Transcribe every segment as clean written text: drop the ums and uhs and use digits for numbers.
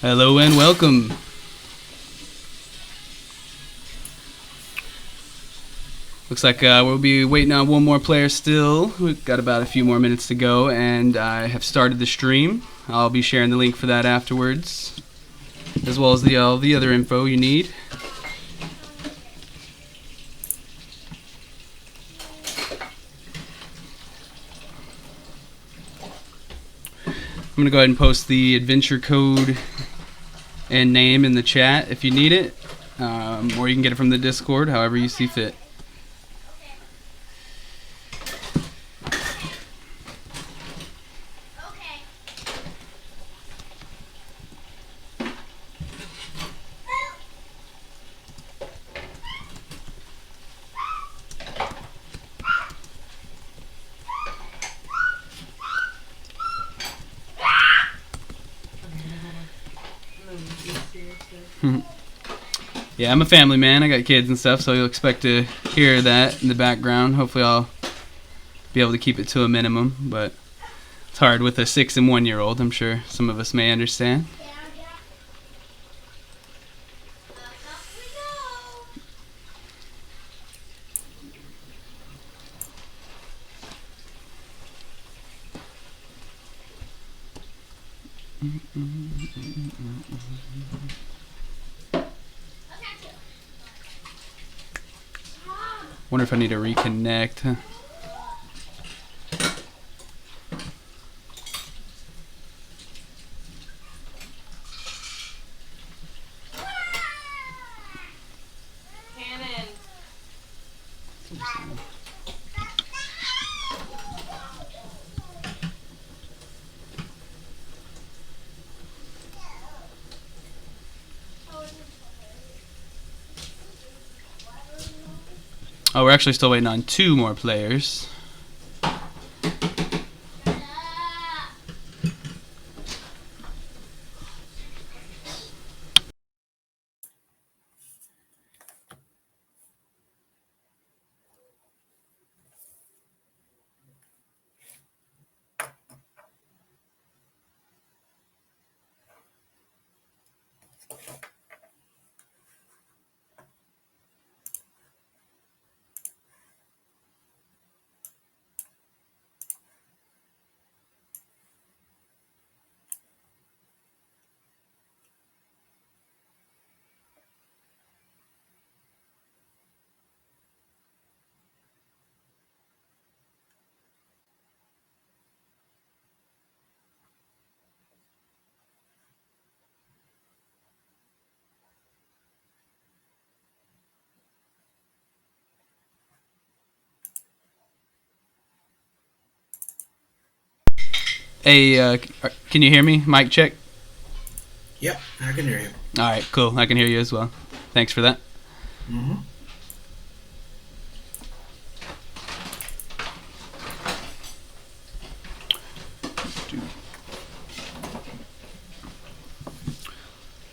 Hello and welcome. Looks like we'll be waiting on one more player still. We've got about a few more minutes to go, and I have started the stream. I'll be sharing the link for that afterwards, as well as all the other info you need. I'm going to go ahead and post the adventure code and name in the chat if you need it, or you can get it from the Discord, however you see fit. Yeah, I'm a family man. I got kids and stuff, so you'll expect to hear that in the background. Hopefully I'll be able to keep it to a minimum, but it's hard with a 6 and 1 year old. I'm sure some of us may understand. Wonder if I need to reconnect. Oh, we're actually still waiting on 2 more players. Hey, can you hear me? Mic check. Yep, I can hear you. All right, cool. I can hear you as well. Thanks for that. Mm-hmm.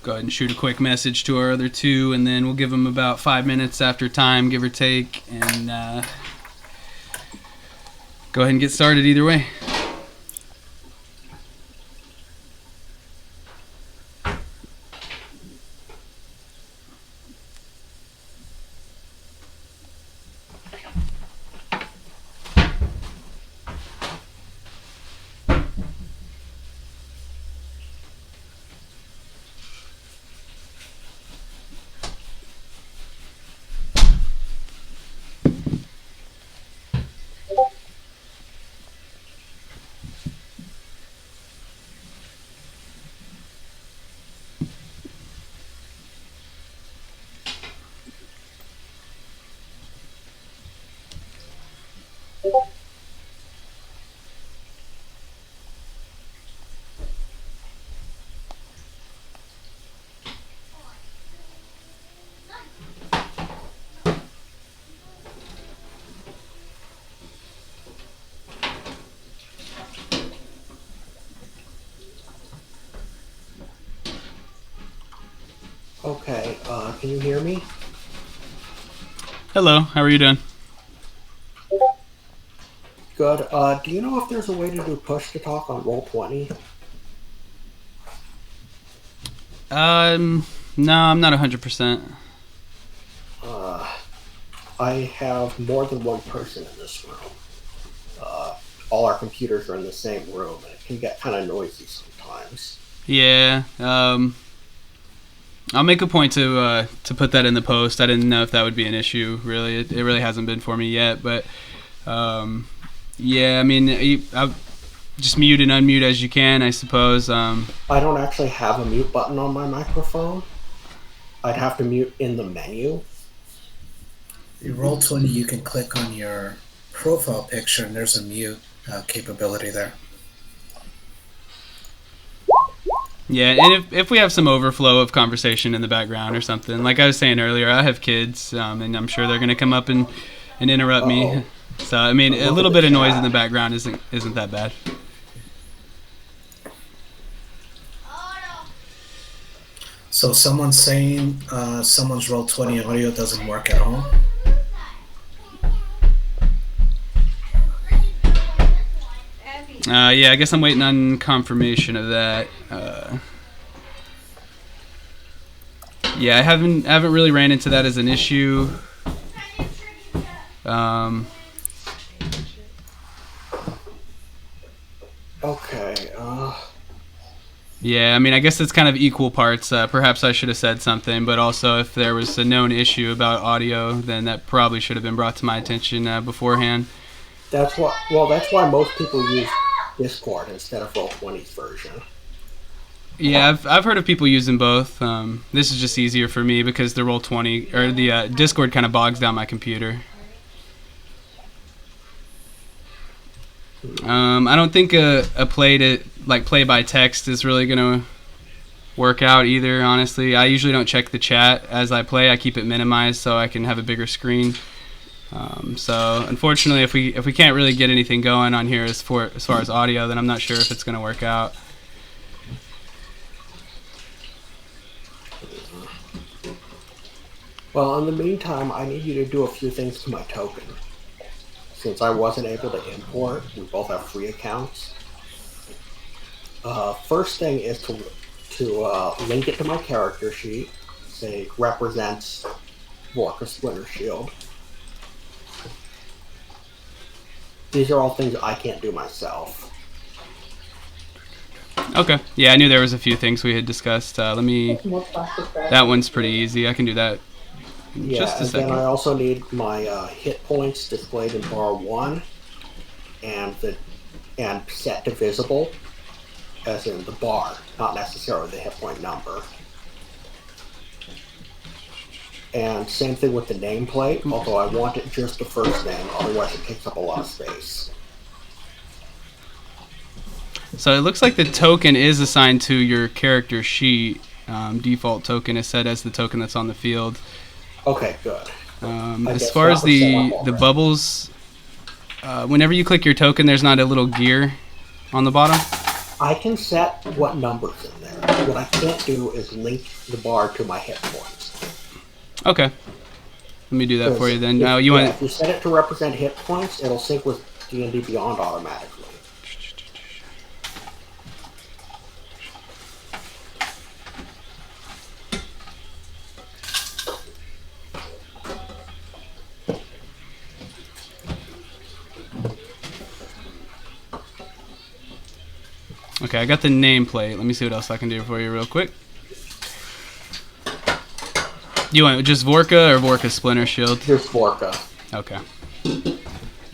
Go ahead and shoot a quick message to our other 2, and then we'll give them about 5 minutes after time, give or take, and go ahead and get started either way. Okay, can you hear me? Hello, how are you doing? Good. Do you know if there's a way to do push to talk on Roll20? No, I'm not 100%. I have more than one person in this room. All our computers are in the same room, and it can get kind of noisy sometimes. Yeah. I'll make a point to put that in the post. I didn't know if that would be an issue. Really, it really hasn't been for me yet. But yeah, I mean, I'll just mute and unmute as you can, I suppose. I don't actually have a mute button on my microphone. I'd have to mute in the menu. In Roll20, you can click on your profile picture, and there's a mute capability there. Yeah, and if we have some overflow of conversation in the background or something, like I was saying earlier, I have kids, and I'm sure they're going to come up and interrupt me. So I mean, a little bit of noise in the background isn't that bad. So someone's saying someone's Roll20 audio doesn't work at home. Yeah, I guess I'm waiting on confirmation of that. Yeah, I haven't really ran into that as an issue. Okay. Yeah, I mean, I guess it's kind of equal parts. Perhaps I should have said something, but also if there was a known issue about audio, then that probably should have been brought to my attention beforehand. That's why most people use Discord instead of Roll20's version. Yeah, I've heard of people using both. This is just easier for me because the Roll20 or the Discord kind of bogs down my computer. I don't think a play by text is really gonna work out either. Honestly, I usually don't check the chat as I play. I keep it minimized so I can have a bigger screen. So unfortunately, if we can't really get anything going on here as far as audio, then I'm not sure if it's gonna work out. Well, in the meantime, I need you to do a few things to my token. Since I wasn't able to import, we both have free accounts. First thing is to link it to my character sheet. Say represents Vorka Splinter Shield. These are all things I can't do myself. Okay. Yeah, I knew there was a few things we had discussed. That one's pretty easy. I can do that in just a second. Then I also need my hit points displayed in bar 1 and set to visible, as in the bar, not necessarily the hit point number. And same thing with the nameplate, although I want it just the first name, otherwise it takes up a lot of space. So it looks like the token is assigned to your character sheet. Default token is set as the token that's on the field. Okay, good. As far as the bubbles, whenever you click your token, there's not a little gear on the bottom? I can set what number's in there. What I can't do is link the bar to my hit points. Okay. Let me do that for you then. Now if you set it to represent hit points, it'll sync with D&D Beyond automatically. Okay, I got the nameplate. Let me see what else I can do for you real quick. You want just Vorka or Vorka Splinter Shield? Just Vorka. Okay.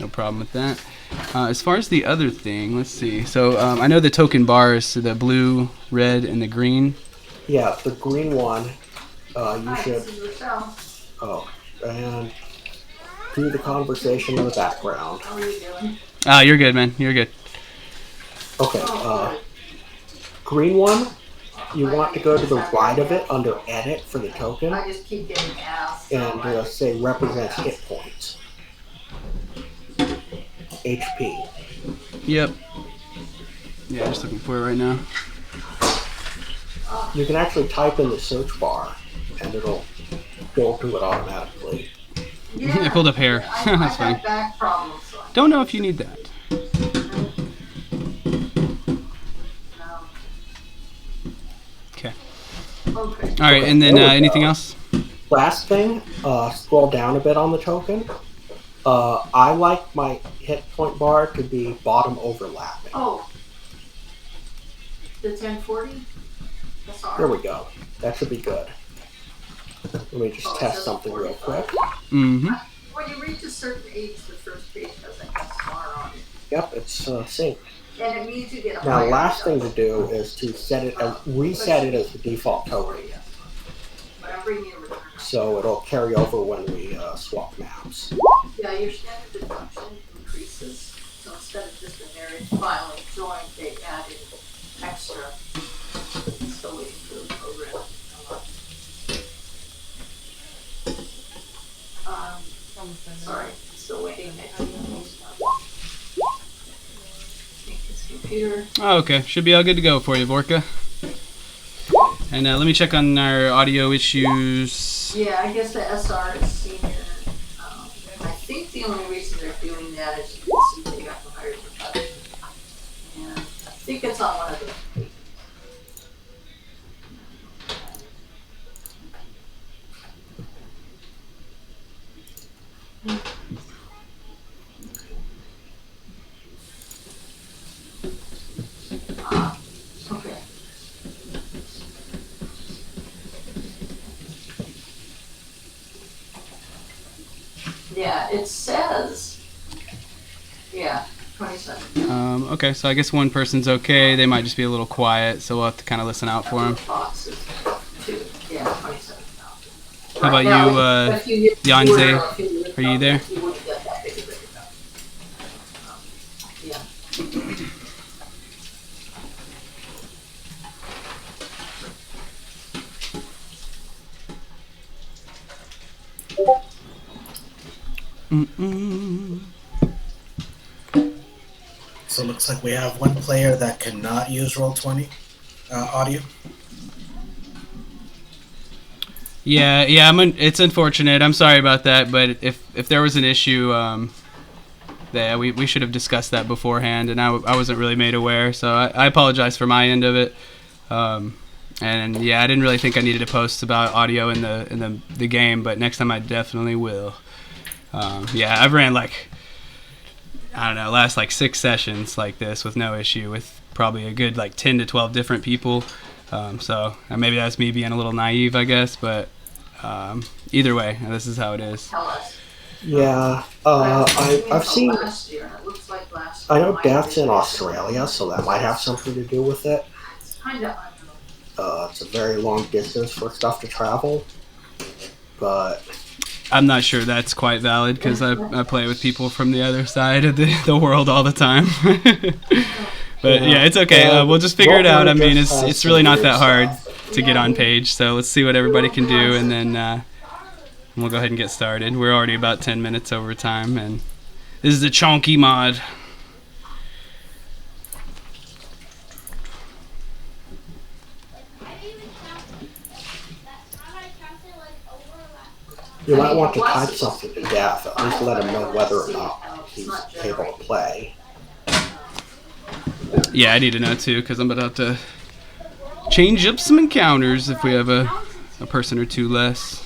No problem with that. As far as the other thing, let's see. So I know the token bars, so the blue, red, and the green. Yeah, the green one, you should... Oh, and do the conversation in the background. How are you doing? You're good, man. You're good. Okay, green one, you want to go to the right of it under edit for the token I just keep getting asked. and say represents hit points. HP. Yep. Yeah, just looking for it right now. You can actually type in the search bar and it'll go to it automatically. I pulled up hair. That's funny. Back problems, so Don't know if you need that. no. Okay. All right, Okay, and then there we anything go. else? Last thing, scroll down a bit on the token. I like my hit point bar to be bottom overlapping. Oh, the 1040? That's all There right. we go. That should be good. Let me just Oh, it test says something real 45. quick. Mm-hmm. When you reach a certain age, the first page doesn't have SR on it. Yep, it's synced. And it means you get a Now, higher last thing to adjustment. do is to set it as reset it as the default token, But I'm bringing a return. so it'll carry over when we swap maps. Yeah, your standard deduction increases. So instead of just a marriage filing joint, they added extra. Still waiting for the program to come up. Sorry, still waiting. His computer. Oh, okay. Should be all good to go for you, Vorka. And let me check on our audio issues. Yeah, I guess the SR is senior. I think the only reason they're doing that is you can see they got the higher production. And I think it's on one of the pages. Okay. Yeah, it says, yeah, 27. Okay, so I guess one person's okay. They might just be a little quiet, so we'll have to kind of listen out for them. Boxes, too. Yeah, 27. How about you, Yanze? Are you there? You wouldn't get that big of a reduction. Yeah. Mm-mm. So it looks like we have one player that cannot use Roll20 audio. Yeah. It's unfortunate. I'm sorry about that, but if there was an issue, yeah, we should have discussed that beforehand, and I wasn't really made aware, so I apologize for my end of it. And yeah, I didn't really think I needed to post about audio in the game, but next time I definitely will. Yeah, I've ran last 6 sessions like this with no issue with probably a good 10 to 12 different people. So maybe that's me being a little naive, I guess, but either way, this is how it is. Tell us. Yeah, I've seen. Last year, and it looks like last I year know might Death's be- in Australia, so that might have something to do with it. It's kind of unknown. It's a very long distance for stuff to travel, but I'm not sure that's quite valid because I play with people from the other side of the world all the time. But yeah, it's okay. We'll just figure it out. I mean, it's really not that hard to get on page. So let's see what everybody can do, and then we'll go ahead and get started. We're already about 10 minutes over time, and this is the Chonky mod. you might want to type something to Death. At least let him know whether or not he's able to play. Yeah, I need to know too because I'm about to change up some encounters if we have a person or two less.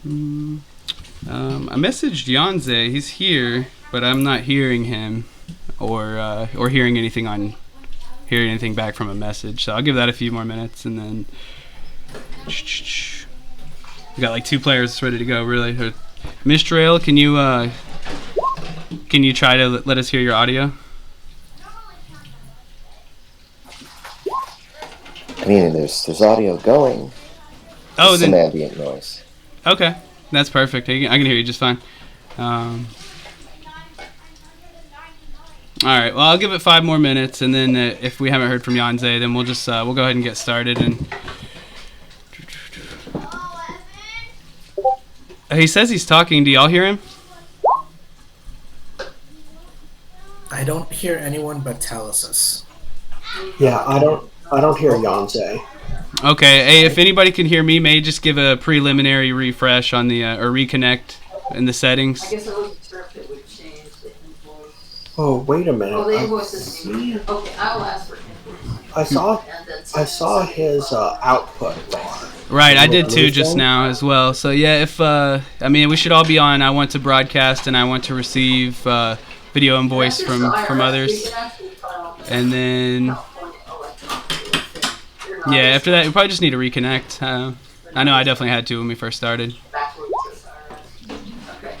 I messaged Yanze. He's here, but I'm not hearing him or hearing anything back from a message. So I'll give that a few more minutes, and then we got 2 players ready to go. Really, Mistral, can you try to let us hear your audio? I mean, there's audio going. Oh, Some then ambient noise. okay, that's perfect. I can hear you just fine. All right. Well, I'll give it 5 more minutes, and then if we haven't heard from Yanze, then we'll just we'll go ahead and get started. And he says he's talking. Do y'all hear him? I don't hear anyone but Talysus. Yeah, I don't hear Yanze. Okay. Hey, if anybody can hear me, may just give a preliminary refresh on the or reconnect in the settings. I guess I wasn't sure if it would change the invoice. Oh, wait a minute. Oh, the invoices. Okay, I will ask for invoices. I saw And then I saw his output bar. Right, I The did blue too just thing? now as well. So yeah, if I mean, we should all be on. I want to broadcast and I want to receive video and voice from others, and then yeah, after that we probably just need to reconnect. I know I definitely had to when we first started. Okay.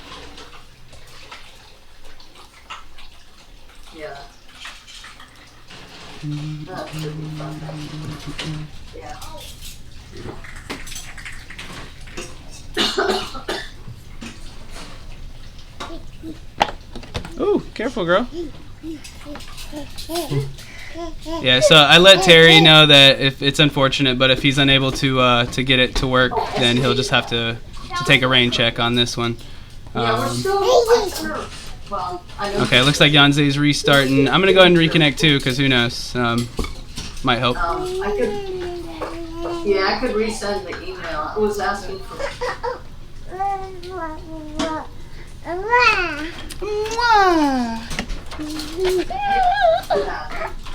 Yeah. That should be fun. Yeah. Ooh, careful, girl. Yeah, so I let Terry know that if it's unfortunate, but if he's unable to get it to work, then he'll just have to take a rain check on this one. Yeah, we're still. Well, I know. Okay, looks like Yanze's restarting. I'm gonna go ahead and reconnect too, because who knows? Might help. I could resend the email. I was asking for.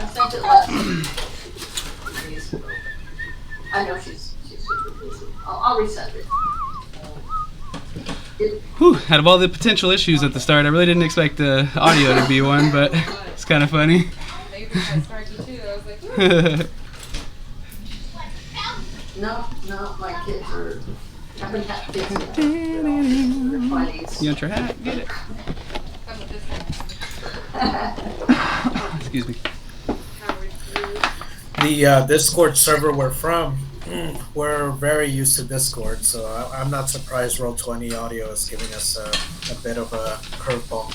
I sent it last week. I know she's super busy. I'll resend it. Whew, out of all the potential issues at the start, I really didn't expect the audio to be one, but it's kind of funny. No, my kids are. I haven't had kids yet. They're 20s. You want your hat? Get it. Excuse me. The Discord server we're from, we're very used to Discord, so I'm not surprised Roll20 Audio is giving us a bit of a curveball.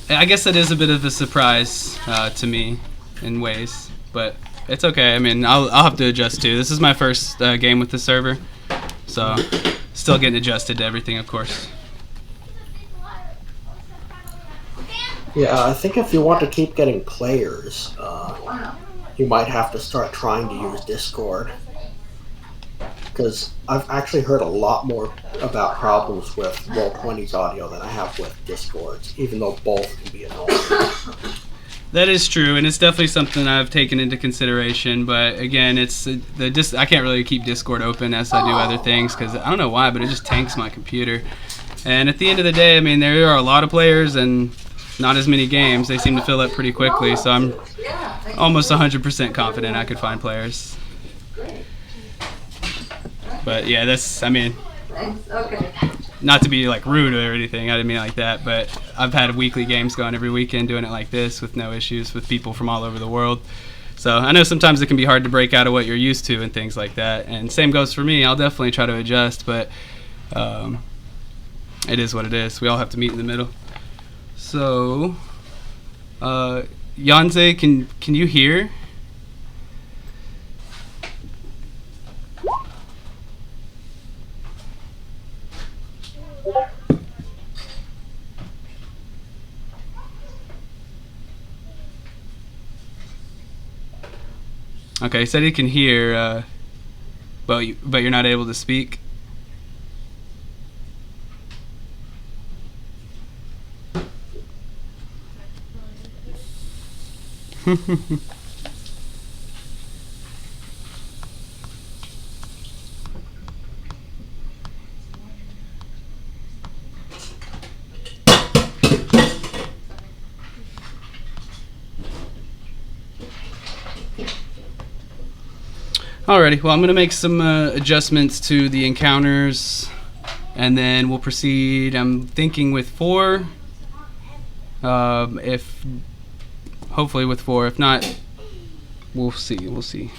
I guess that is a bit of a surprise to me in ways, but it's okay. I mean, I'll have to adjust too. This is my first game with the server, so still getting adjusted to everything, of course. Yeah, I think if you want to keep getting players, you might have to start trying to use Discord. Because I've actually heard a lot more about problems with Roll20's audio than I have with Discord's, even though both can be annoying. That is true, and it's definitely something I've taken into consideration. But again, it's I can't really keep Discord open as I do other things because I don't know why, but it just tanks my computer. And at the end of the day, I mean, there are a lot of players and not as many games. They seem to fill up pretty quickly, so I'm almost 100% confident I could find players. But yeah, I mean, Okay. not to be like rude or anything, I didn't mean it like that, but I've had weekly games going every weekend doing it like this with no issues with people from all over the world. So I know sometimes it can be hard to break out of what you're used to and things like that, and same goes for me. I'll definitely try to adjust, but it is what it is. We all have to meet in the middle. So Yanze, can you hear? Okay, he said he can hear, but you're not able to speak. Alrighty, well, I'm going to make some adjustments to the encounters, and then we'll proceed. I'm thinking with 4, if hopefully with 4. If not, we'll see.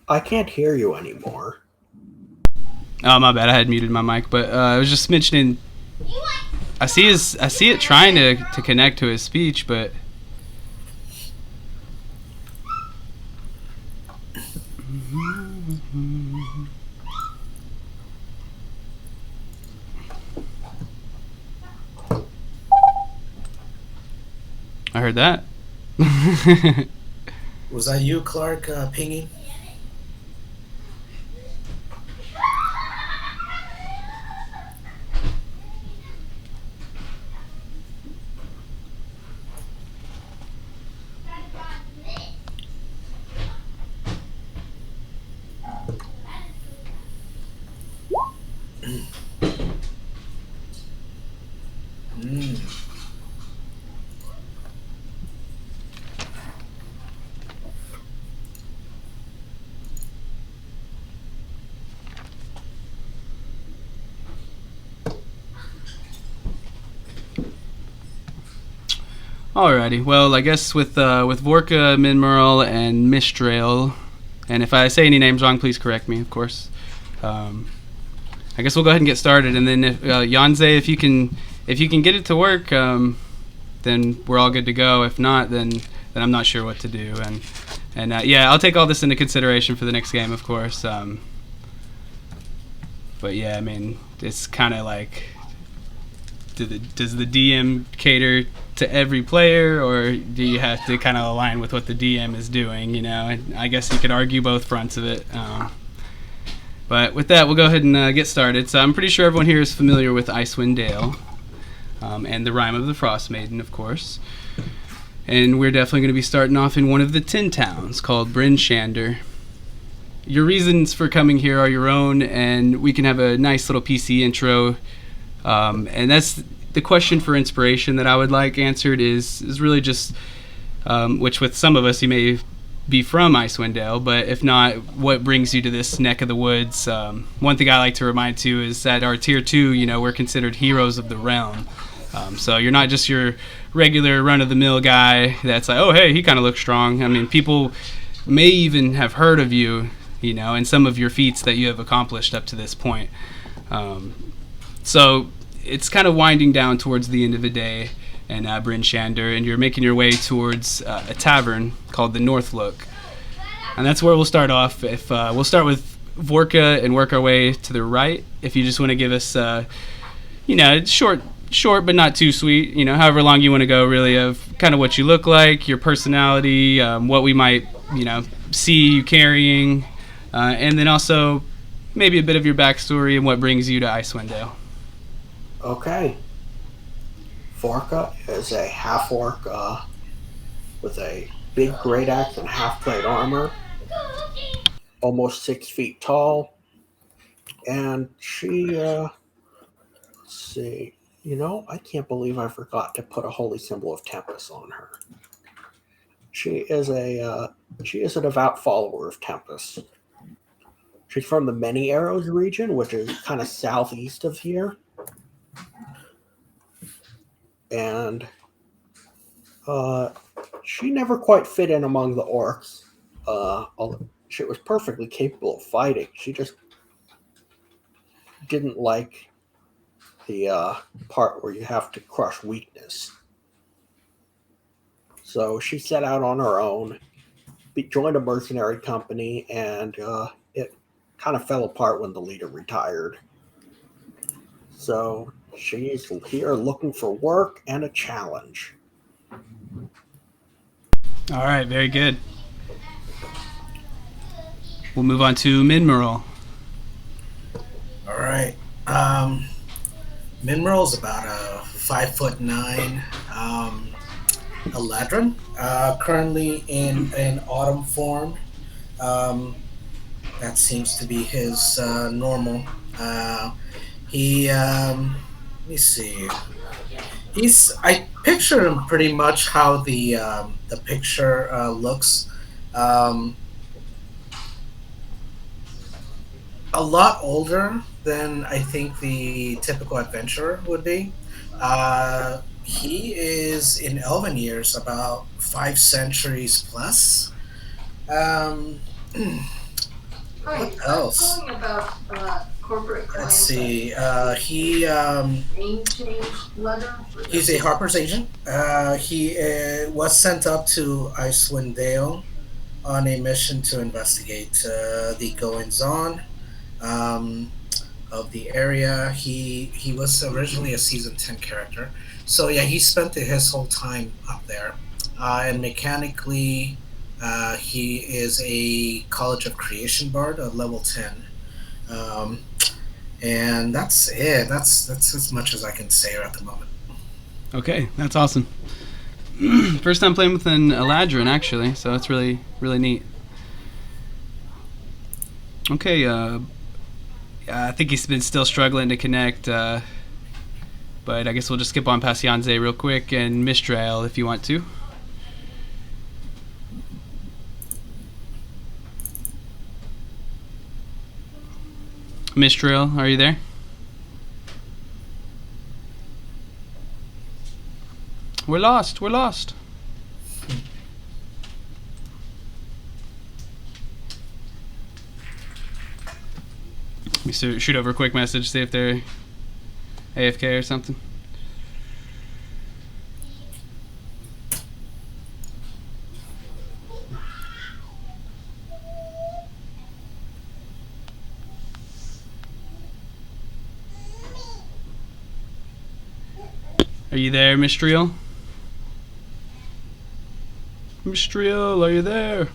I can't hear you anymore. Oh, my bad. I had muted my mic, but I was just mentioning. I see it trying to connect to his speech, but I heard that. Was that you, Clark, pinging? Mm. Alrighty. Well, I guess with Vorka, Minmerl, and Mistral, and if I say any names wrong, please correct me, of course. I guess we'll go ahead and get started, and then if Yanze, if you can get it to work, then we're all good to go. If not, then I'm not sure what to do. And yeah, I'll take all this into consideration for the next game, of course. But yeah, I mean, it's kind of like, does the DM cater to every player, or do you have to kind of align with what the DM is doing? You know, and I guess you could argue both fronts of it. But with that, we'll go ahead and get started. So I'm pretty sure everyone here is familiar with Icewind Dale, and the Rime of the Frost Maiden, of course. And we're definitely going to be starting off in one of the 10 towns called Bryn Shander. Your reasons for coming here are your own, and we can have a nice little PC intro. And that's the question for inspiration that I would like answered is really just, which with some of us you may be from Icewind Dale, but if not, what brings you to this neck of the woods? One thing I like to remind too is that our tier 2, you know, we're considered heroes of the realm. So you're not just your regular run-of-the-mill guy that's like, oh, hey, he kind of looks strong. I mean, people may even have heard of you, you know, and some of your feats that you have accomplished up to this point. So it's kind of winding down towards the end of the day in Bryn Shander, and you're making your way towards a tavern called the North Look. And that's where we'll start off. If we'll start with Vorka and work our way to the right. If you just want to give us, you know, short but not too sweet, you know, however long you want to go, really, of kind of what you look like, your personality, what we might, you know, see you carrying, and then also maybe a bit of your backstory and what brings you to Icewind Dale. Okay. Vorka is a half-orc with a big great axe and half-plate armor, almost 6 feet tall, and she, let's see, you know, I can't believe I forgot to put a holy symbol of Tempest on her. She is a devout follower of Tempest. She's from the Many Arrows region, which is kind of southeast of here. And she never quite fit in among the orcs. Although she was perfectly capable of fighting. She just didn't like the part where you have to crush weakness. So she set out on her own, joined a mercenary company, and it kind of fell apart when the leader retired. So she's here looking for work and a challenge. All right, very good. We'll move on to Minmerl. All right. Minmerl's about a 5'9", Eladrin, currently in autumn form. That seems to be his normal. Let me see. I picture him pretty much how the picture looks. A lot older than I think the typical adventurer would be. He is in Elven years, about 5 centuries plus. Hi, What I'm else? calling about corporate Let's clients. see. Name change letter. He's a Harper's agent. He was sent up to Icewind Dale on a mission to investigate the goings on um, of the area. He was originally a season 10 character, so yeah, he spent his whole time up there. And mechanically, he is a College of Creation bard, a level 10. Um, and that's it. That's as much as I can say at the moment. Okay, that's awesome. First time playing with an Eladrin, actually, so it's really, really neat. Okay, I think he's been still struggling to connect, but I guess we'll just skip on past Yanze real quick and Mistral if you want to. Mistral, are you there? We're lost. We're lost. Let me shoot over a quick message, see if they're AFK or something. Are you there, Mistral? Mistral, are you there?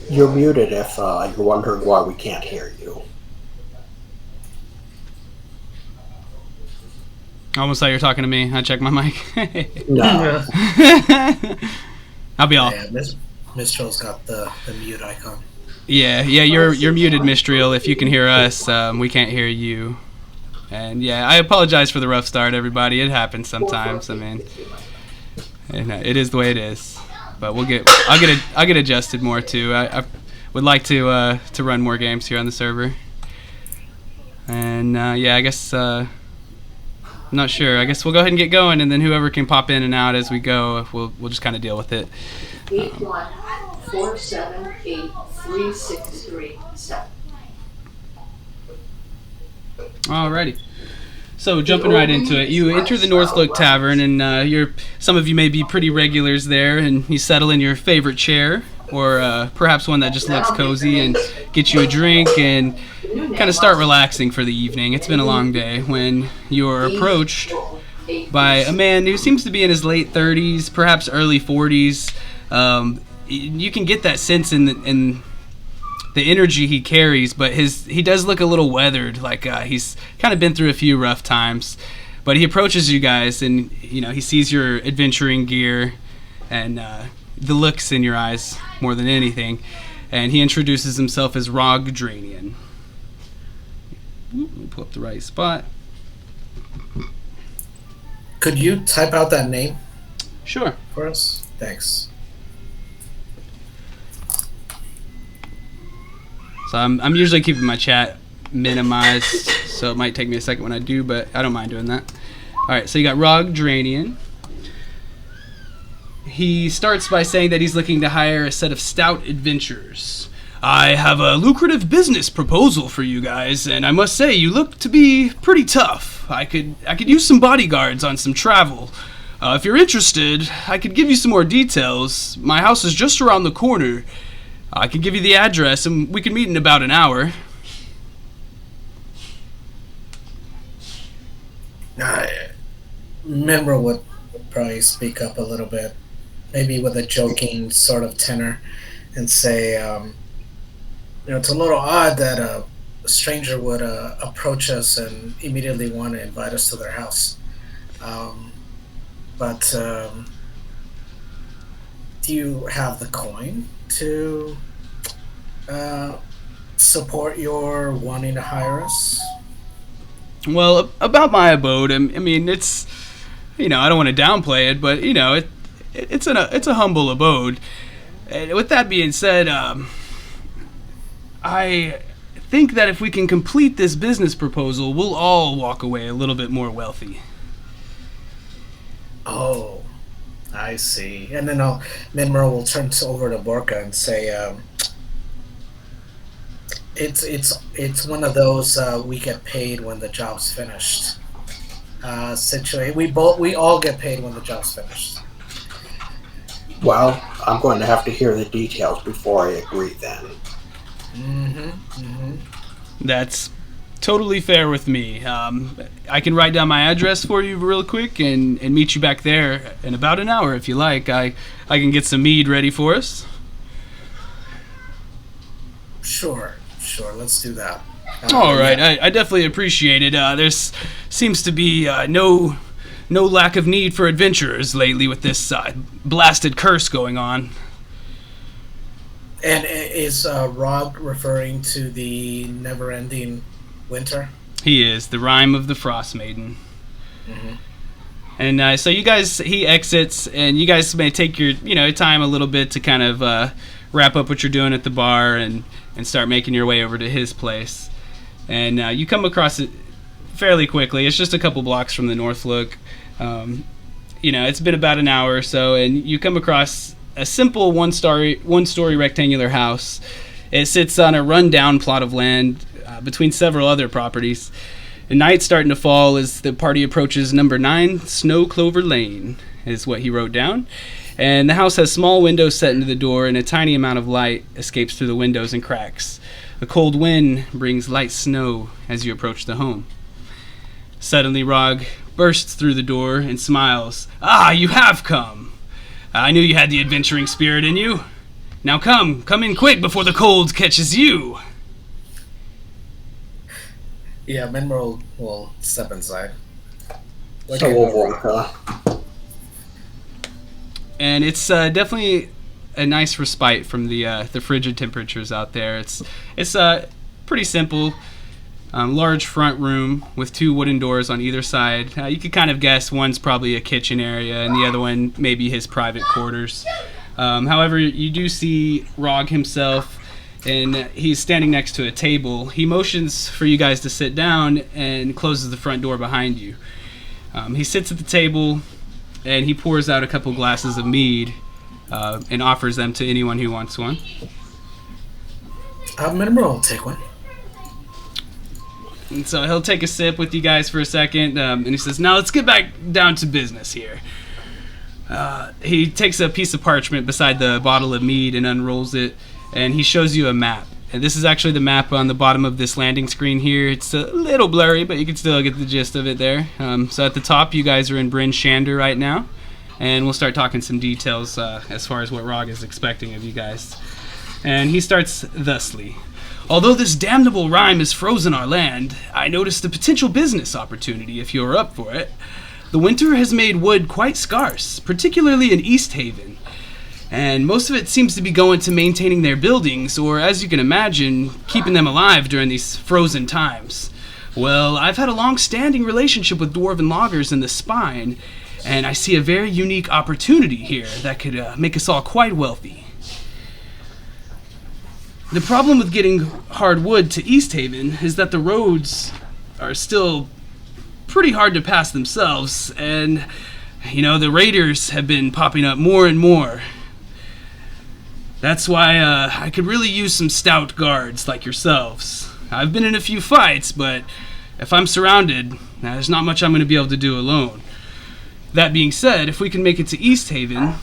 You're muted if you're wondering why we can't hear you. I almost thought you were talking to me. I checked my mic. No. I'll be off. Yeah, Mistral's got the mute icon. Yeah, you're muted, Mistral. If you can hear us, we can't hear you. And yeah, I apologize for the rough start, everybody. It happens sometimes. I mean, and, it is the way it is. But I'll get adjusted more too. I would like to run more games here on the server. And yeah, I guess I'm not sure. I guess we'll go ahead and get going, and then whoever can pop in and out as we go, we'll just kind of deal with it. 8147836337. Alrighty. So jumping right into it, you enter the Northlook Tavern, and some of you may be pretty regulars there, and you settle in your favorite chair, or perhaps one that just looks cozy, and get you a drink and kind of start relaxing for the evening. It's been a long day when you're approached by a man who seems to be in his late 30s, perhaps early 40s. You can get that sense in the energy he carries, but he does look a little weathered, like he's kind of been through a few rough times. But he approaches you guys, and he sees your adventuring gear and the looks in your eyes more than anything, and he introduces himself as Rogdranian. Let me pull up the right spot. Could you type out that name Sure. for us? Thanks. So I'm usually keeping my chat minimized, so it might take me a second when I do, but I don't mind doing that. All right, so you got Rogdranian. He starts by saying that he's looking to hire a set of stout adventurers. I have a lucrative business proposal for you guys, and I must say you look to be pretty tough. I could use some bodyguards on some travel. If you're interested, I could give you some more details. My house is just around the corner. I can give you the address, and we can meet in about an hour. Member would probably speak up a little bit, maybe with a joking sort of tenor, and say, it's a little odd that a stranger would approach us and immediately want to invite us to their house. But do you have the coin to support your wanting to hire us? Well, about my abode, I mean, it's, I don't want to downplay it, but it's a humble abode. And with that being said, I think that if we can complete this business proposal, we'll all walk away a little bit more wealthy. Oh, I see. And then Minmer will turn over to Borka and say, It's one of those we get paid when the job's finished. Situation. We all get paid when the job's finished. Well, I'm going to have to hear the details before I agree then. That's totally fair with me. I can write down my address for you real quick and meet you back there in about an hour if you like. I can get some mead ready for us. Sure. Let's do that. All right, Yeah. I definitely appreciate it. There seems to be no lack of need for adventurers lately with this blasted curse going on. And is Rog referring to the never-ending winter? He is the rhyme of the Frost Maiden. And so you guys, he exits, and you guys may take your time a little bit to kind of wrap up what you're doing at the bar and start making your way over to his place. And you come across it fairly quickly. It's just a couple blocks from the North Look. It's been about an hour or so, and you come across a simple one-story rectangular house. It sits on a run-down plot of land between several other properties. The night's starting to fall as the party approaches number 9 Snow Clover Lane, is what he wrote down. And the house has small windows set into the door, and a tiny amount of light escapes through the windows and cracks. A cold wind brings light snow as you approach the home. Suddenly, Rog bursts through the door and smiles. "Ah, you have come! I knew you had the adventuring spirit in you. Now come in quick before the cold catches you." Yeah, Minmer will step inside. So will Vorka. And it's definitely a nice respite from the frigid temperatures out there. It's pretty simple. Large front room with 2 wooden doors on either side. You could kind of guess one's probably a kitchen area and the other one maybe his private quarters. However, you do see Rog himself, and he's standing next to a table. He motions for you guys to sit down and closes the front door behind you. He sits at the table, and he pours out a couple glasses of mead and offers them to anyone who wants one. Minmer will take one. And so he'll take a sip with you guys for a second, and he says, "Now let's get back down to business here." He takes a piece of parchment beside the bottle of mead and unrolls it, and he shows you a map. And this is actually the map on the bottom of this landing screen here. It's a little blurry, but you can still get the gist of it there. So at the top, you guys are in Bryn Shander right now, and we'll start talking some details as far as what Rog is expecting of you guys. And he starts thusly. "Although this damnable rime has frozen our land, I noticed a potential business opportunity if you're up for it. The winter has made wood quite scarce, particularly in Easthaven, and most of it seems to be going to maintaining their buildings, or as you can imagine, keeping them alive during these frozen times. Well, I've had a long-standing relationship with dwarven loggers in the Spine, and I see a very unique opportunity here that could make us all quite wealthy. The problem with getting hard wood to Easthaven is that the roads are still pretty hard to pass themselves, and, the raiders have been popping up more and more. That's why I could really use some stout guards like yourselves. I've been in a few fights, but if I'm surrounded, there's not much I'm going to be able to do alone. That being said, if we can make it to Easthaven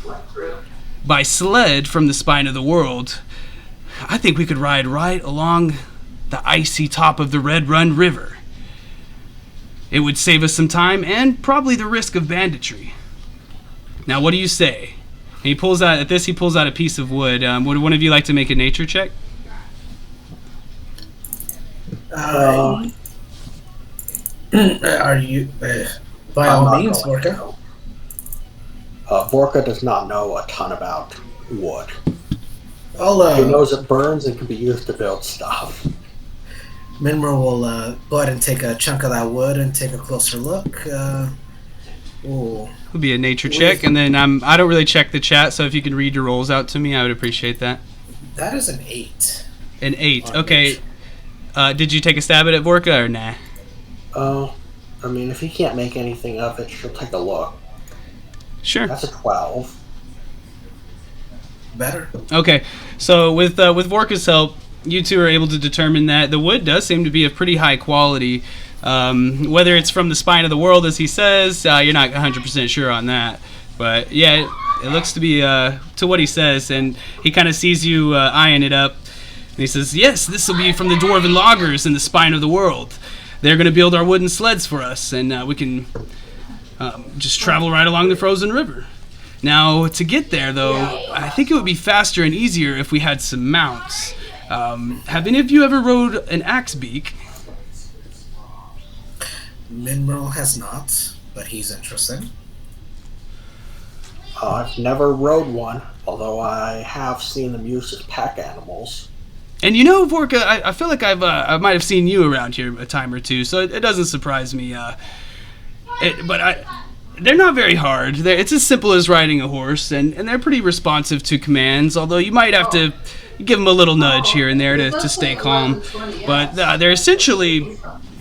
by sled from the Spine of the World, I think we could ride right along the icy top of the Red Run River. It would save us some time and probably the risk of banditry. Now, what do you say?" And he pulls out a piece of wood. Would one of you like to make a nature check? Are you? By I'm all not means, going to Vorka. know. Vorka does not know a ton about wood. He knows it burns and can be used to build stuff. Minmer will go ahead and take a chunk of that wood and take a closer look. Ooh. It'll be a nature check, and then I don't really check the chat, so if you can read your rolls out to me, I would appreciate that. That is an 8. An 8. Okay. Did you take a stab at it, Vorka, or nah? If he can't make anything of it, she'll take a look. Sure. That's a 12. Better. Okay, so with Vorka's help, you two are able to determine that the wood does seem to be of pretty high quality. Whether it's from the spine of the world, as he says, you're not 100% sure on that. But yeah, it looks to be to what he says, and he kind of sees you eyeing it up. And he says, yes, this will be from the dwarven loggers in the spine of the world. They're going to build our wooden sleds for us, and we can just travel right along the frozen river. Now, to get there, though, I think it would be faster and easier if we had some mounts. Have any of you ever rode an axe beak? Minmerl has not, but he's interested. I've never rode one, although I have seen them used as pack animals. And you know, Vorka, I feel like I might have seen you around here a time or two, so it doesn't surprise me. They're not very hard. It's as simple as riding a horse, and they're pretty responsive to commands, although you might have to give them a little nudge here and there to stay calm. But they're essentially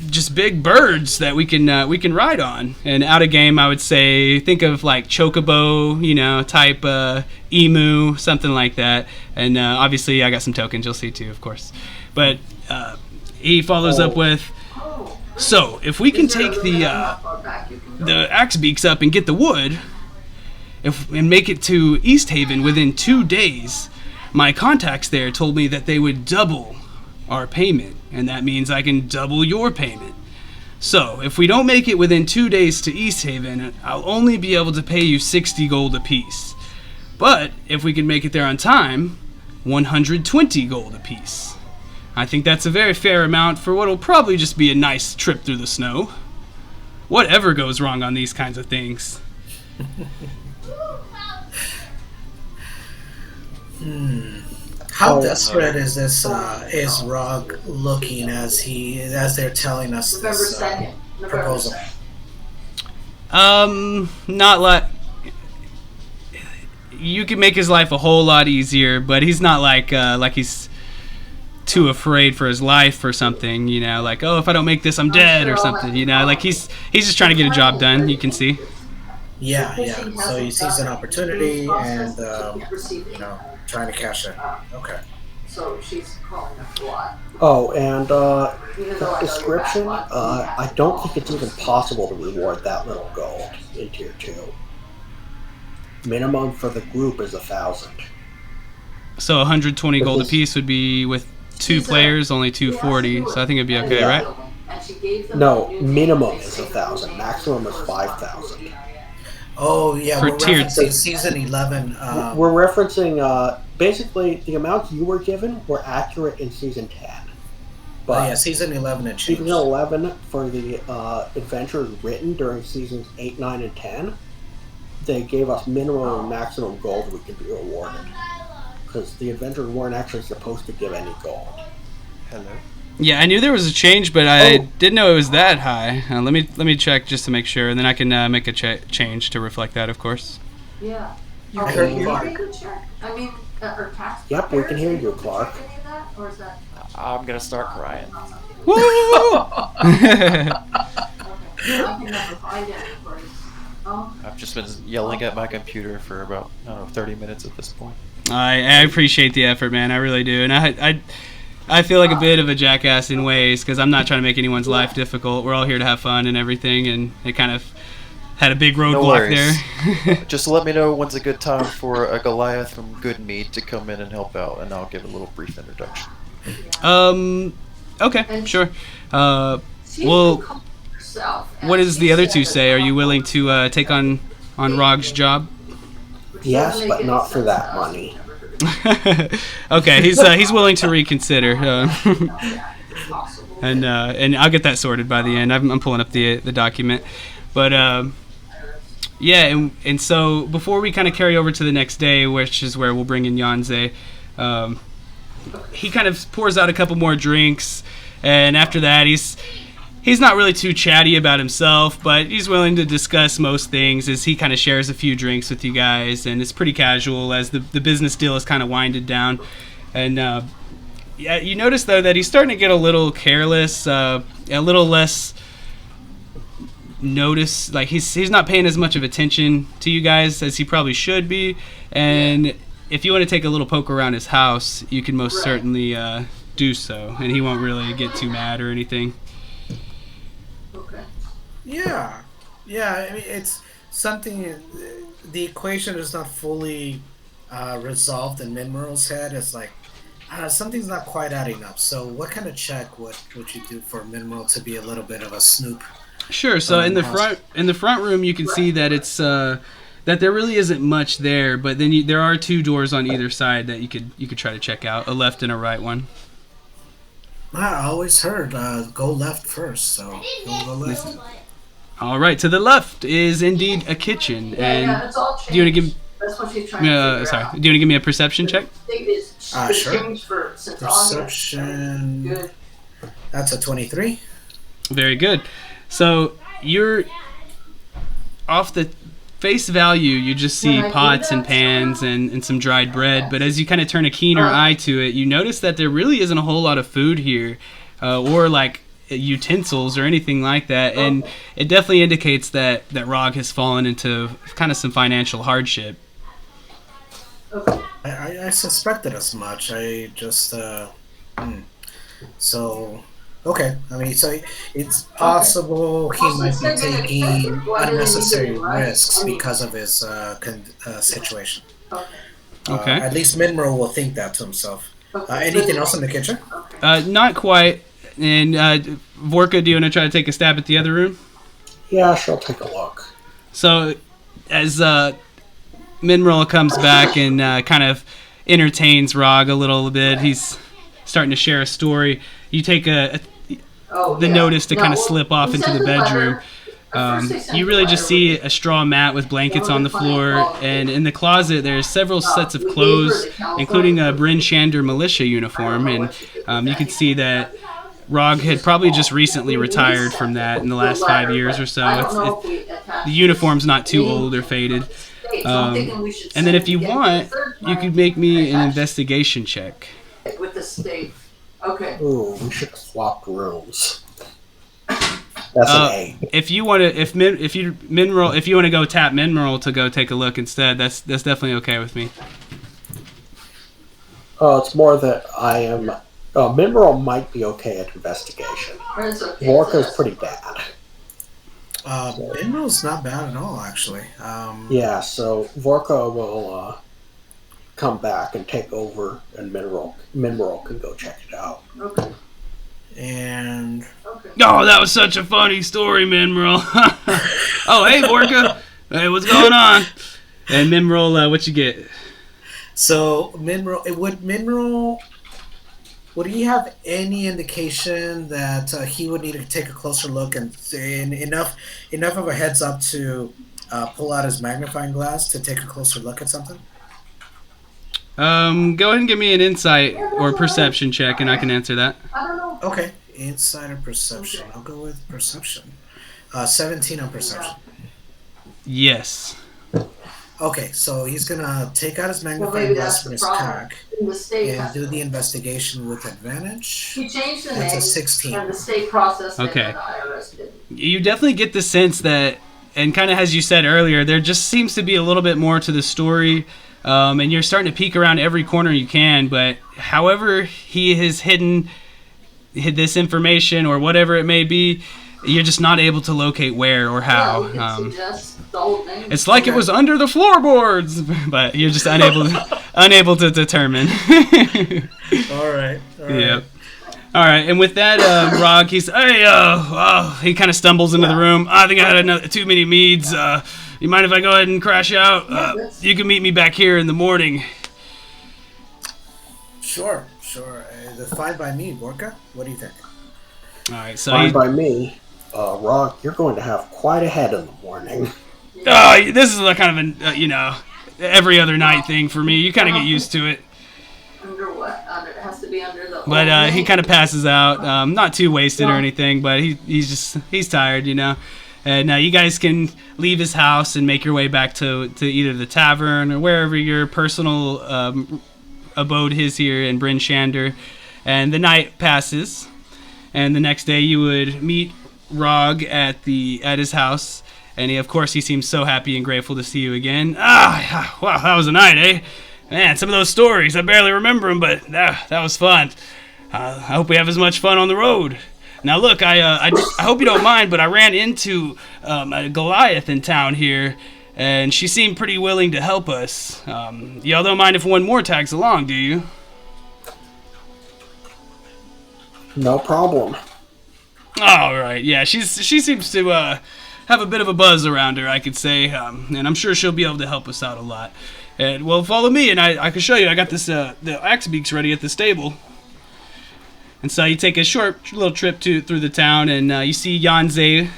just big birds that we can ride on. And out of game, I would say think of like chocobo, type emu, something like that. And obviously, I got some tokens. You'll see too, of course. But he follows up with, so if we can take the axe beaks up and get the wood, and make it to Easthaven within 2 days, my contacts there told me that they would double our payment, and that means I can double your payment. So, if we don't make it within 2 days to Easthaven, I'll only be able to pay you 60 gold apiece. But, if we can make it there on time, 120 gold apiece. I think that's a very fair amount for what will probably just be a nice trip through the snow. Whatever goes wrong on these kinds of things? How desperate is this? Is Rog looking as they're telling us this proposal? Not like you can make his life a whole lot easier, but he's not like he's too afraid for his life or something. Like, oh, if I don't make this, I'm dead or something. Like he's just trying to get a job done. You can see. Yeah. So he sees an opportunity and trying to cash it. Okay. So she's calling us a lot. Oh, and the description, I don't think it's even possible to reward that little gold in Tier 2. Minimum for the group is 1,000. So 120 gold apiece would be with two players, only 240. So I think it'd be okay, right? No, minimum is 1,000. Maximum is 5,000. Oh yeah, For we're tier referencing season 11. We're referencing basically the amounts you were given were accurate in season 10. But season 11 and season 11 for the adventures written during seasons 8, 9, and 10, they gave us minimum and maximum gold we could be rewarded. Because the adventures weren't actually supposed to give any gold. Hello. Yeah, I knew there was a change, but I didn't know it was that high. Let me check just to make sure, and then I can make a change to reflect that, of course. Yeah. You heard me. I mean, or tax. Yep, we can hear you, Clark. Or is that? I'm gonna start crying. Woo! I can never find it. I've just been yelling at my computer for about 30 minutes at this point. I appreciate the effort, man. I really do, and I feel like a bit of a jackass in ways because I'm not trying to make anyone's life difficult. We're all here to have fun and everything, and it kind of had a big roadblock there. Just let me know when's a good time for a Goliath from Good Meat to come in and help out, and I'll give a little brief introduction. Okay, sure. Well, what does the other two say? Are you willing to take on Rog's job? Yes, but not for that money. Okay, he's willing to reconsider, and I'll get that sorted by the end. I'm pulling up the document, but yeah, and so before we kind of carry over to the next day, which is where we'll bring in Yanze, he kind of pours out a couple more drinks, and after that he's not really too chatty about himself, but he's willing to discuss most things as he kind of shares a few drinks with you guys, and it's pretty casual as the business deal is kind of winded down. And yeah, you notice though that he's starting to get a little careless, a little less notice, like he's not paying as much of attention to you guys as he probably should be. And if you want to take a little poke around his house, you can most certainly do so, and he won't really get too mad or anything. Okay. Yeah, yeah. I mean, it's something. The equation is not fully resolved in Minmural's head. It's like something's not quite adding up. So, what kind of check would you do for Minmural to be a little bit of a snoop? Sure. So in the front room, you can see that it's that there really isn't much there, but then there are 2 doors on either side that you could try to check out, a left and a right one. I always heard go left first, so go left. All right, to the left is indeed a kitchen, and Yeah, it's all changed. do you want to give? That's what she's trying to figure Sorry, out. do you want to give me a perception check? It's Sure. changed since August. Perception. Good. That's a 23. Very good. So you're off the face value, you just see Can I do pots that? and pans and some dried bread, but as you kind of turn a keener eye to it, you notice that there really isn't a whole lot of food here, or like utensils or anything like that, and it definitely indicates that Rog has fallen into kind of some financial hardship. Okay. I suspected as much. I just so okay. I mean, so it's possible he might be taking unnecessary risks because of his situation. Okay. At least Minro will think that to himself. Anything else in the kitchen? Not quite. And Vorka, do you want to try to take a stab at the other room? Yeah, she'll take a look. So, as Minroll comes back and kind of entertains Rog a little bit, he's starting to share a story. You take the notice to kind of slip off into the bedroom. You really just see a straw mat with blankets on the floor, and in the closet there's several sets of clothes, including a Bryn Shander militia uniform, and you can see that Rog had probably just recently retired from that in the last 5 years or so. The uniform's not too old or faded. And then if you want, you could make me an investigation check. With the state. Okay. Ooh, we should have swapped rooms. That's an A. If you want to, if you want to go tap Minroll to go take a look instead, that's definitely okay with me. It's more that I am. Mineral might be okay at investigation. Okay. Vorka's pretty bad. Minro's not bad at all, actually. Yeah, so Vorka will come back and take over, and Mineral can go check it out. Okay. And Oh, that was such a funny story, Minroll. Oh, hey, Vorka. Hey, what's going on? And Minroll, what you get? so Minro would he have any indication that he would need to take a closer look and enough of a heads up to pull out his magnifying glass to take a closer look at something? Go ahead and give me an insight or perception check, and I can answer that. I don't know. Okay, insider perception. I'll go with perception. 17 on perception. Yes. Okay, so he's gonna take out his Well, magnifying maybe glass that's from the his problem. pack The state and has do the investigation with advantage. He changed the That's a name, 16. and the state processed it, Okay. and the IRS didn't. You definitely get the sense that, and kind of as you said earlier, there just seems to be a little bit more to the story, and you're starting to peek around every corner you can, but however he has hid this information or whatever it may be, you're just not able to locate where or how. Yeah, we can suggest the whole thing. It's like it was under the floorboards, but you're just unable to determine. All right. Yep. All right, and with that, Rog, he's he kind of stumbles into the room. I think I had too many meads. You mind if I go ahead and crash out? You can meet me back here in the morning. Sure. That's fine by me, Vorka. What do you think? All right, so Fine by me. Rock, you're going to have quite a head in the morning. this is a kind of an every other night thing for me. You kind of get used to it. Under what? It has to be under the. But he kind of passes out, not too wasted or anything, but he's tired, And you guys can leave his house and make your way back to either the tavern or wherever your personal abode is here in Bryn Shander. And the night passes, and the next day you would meet Rog at his house, and he seems so happy and grateful to see you again. Wow, that was a night, eh? Man, some of those stories, I barely remember them, but that was fun. I hope we have as much fun on the road. Now look, I hope you don't mind, but I ran into a Goliath in town here, and she seemed pretty willing to help us. Y'all don't mind if one more tags along, do you? No problem. All right, yeah, she seems to have a bit of a buzz around her, I could say, and I'm sure she'll be able to help us out a lot. And well, follow me, and I can show you. I got this the axe beaks ready at the stable. And so you take a short little trip through the town, and you see Yanze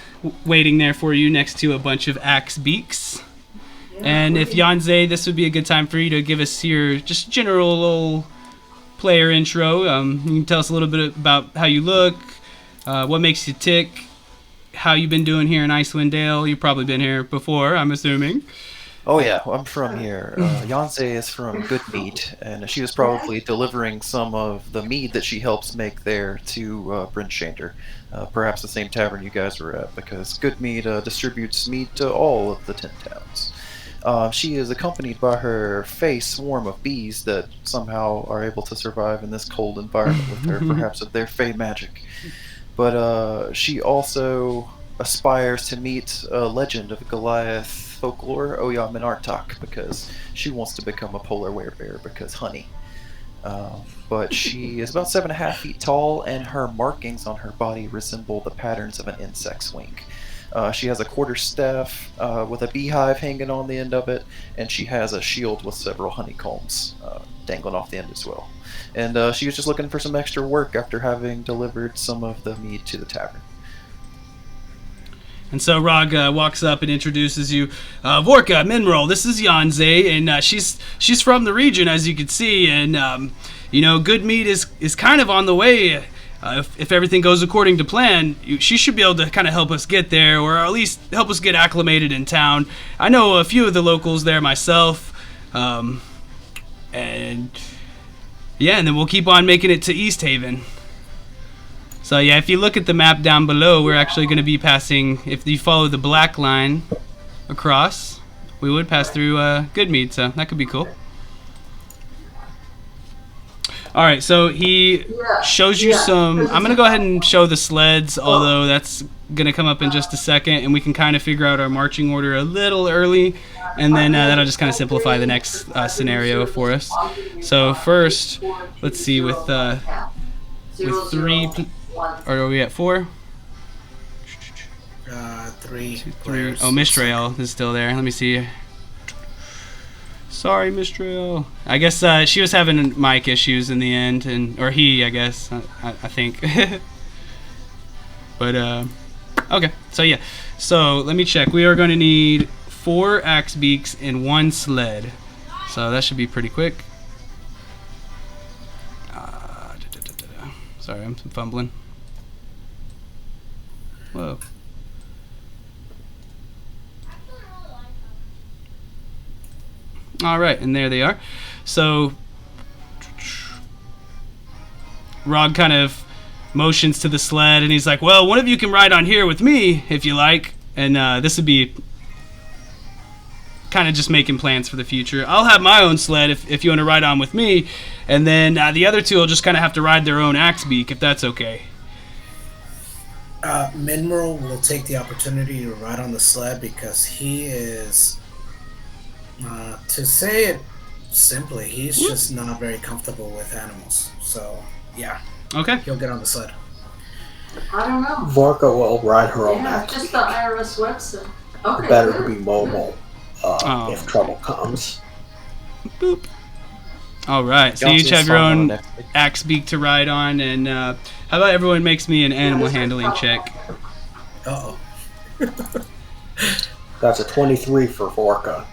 waiting there for you next to a bunch of axe beaks. And if Yanze, this would be a good time for you to give us your just general little player intro. You can tell us a little bit about how you look, what makes you tick, how you've been doing here in Icewind Dale. You've probably been here before, I'm assuming. Oh yeah, I'm from here. Yonze is from Good Mead, and she was probably delivering some of the mead that she helps make there to Bryn Shander, perhaps the same tavern you guys were at, because Good Mead distributes mead to all of the 10 towns. She is accompanied by her fey swarm of bees that somehow are able to survive in this cold environment with her, perhaps of their fey magic. But she also aspires to meet a legend of Goliath folklore, Oya Minartak, because she wants to become a polar werebear because honey. But she is about 7.5 feet tall, and her markings on her body resemble the patterns of an insect's wing. She has a quarterstaff with a beehive hanging on the end of it, and she has a shield with several honeycombs dangling off the end as well. And she was just looking for some extra work after having delivered some of the mead to the tavern. And so Rog walks up and introduces you. Vorka, Minrol, this is Yanze, and she's from the region, as you can see, and Good Mead is kind of on the way. If everything goes according to plan, she should be able to kind of help us get there, or at least help us get acclimated in town. I know a few of the locals there myself, and then we'll keep on making it to Easthaven. So yeah, if you look at the map down below, we're actually going to be passing, if you follow the black line across, we would pass through Goodmead, so that could be cool. Alright, so he shows you some, I'm going to go ahead and show the sleds, although that's going to come up in just a second, and we can kind of figure out our marching order a little early, and then that'll just kind of simplify the next scenario for us. So first, let's see, with 3... Or are we at 4? 3 3. Oh, Mistrael is still there. Let me see. Sorry, Mistrael. I guess she was having mic issues in the end, or he, I guess. I think. But okay. So yeah. So let me check. We are going to need 4 axe beaks and 1 sled. So that should be pretty quick. Sorry, I'm fumbling. Whoa. Alright, and there they are. So, Rog kind of motions to the sled, and he's like, well, one of you can ride on here with me, if you like. And this would be kind of just making plans for the future. I'll have my own sled if you want to ride on with me. And then the other 2 will just kind of have to ride their own axe beak, if that's okay. Minmerl will take the opportunity to ride on the sled because he is, to say it simply, he's just not very comfortable with animals. So, yeah. Okay. He'll get on the sled. I don't know. Vorka will ride her own Yeah, axe. just the IRS website. Okay. Better good. to be mobile if trouble comes. Boop. All right, so you each have your own axe beak to ride on, and how about everyone makes me an animal handling check? Uh-oh. That's a 23 for Vorka.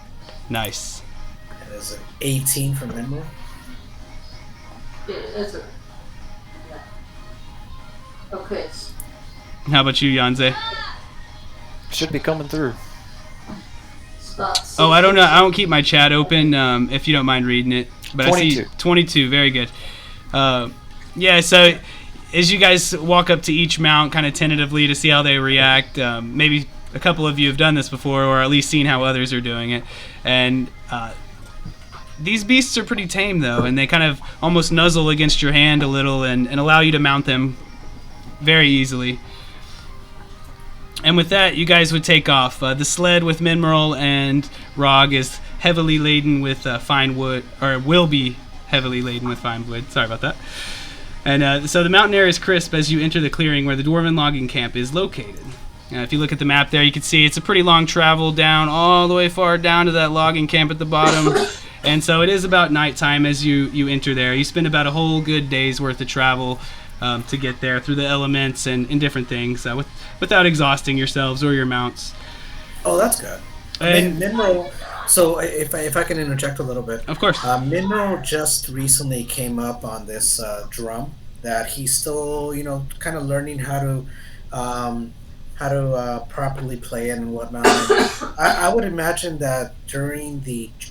Nice. That is an 18 from Minmerl. Yeah, that's it. Yeah. Okay. How about you, Yanze? Should be coming through. Oh, I don't know. I don't keep my chat open. If you don't mind reading it, but 22. I see 22. Very good. Yeah. So as you guys walk up to each mount, kind of tentatively to see how they react, maybe a couple of you have done this before, or at least seen how others are doing it, and these beasts are pretty tame, though, and they kind of almost nuzzle against your hand a little and allow you to mount them very easily. And with that, you guys would take off. The sled with Minmerl and Rog is heavily laden with fine wood, or will be heavily laden with fine wood. Sorry about that. And so the mountain air is crisp as you enter the clearing where the Dwarven logging camp is located. If you look at the map there, you can see it's a pretty long travel down, all the way far down to that logging camp at the bottom. And so it is about nighttime as you enter there. You spend about a whole good day's worth of travel to get there through the elements and different things without exhausting yourselves or your mounts. Oh, that's good. And Minro, so if I can interject a little bit. Of course. Minro just recently came up on this drum that he's still, kind of learning how to properly play it and whatnot. I would imagine that during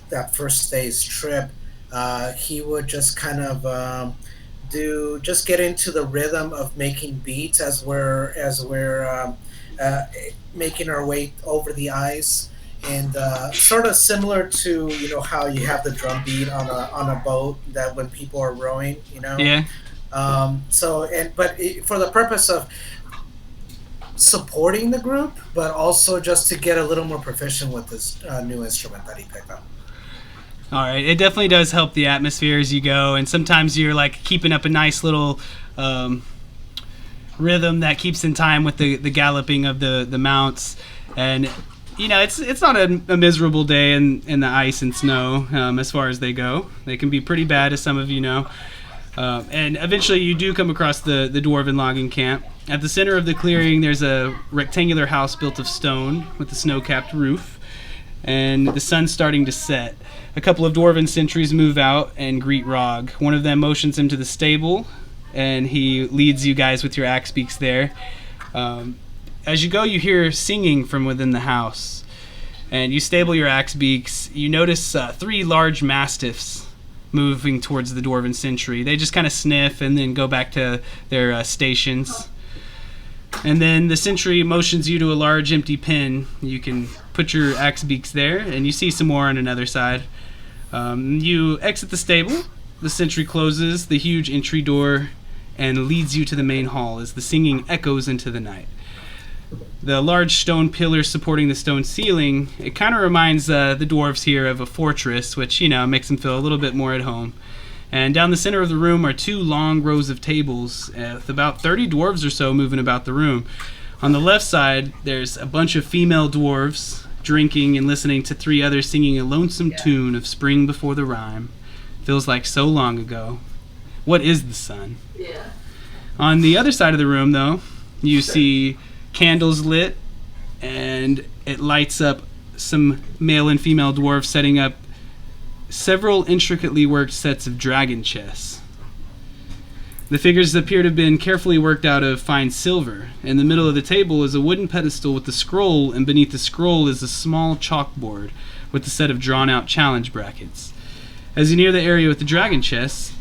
that first day's trip, he would just kind of get into the rhythm of making beats as we're making our way over the ice, and sort of similar to how you have the drum beat on a boat that when people are rowing, Yeah. For the purpose of supporting the group, but also just to get a little more proficient with this new instrument that he picked up. All right, it definitely does help the atmosphere as you go, and sometimes you're like keeping up a nice little rhythm that keeps in time with the galloping of the mounts, and it's not a miserable day in the ice and snow as far as they go. They can be pretty bad, as some of you know. And eventually you do come across the Dwarven logging camp. At the center of the clearing, there's a rectangular house built of stone with a snow-capped roof, and the sun's starting to set. A couple of Dwarven sentries move out and greet Rog. One of them motions him to the stable, and he leads you guys with your axe beaks there. As you go, you hear singing from within the house, and you stable your axe beaks. You notice 3 large mastiffs moving towards the Dwarven sentry. They just kind of sniff and then go back to their stations. And then the sentry motions you to a large empty pen. You can put your axe beaks there, and you see some more on another side. You exit the stable. The sentry closes the huge entry door and leads you to the main hall as the singing echoes into the night. The large stone pillars supporting the stone ceiling, it kind of reminds the dwarves here of a fortress, which, makes them feel a little bit more at home. And down the center of the room are 2 long rows of tables, with about 30 dwarves or so moving about the room. On the left side, there's a bunch of female dwarves drinking and listening to 3 others singing a lonesome tune of Spring Before the Rime. Feels like so long ago. What is the sun? Yeah. On the other side of the room, though, you see candles lit, and it lights up some male and female dwarves setting up several intricately worked sets of dragon chess. The figures appear to have been carefully worked out of fine silver. In the middle of the table is a wooden pedestal with a scroll, and beneath the scroll is a small chalkboard with a set of drawn-out challenge brackets. As you near the area with the dragon chess,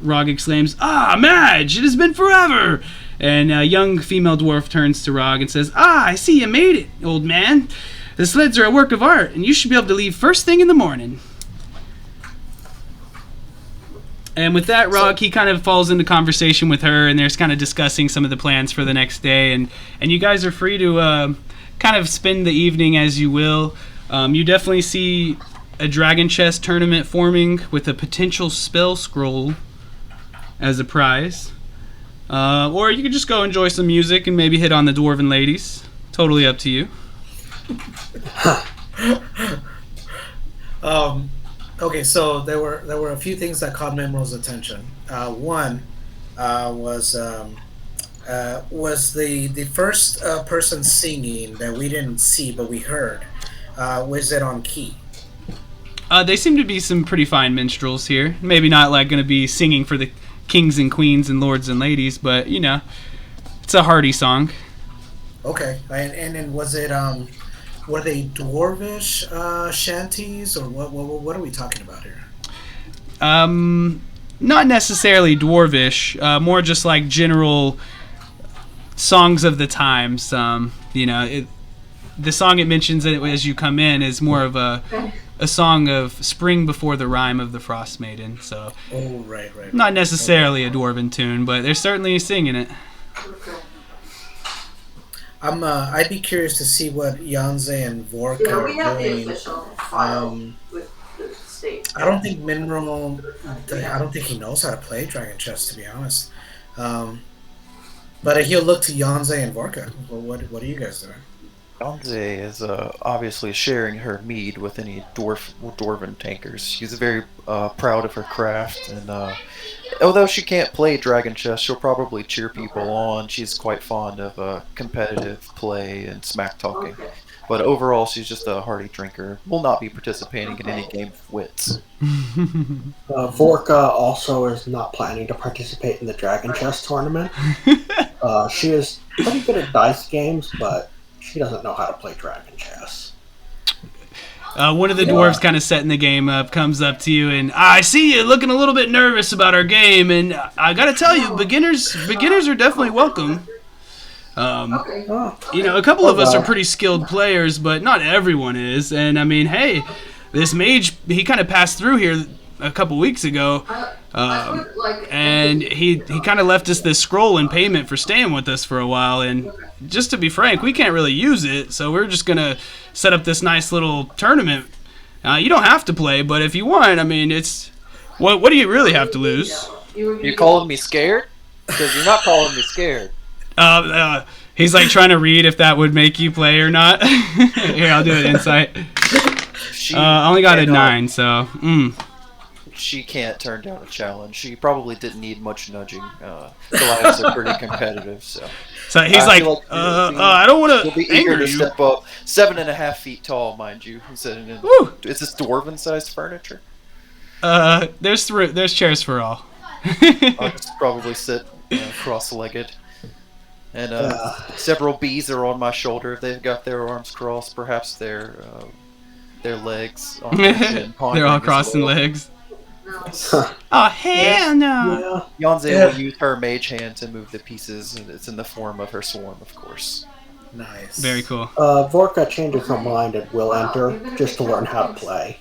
Rog exclaims, "Ah, Madge, it has been forever!" And a young female dwarf turns to Rog and says, "Ah, I see you made it, old man. The sleds are a work of art, and you should be able to leave first thing in the morning." And with that, Rog, he kind of falls into conversation with her, and they're kind of discussing some of the plans for the next day. And you guys are free to kind of spend the evening as you will. You definitely see a dragon chess tournament forming with a potential spell scroll as a prize. Or you could just go enjoy some music and maybe hit on the dwarven ladies. Totally up to you. Okay, so there were a few things that caught Memro's attention. One was the first person singing that we didn't see but we heard. Was it on key? They seem to be some pretty fine minstrels here. Maybe not like going to be singing for the kings and queens and lords and ladies, but it's a hearty song. Okay, and then was it were they dwarvish shanties, or what are we talking about here? Not necessarily dwarvish, more just like general songs of the times. The song it mentions as you come in is more of a a song of spring before the rime of the Frost Maiden. So Oh, right. not necessarily a dwarven tune, but they're certainly singing it. I'd be curious to see what Yanze and Vork Yeah, are we have the doing. official file Um, with the state. I don't think Mineral. I don't think he knows how to play Dragon Chess, to be honest. But he'll look to Yanze and Vorka. Well, what are you guys doing? Yonze is obviously sharing her mead with any dwarven tankers. She's very proud of her craft, and although she can't play dragon chess, she'll probably cheer people on. She's quite fond of competitive play and smack talking. Okay. But overall, she's just a hearty drinker. Will not be participating in any game of wits. Vorka also is not planning to participate in the Dragon Chess tournament. She is pretty good at dice games, but she doesn't know how to play Dragon Chess. One of the dwarves kind of setting the game up comes up to you and I see you looking a little bit nervous about our game, and I gotta tell you, beginners are definitely welcome. A couple of us are pretty skilled players, but not everyone is. And I mean, hey, this mage, he kind of passed through here a couple weeks ago, and he kind of left us this scroll in payment for staying with us for a while. And just to be frank, we can't really use it, so we're just gonna set up this nice little tournament. You don't have to play, but if you want, I mean, it's what do you really have to lose? You calling me scared? Because you're not calling me scared. He's like trying to read if that would make you play or not. Here, I'll do an insight. I only got a 9, so. She can't turn down a challenge. She probably didn't need much nudging. Goliaths are pretty competitive, so. So he's like, I don't want He'll to be eager anger to you. step up. 7.5 feet tall, mind you. Is this dwarven-sized furniture? There's chairs for all. I'll just probably sit cross-legged. And several bees are on my shoulder. They've got their arms crossed, perhaps their legs on their chin. They're all crossing legs. Oh, hell no! Yanze will use her mage hand to move the pieces, and it's in the form of her swarm, of course. Nice. Very cool. Vorka changes her mind and will enter just to learn how to play.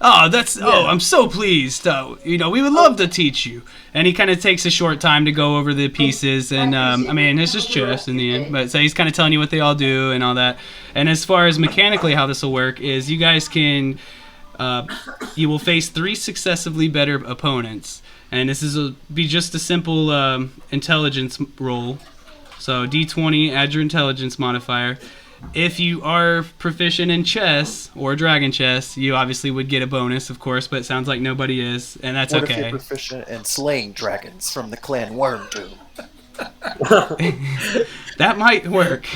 I'm so pleased. We would love to teach you. And he kind of takes a short time to go over the pieces, and it's just chess in the end. But so he's kind of telling you what they all do and all that. And as far as mechanically how this will work is, you guys can, you will face 3 successively better opponents, and this will be just a simple intelligence roll. So D20, add your intelligence modifier. If you are proficient in chess or dragon chess, you obviously would get a bonus, of course, but it sounds like nobody is, and that's What okay. if you're proficient in slaying dragons from the clan Wormdoom? That might work.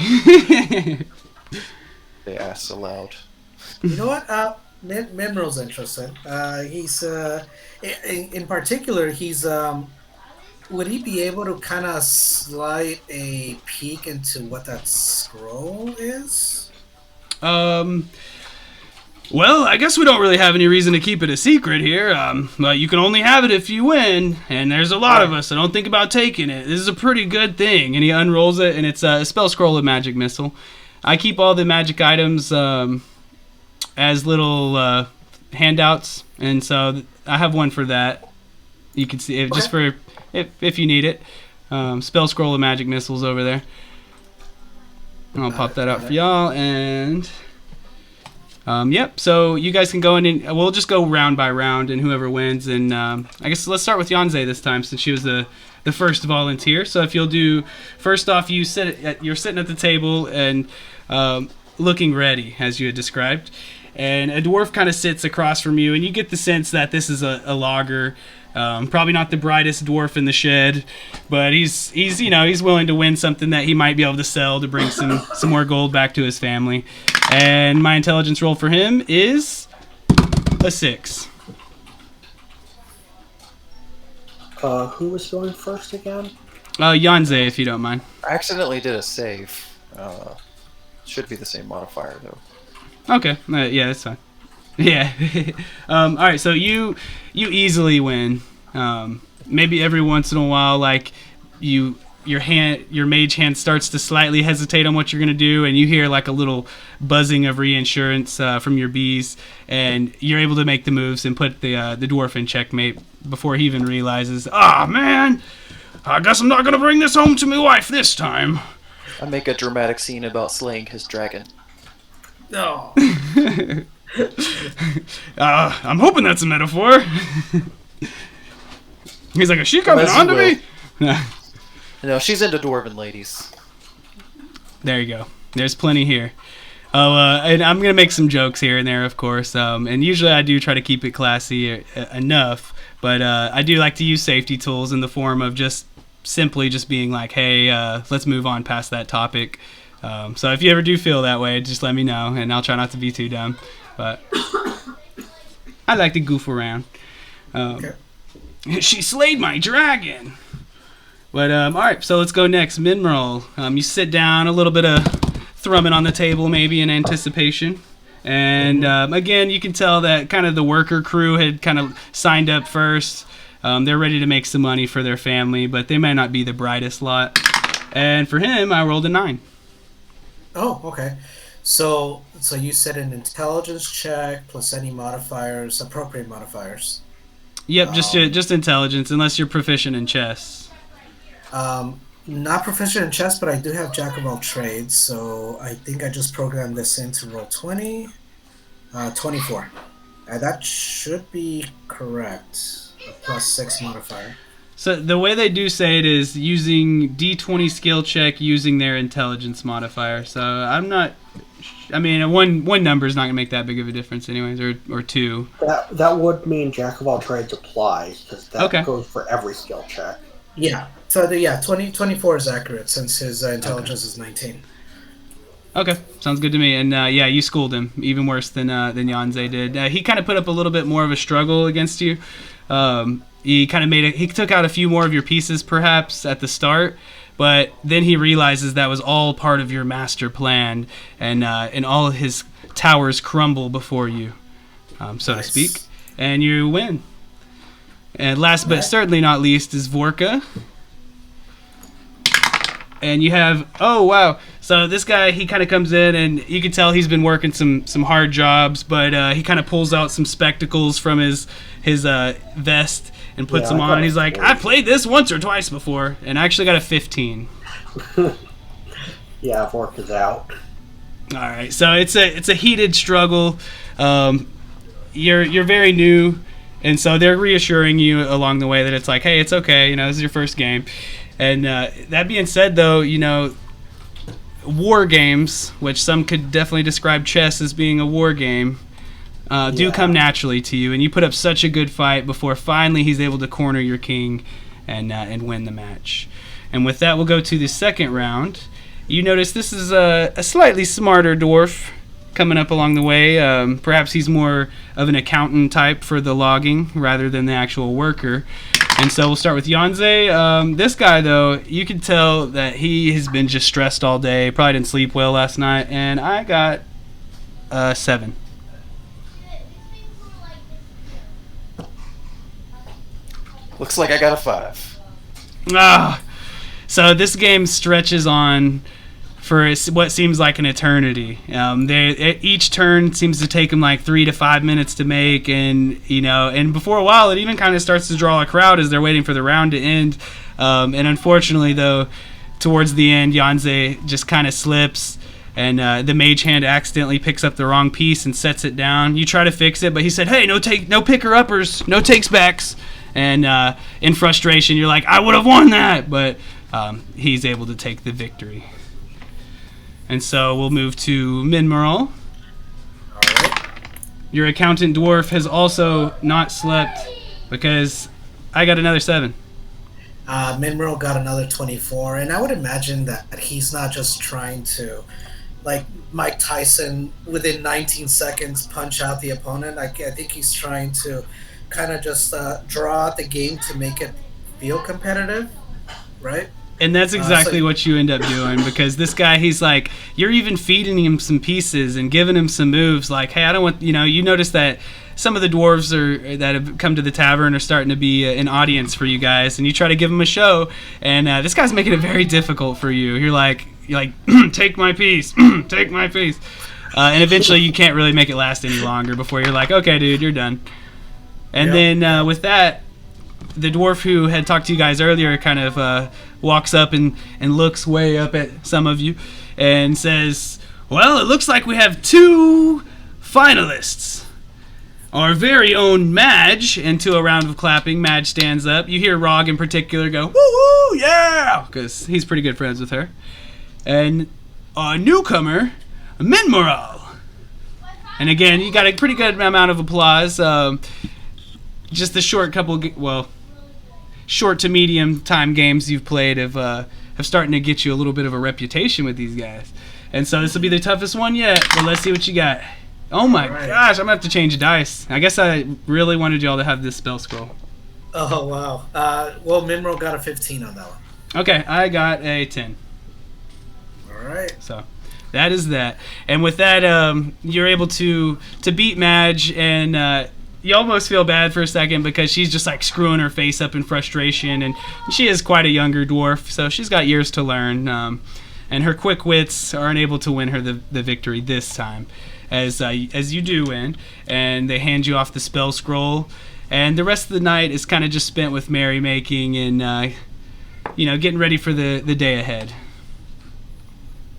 They asked aloud. You know what? Mineral's interested. He's in particular. He's would he be able to kind of slide a peek into what that scroll is? Well, I guess we don't really have any reason to keep it a secret here. But you can only have it if you win, and there's a lot of us, so don't think about taking it. This is a pretty good thing. And he unrolls it, and it's a spell scroll of magic missile. I keep all the magic items as little handouts, and so I have one for that. You can see it just for if you need it. Spell scroll of magic missiles over there. And I'll pop that out for y'all, and yep. So you guys can go in, and we'll just go round by round, and whoever wins. And I guess let's start with Yanze this time, since she was the first volunteer. So if you'll do, first off, you're sitting at the table and looking ready, as you had described. And a dwarf kind of sits across from you, and you get the sense that this is a logger. Probably not the brightest dwarf in the shed, but he's willing to win something that he might be able to sell to bring some more gold back to his family. And my intelligence roll for him is a 6. Who was going first again? Yanze, if you don't mind. I accidentally did a save. Should be the same modifier, though. Okay, yeah, that's fine. Yeah. All right, so you easily win. Maybe every once in a while, like, you your mage hand starts to slightly hesitate on what you're gonna do, and you hear like a little buzzing of reinsurance from your bees, and you're able to make the moves and put the dwarf in checkmate before he even realizes, ah, man, I guess I'm not gonna bring this home to my wife this time. I make a dramatic scene about slaying his dragon. No. I'm hoping that's a metaphor. He's like, is she coming As you on to me? No, she's into dwarven ladies. There you go. There's plenty here. Oh, and I'm gonna make some jokes here and there, of course. And usually I do try to keep it classy enough, but I do like to use safety tools in the form of just simply just being like, hey, let's move on past that topic. So if you ever do feel that way, just let me know, and I'll try not to be too dumb. But I like to goof around. Okay. She slayed my dragon. But all right, so let's go next. Mineral. You sit down, a little bit of thrumming on the table, maybe in anticipation. And again, you can tell that kind of the worker crew had kind of signed up first. They're ready to make some money for their family, but they may not be the brightest lot. And for him, I rolled a 9. Oh, okay. So you said an intelligence check plus any modifiers, appropriate modifiers. Yep, just intelligence, unless you're proficient in chess. Not proficient in chess, but I do have Jack of all trades, so I think I just programmed this in to roll 20. 24. That should be correct. A plus 6 modifier. So the way they do say it is using D20 skill check using their intelligence modifier. So I'm not... I mean, one number is not going to make that big of a difference anyways, or 2. That would mean Jack of all trades applies, because that goes for every skill check. Yeah. So, 24 is accurate, since his intelligence is 19. Okay, sounds good to me. And yeah, you schooled him even worse than Yanze did. He kind of put up a little bit more of a struggle against you. He kind of he took out a few more of your pieces perhaps at the start, but then he realizes that was all part of your master plan, and all of his towers crumble before you, so to speak, and you win. And last but certainly not least is Vorka. And you have, oh wow, so this guy, he kind of comes in, and you can tell he's been working some hard jobs, but he kind of pulls out some spectacles from his vest and puts them on. And he's like, I played this once or twice before, and I actually got a 15. Yeah, Vorka's out. All right, so it's a heated struggle. You're very new, and so they're reassuring you along the way that it's like, hey, it's okay, this is your first game. And that being said, though, war games, which some could definitely describe chess as being a war game, do come naturally to you, and you put up such a good fight before finally he's able to corner your king and win the match. And with that, we'll go to the second round. You notice this is a slightly smarter dwarf coming up along the way. Perhaps he's more of an accountant type for the logging rather than the actual worker. And so we'll start with Yanze. This guy, though, you can tell that he has been just stressed all day. Probably didn't sleep well last night. And I got 7. Looks like I got a 5. So this game stretches on for what seems like an eternity. Each turn seems to take them like 3 to 5 minutes to make, and and before a while, it even kind of starts to draw a crowd as they're waiting for the round to end. And unfortunately, though, towards the end, Yanze just kind of slips, and the mage hand accidentally picks up the wrong piece and sets it down. You try to fix it, but he said, "Hey, no picker uppers, no takes backs." And in frustration, you're like, "I would have won that," but he's able to take the victory. And so we'll move to Minmeral. Alright. Your accountant dwarf has also not slept because I got another 7. Minmeral got another 24, and I would imagine that he's not just trying to, like Mike Tyson, within 19 seconds punch out the opponent. I think he's trying to kind of just draw out the game to make it feel competitive, right? And that's exactly what you end up doing, because this guy, he's like, you're even feeding him some pieces and giving him some moves like, hey, I don't want, you notice that some of the dwarves that have come to the tavern are starting to be an audience for you guys, and you try to give them a show, and this guy's making it very difficult for you. You're like, take my piece, take my piece, and eventually you can't really make it last any longer before you're like, okay, dude, you're done. And then with that, the dwarf who had talked to you guys earlier kind of walks up and looks way up at some of you and says, well, it looks like we have 2 finalists. Our very own Madge, and to a round of clapping, Madge stands up. You hear Rog in particular go, woo-woo, yeah, because he's pretty good friends with her. And our newcomer, Minmoral. And again, you got a pretty good amount of applause. Just the short to medium time games you've played have starting to get you a little bit of a reputation with these guys. And so this will be the toughest one yet, but let's see what you got. Oh my gosh, I'm going to have to change dice. I guess I really wanted y'all to have this spell scroll. Oh, wow. Well, Minro got a 15 on that one. Okay, I got a 10. All right. So that is that. And with that, you're able to beat Madge, and you almost feel bad for a second because she's just like screwing her face up in frustration, and she is quite a younger dwarf, so she's got years to learn. And her quick wits aren't able to win her the victory this time, as you do win, and they hand you off the spell scroll, and the rest of the night is kind of just spent with merrymaking and getting ready for the day ahead.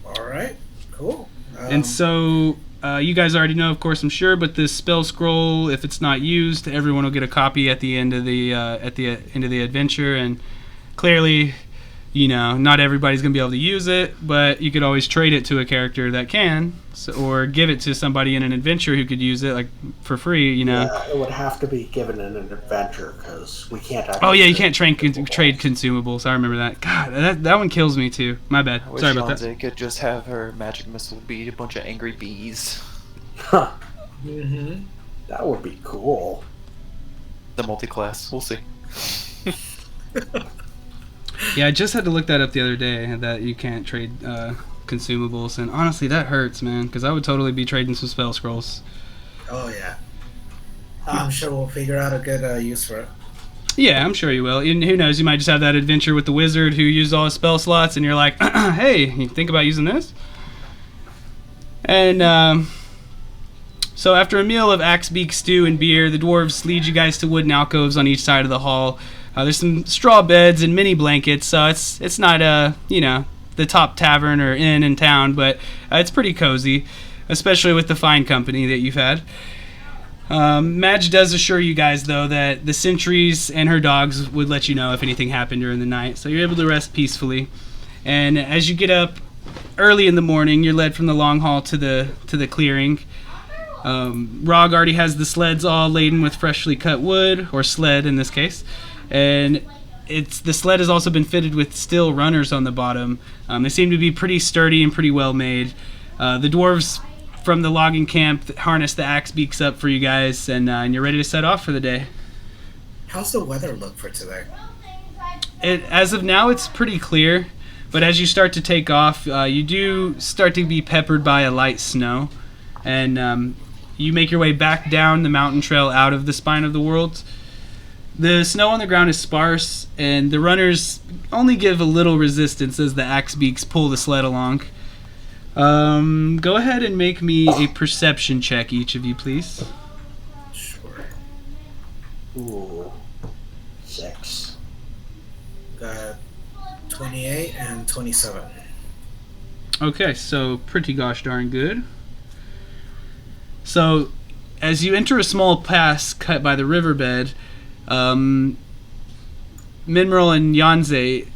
All right, cool. And so you guys already know, of course, I'm sure, but this spell scroll, if it's not used, everyone will get a copy at the end of the end of the adventure, and clearly, not everybody's going to be able to use it, but you could always trade it to a character that can, or give it to somebody in an adventure who could use it, like, for free, Yeah, it would have to be given in an adventure, because we can't actually... Oh, yeah, you can't trade consumables. I remember that. God, that one kills me, too. My bad. I wish Sorry about that. Yonze could just have her magic missile be a bunch of angry bees. Huh. Mm-hmm. That would be cool. The multi-class. We'll see. Yeah, I just had to look that up the other day, that you can't trade consumables, and honestly, that hurts, man, because I would totally be trading some spell scrolls. Oh, yeah. I'm sure we'll figure out a good use for it. Yeah, I'm sure you will. And who knows, you might just have that adventure with the wizard who used all his spell slots, and you're like, hey, you think about using this? And so after a meal of axbeak stew and beer, the dwarves lead you guys to wooden alcoves on each side of the hall. There's some straw beds and mini blankets, so it's not the top tavern or inn in town, but it's pretty cozy, especially with the fine company that you've had. Madge does assure you guys, though, that the sentries and her dogs would let you know if anything happened during the night, so you're able to rest peacefully. And as you get up early in the morning, you're led from the long hall to the clearing. Rog already has the sleds all laden with freshly cut wood, or sled in this case. And the sled has also been fitted with steel runners on the bottom. They seem to be pretty sturdy and pretty well made. The dwarves from the logging camp harness the axe beaks up for you guys, and you're ready to set off for the day. How's the weather look for today? As of now, it's pretty clear, but as you start to take off, you do start to be peppered by a light snow, and you make your way back down the mountain trail out of the Spine of the Worlds. The snow on the ground is sparse, and the runners only give a little resistance as the axe beaks pull the sled along. Go ahead and make me a perception check, each of you, please. Sure. Ooh. 6. Got 28 and 27. Okay, so pretty gosh darn good. So, as you enter a small pass cut by the riverbed, Minmerl and Yonze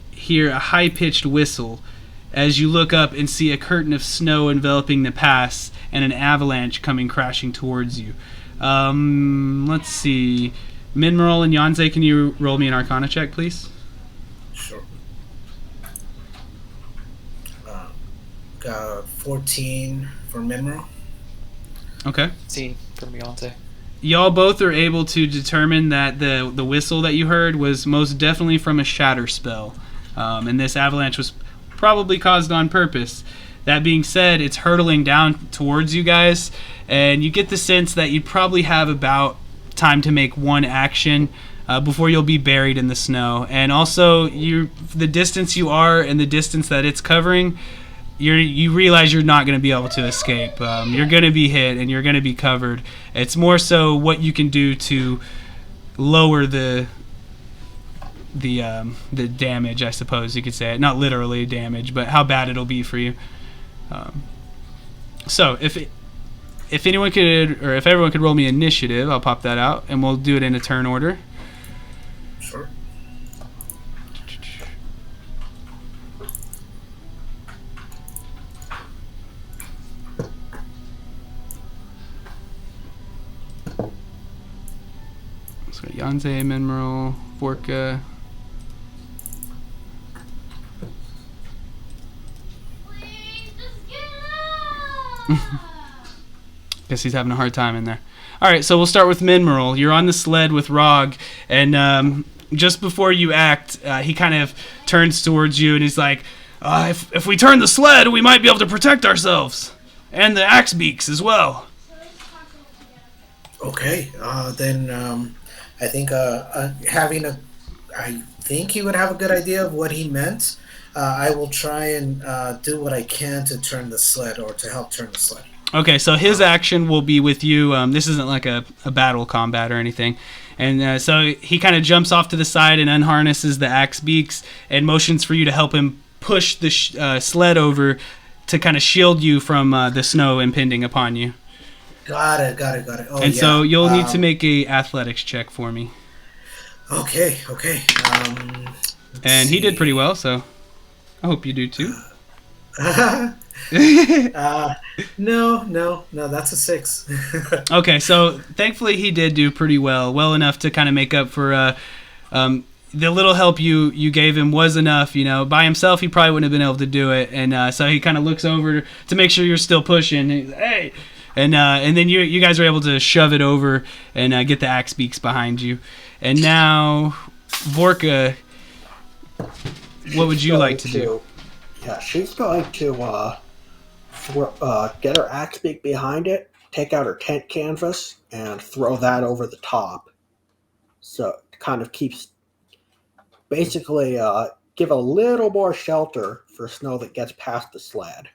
hear a high-pitched whistle as you look up and see a curtain of snow enveloping the pass and an avalanche coming crashing towards you. Let's see. Minmerl and Yonze, can you roll me an Arcana check, please? Sure. Got 14 for Minro. Okay. 15 from Yonze. Y'all both are able to determine that the whistle that you heard was most definitely from a shatter spell. And this avalanche was probably caused on purpose. That being said, it's hurtling down towards you guys, and you get the sense that you probably have about time to make one action before you'll be buried in the snow. And also, the distance you are and the distance that it's covering, you realize you're not going to be able to escape. You're going to be hit and you're going to be covered. It's more so what you can do to lower the damage, I suppose you could say it. Not literally damage, but how bad it'll be for you. So if anyone could, or if everyone could roll me initiative, I'll pop that out and we'll do it in a turn order. Sure. So Yanze, Mineral, Vorka. Guess he's having a hard time in there. All right, so we'll start with Mineral. You're on the sled with Rog, and just before you act, he kind of turns towards you and he's like, if we turn the sled, we might be able to protect ourselves. And the axe beaks as well. Okay, then I think I think he would have a good idea of what he meant. I will try and do what I can to turn the sled, or to help turn the sled. Okay, so his action will be with you. This isn't like a battle combat or anything. And so he kind of jumps off to the side and unharnesses the axe beaks and motions for you to help him push the sled over to kind of shield you from the snow impending upon you. Got it. Oh, and so you'll need to make a athletics check for me. Okay. And he did pretty well, so I hope you do too. No, that's a 6. Okay, so thankfully he did do pretty well enough to kind of make up for the little help you gave him was enough. By himself he probably wouldn't have been able to do it, and so he kind of looks over to make sure you're still pushing. He's like, hey, and then you guys are able to shove it over and get the axe beaks behind you. And now, Vorka, what would you like to do? Yeah, she's going to get her axe beak behind it, take out her tent canvas, and throw that over the top. So it kind of keeps, basically, give a little more shelter for snow that gets past the sled.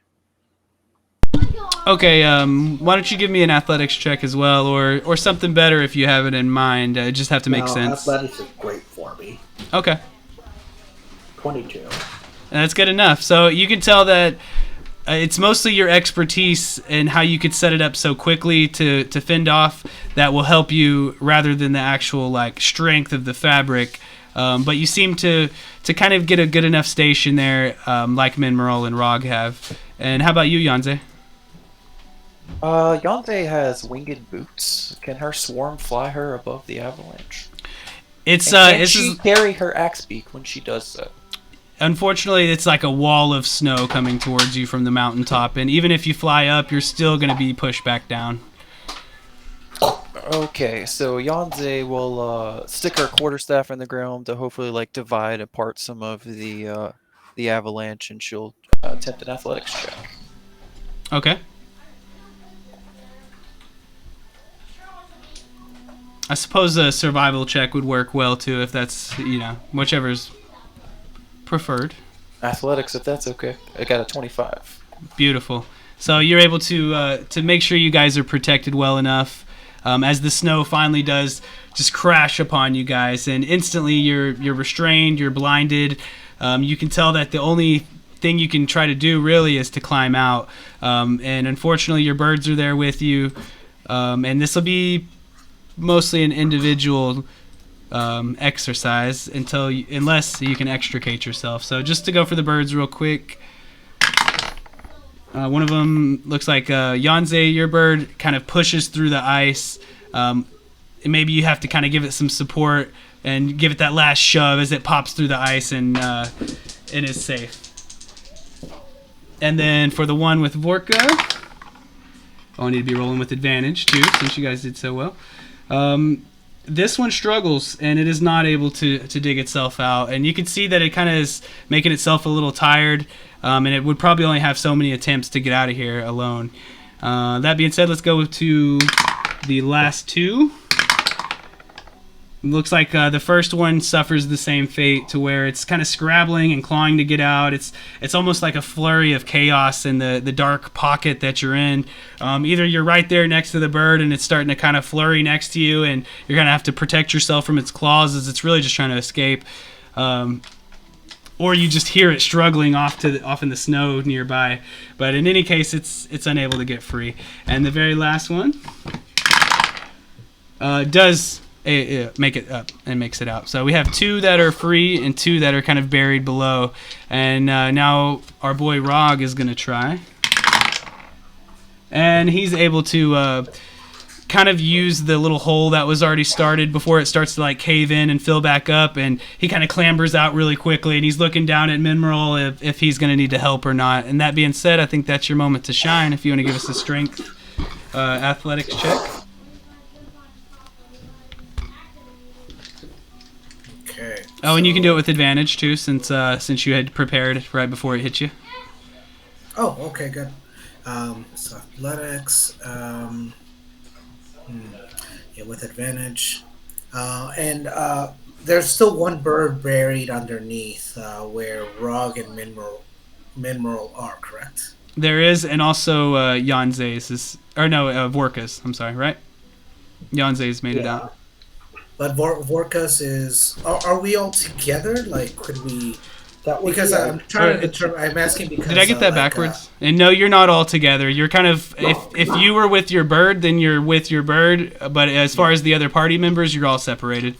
Okay, why don't you give me an athletics check as well, or something better if you have it in mind. Just have to make sense. Athletics is great for me. Okay. 22. And that's good enough. So you can tell that it's mostly your expertise and how you could set it up so quickly to fend off that will help you, rather than the actual strength of the fabric. But you seem to kind of get a good enough station there, like Minmerol and Rog have. And how about you, Yanze? Yonte has winged boots. Can her swarm fly her above the avalanche? Can she carry her axe beak when she does so? Unfortunately, it's like a wall of snow coming towards you from the mountaintop, and even if you fly up, you're still going to be pushed back down. Okay, so Yanze will stick her quarterstaff in the ground to hopefully divide apart some of the avalanche, and she'll attempt an athletics check. Okay. I suppose a survival check would work well too, if that's whichever's preferred. Athletics, if that's okay. I got a 25. Beautiful. So you're able to make sure you guys are protected well enough as the snow finally does just crash upon you guys, and instantly you're restrained, you're blinded. You can tell that the only thing you can try to do really is to climb out, and unfortunately your birds are there with you, and this will be mostly an individual exercise unless you can extricate yourself. So just to go for the birds real quick, one of them looks like Yanze, your bird, kind of pushes through the ice, and maybe you have to kind of give it some support and give it that last shove as it pops through the ice and is safe. And then for the one with Vorka, I need to be rolling with advantage too, since you guys did so well. This one struggles, and it is not able to dig itself out, and you can see that it kind of is making itself a little tired. and it would probably only have so many attempts to get out of here alone. That being said, let's go to the last two. Looks like the first one suffers the same fate, to where it's kind of scrabbling and clawing to get out. It's almost like a flurry of chaos in the dark pocket that you're in. Either you're right there next to the bird and it's starting to kind of flurry next to you, and you're going to have to protect yourself from its claws as it's really just trying to escape. Or you just hear it struggling off in the snow nearby. But in any case, it's unable to get free. And the very last one does make it up and makes it out. So we have two that are free and two that are kind of buried below. And now our boy Rog is going to try. And he's able to kind of use the little hole that was already started before it starts to like cave in and fill back up. And he kind of clambers out really quickly, and he's looking down at Mineral if he's going to need to help or not. And that being said, I think that's your moment to shine if you want to give us a strength athletics check. Okay. Oh, and you can do it with advantage too, since you had prepared right before it hit you. Oh, okay, good. So athletics, yeah, with advantage, and there's still one bird buried underneath where Rog and Mineral are, correct? There is, and also Yanze's is, or no, Vorka's. I'm sorry, right? Yanze's made it out. But Vorka's is. Are we all together? Like, could we? Because I'm trying to determine. I'm asking because. Did I get that backwards? And no, you're not all together. You're kind of. If you were with your bird, then you're with your bird. But as far as the other party members, you're all separated.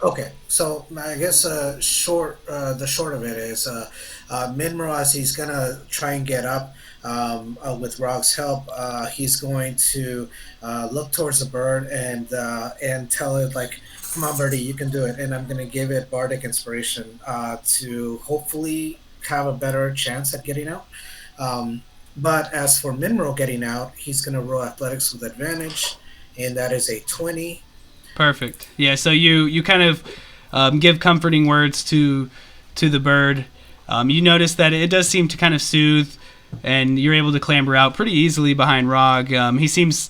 Okay, so I guess the short of it is Minro, as he's gonna try and get up with Rog's help, he's going to look towards the bird and tell it, like, "Come on, birdie, you can do it." And I'm gonna give it bardic inspiration to hopefully have a better chance at getting out. But as for Minro getting out, he's gonna roll athletics with advantage, and that is a 20. Perfect. Yeah, so you kind of give comforting words to the bird. You notice that it does seem to kind of soothe, and you're able to clamber out pretty easily behind Rog. He seems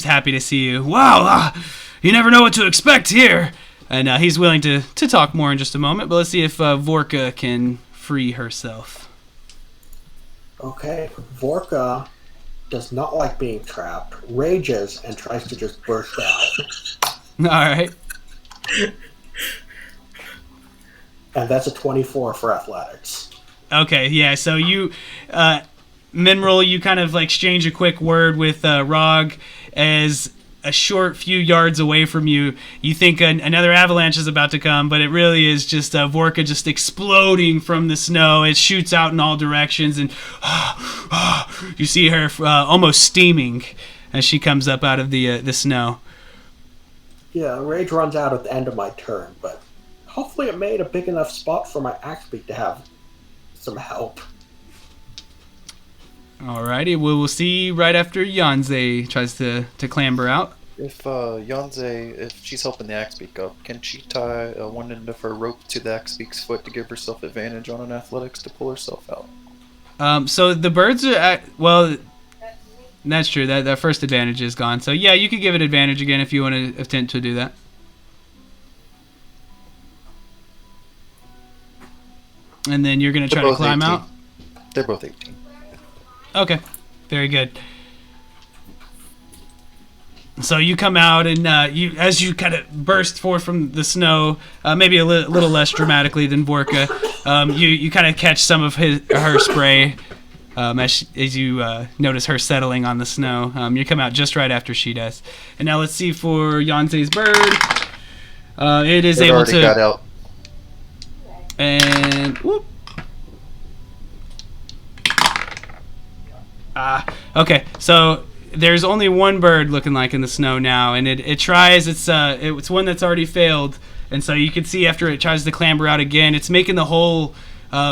happy to see you. Wow, you never know what to expect here. And he's willing to talk more in just a moment, but let's see if Vorka can free herself. Okay, Vorka does not like being trapped, rages, and tries to just burst out. All right. And that's a 24 for athletics. Okay, yeah, so you, Mineral, you kind of like exchange a quick word with Rog as a short few yards away from you. You think another avalanche is about to come, but it really is just Vorka just exploding from the snow. It shoots out in all directions, and you see her almost steaming as she comes up out of the snow. Yeah, rage runs out at the end of my turn, but hopefully it made a big enough spot for my axe beak to have some help. Alrighty, we'll see right after Yanze tries to clamber out. If Yanze, if she's helping the axe beak up, can she tie one end of her rope to the axe beak's foot to give herself advantage on an athletics to pull herself out? So the birds are well. That's true. That first advantage is gone. So yeah, you could give it advantage again if you want to attempt to do that. And then you're going to try to climb 18. out? They're both 18. Okay. Very good. So you come out, and as you kind of burst forth from the snow, maybe a little less dramatically than Vorka, you kind of catch some of her spray. As you notice her settling on the snow. You come out just right after she does. And now let's see for Yanze's bird. It is able to... got out. And... whoop. Okay, so there's only one bird looking like in the snow now, and it tries. It's one that's already failed, and so you can see after it tries to clamber out again, it's making the hole...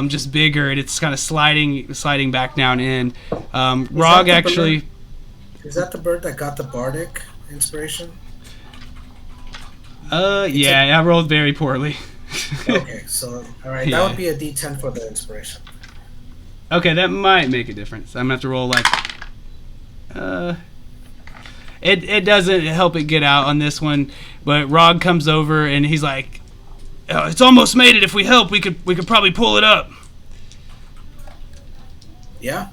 just bigger, and it's kind of sliding back down in. Rog actually... Is that the bird that got the bardic inspiration? Yeah, I rolled very poorly. Okay, so, alright, Yeah. that would be a D10 for the inspiration. Okay, that might make a difference. I'm gonna have to roll like. It doesn't help it get out on this one, but Rog comes over and he's like, "It's almost made it. If we help, we could probably pull it up." Yeah.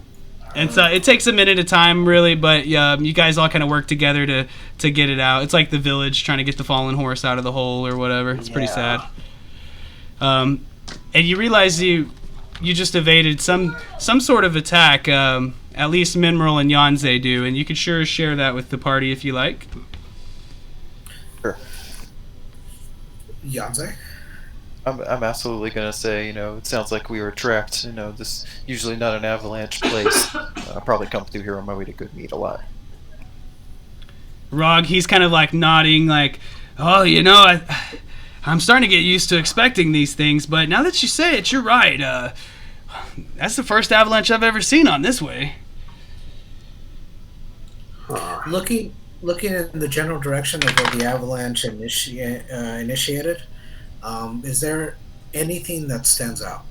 And so it takes a minute of time, really, but you guys all kind of work together to get it out. It's like the village trying to get the fallen horse out of the hole or whatever. It's pretty sad. And you realize you just evaded some sort of attack. At least Mineral and Yanze do, and you could sure share that with the party if you like. Sure. Yanze? I'm absolutely gonna say, it sounds like we were trapped. This usually not an avalanche place. I'll probably come through here on my way to Good Meat a lot. Rog, he's kind of like nodding, like, "Oh, I'm starting to get used to expecting these things, but now that you say it, you're right. That's the first avalanche I've ever seen on this way." Looking in the general direction of where the avalanche initiated, is there anything that stands out?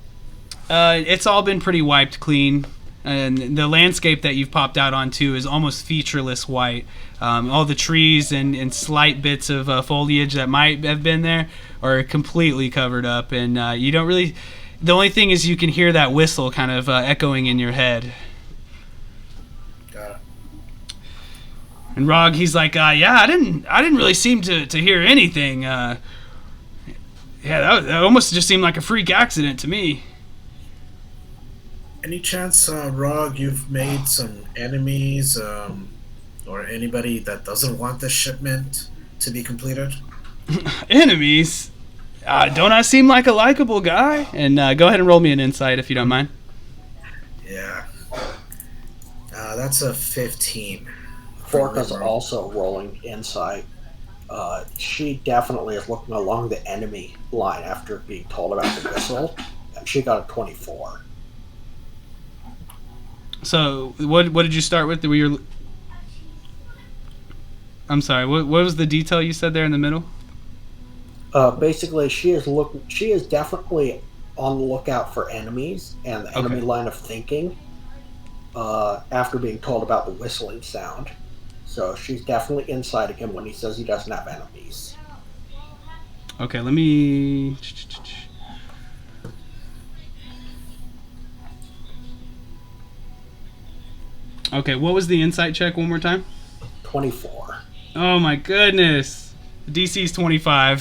It's all been pretty wiped clean, and the landscape that you've popped out onto is almost featureless white. All the trees and slight bits of foliage that might have been there are completely covered up, and you don't really. The only thing is you can hear that whistle kind of echoing in your head. Got it. And Rog, he's like, "Yeah, I didn't really seem to hear anything. Yeah, that almost just seemed like a freak accident to me." Any chance, Rog, you've made some enemies, or anybody that doesn't want this shipment to be completed? Enemies? Don't I seem like a likable guy? And go ahead and roll me an insight if you don't mind. Yeah. That's a 15. Forka's also rolling insight. She definitely is looking along the enemy line after being told about the whistle, and she got a 24. So, what did you start with? I'm sorry. What was the detail you said there in the middle? Basically, she is definitely on the lookout for enemies and the enemy line of thinking. After being told about the whistling sound, so she's definitely inciting him when he says he doesn't have enemies. Okay, let me. Okay, what was the insight check one more time? 24. Oh my goodness. DC's 25.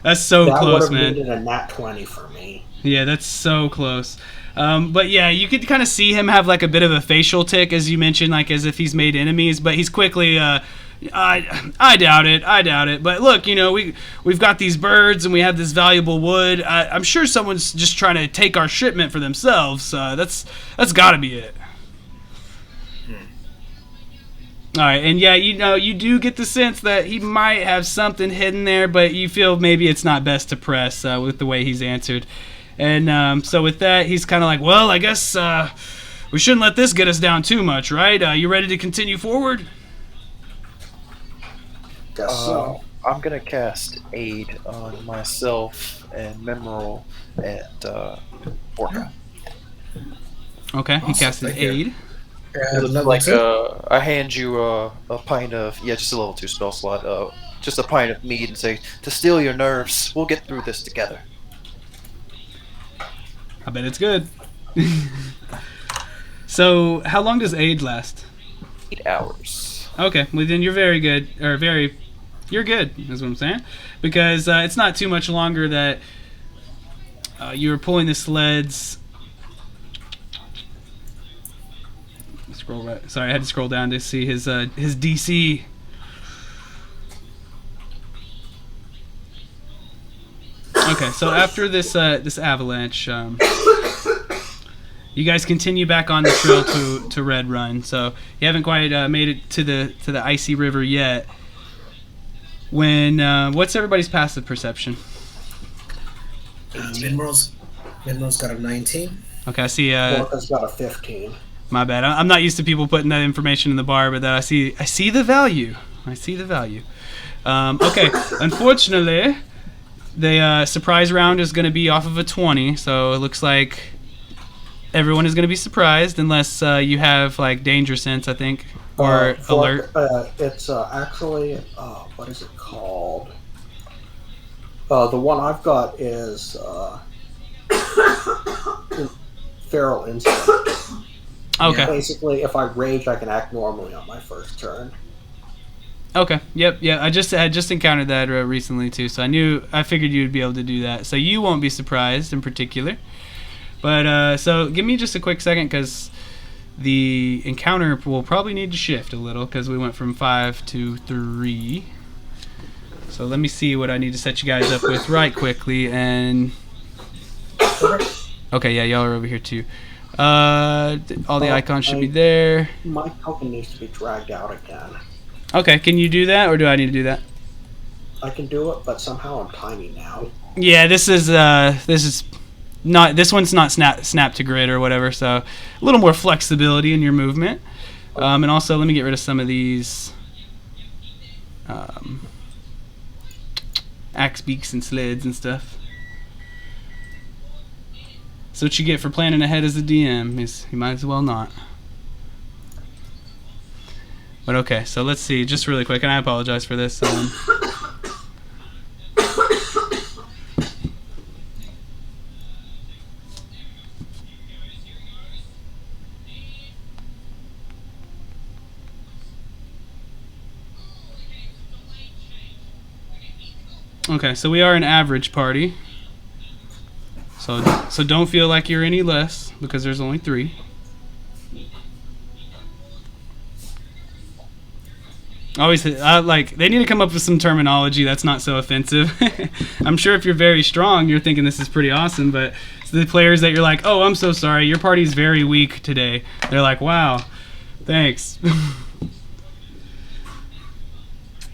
That's so that close, man. That would have needed a nat 20 for me. Yeah, that's so close. But yeah, you could kind of see him have like a bit of a facial tick, as you mentioned, like as if he's made enemies. But he's quickly, I doubt it. But look, we've got these birds and we have this valuable wood. I'm sure someone's just trying to take our shipment for themselves. That's got to be it. All right, and yeah, you do get the sense that he might have something hidden there, but you feel maybe it's not best to press with the way he's answered. And so with that, he's kind of like, "Well, I guess we shouldn't let this get us down too much, right? You ready to continue forward?" Guess so. I'm going to cast Aid on myself and Mineral and Orca. Okay, he casted Aid. It's like I hand you a pint of just a level 2 spell slot, just a pint of mead, and say, "To steal your nerves, we'll get through this together." I bet it's good. So, how long does Aid last? 8 hours. Okay, well then you're very good, you're good, is what I'm saying, because it's not too much longer that you were pulling the sleds. Scroll right. Sorry, I had to scroll down to see his DC. Okay, so after this avalanche, you guys continue back on the trail to Red Run. So you haven't quite made it to the icy river yet. When what's everybody's passive perception? Mineral's got a 19. Okay, I see. Forka's got a 15. My bad. I'm not used to people putting that information in the bar, but I see the value. Okay, unfortunately, the surprise round is going to be off of a 20, so it looks like everyone is going to be surprised unless you have like danger sense, I think, or alert. It's actually what is it called? The one I've got is feral instinct. Okay. Basically, if I rage, I can act normally on my first turn. Okay. Yep. Yeah. I just encountered that recently too, so I figured you'd be able to do that. So you won't be surprised in particular. But so give me just a quick second because the encounter will probably need to shift a little because we went from 5 to 3. So let me see what I need to set you guys up with right quickly. And okay, yeah, y'all are over here too. All the icons should be there. My token needs to be dragged out again. Okay, can you do that, or do I need to do that? I can do it, but somehow I'm tiny now. Yeah, this is not. This one's not snap to grid or whatever, so a little more flexibility in your movement. And also, let me get rid of some of these axe beaks and slids and stuff. So what you get for planning ahead as a DM is you might as well not. But okay, so let's see, just really quick, and I apologize for this. Okay, so we are an average party. So don't feel like you're any less because there's only 3. Always like they need to come up with some terminology that's not so offensive. I'm sure if you're very strong, you're thinking this is pretty awesome, but it's the players that you're like, "Oh, I'm so sorry. Your party's very weak today." They're like, "Wow. Thanks." All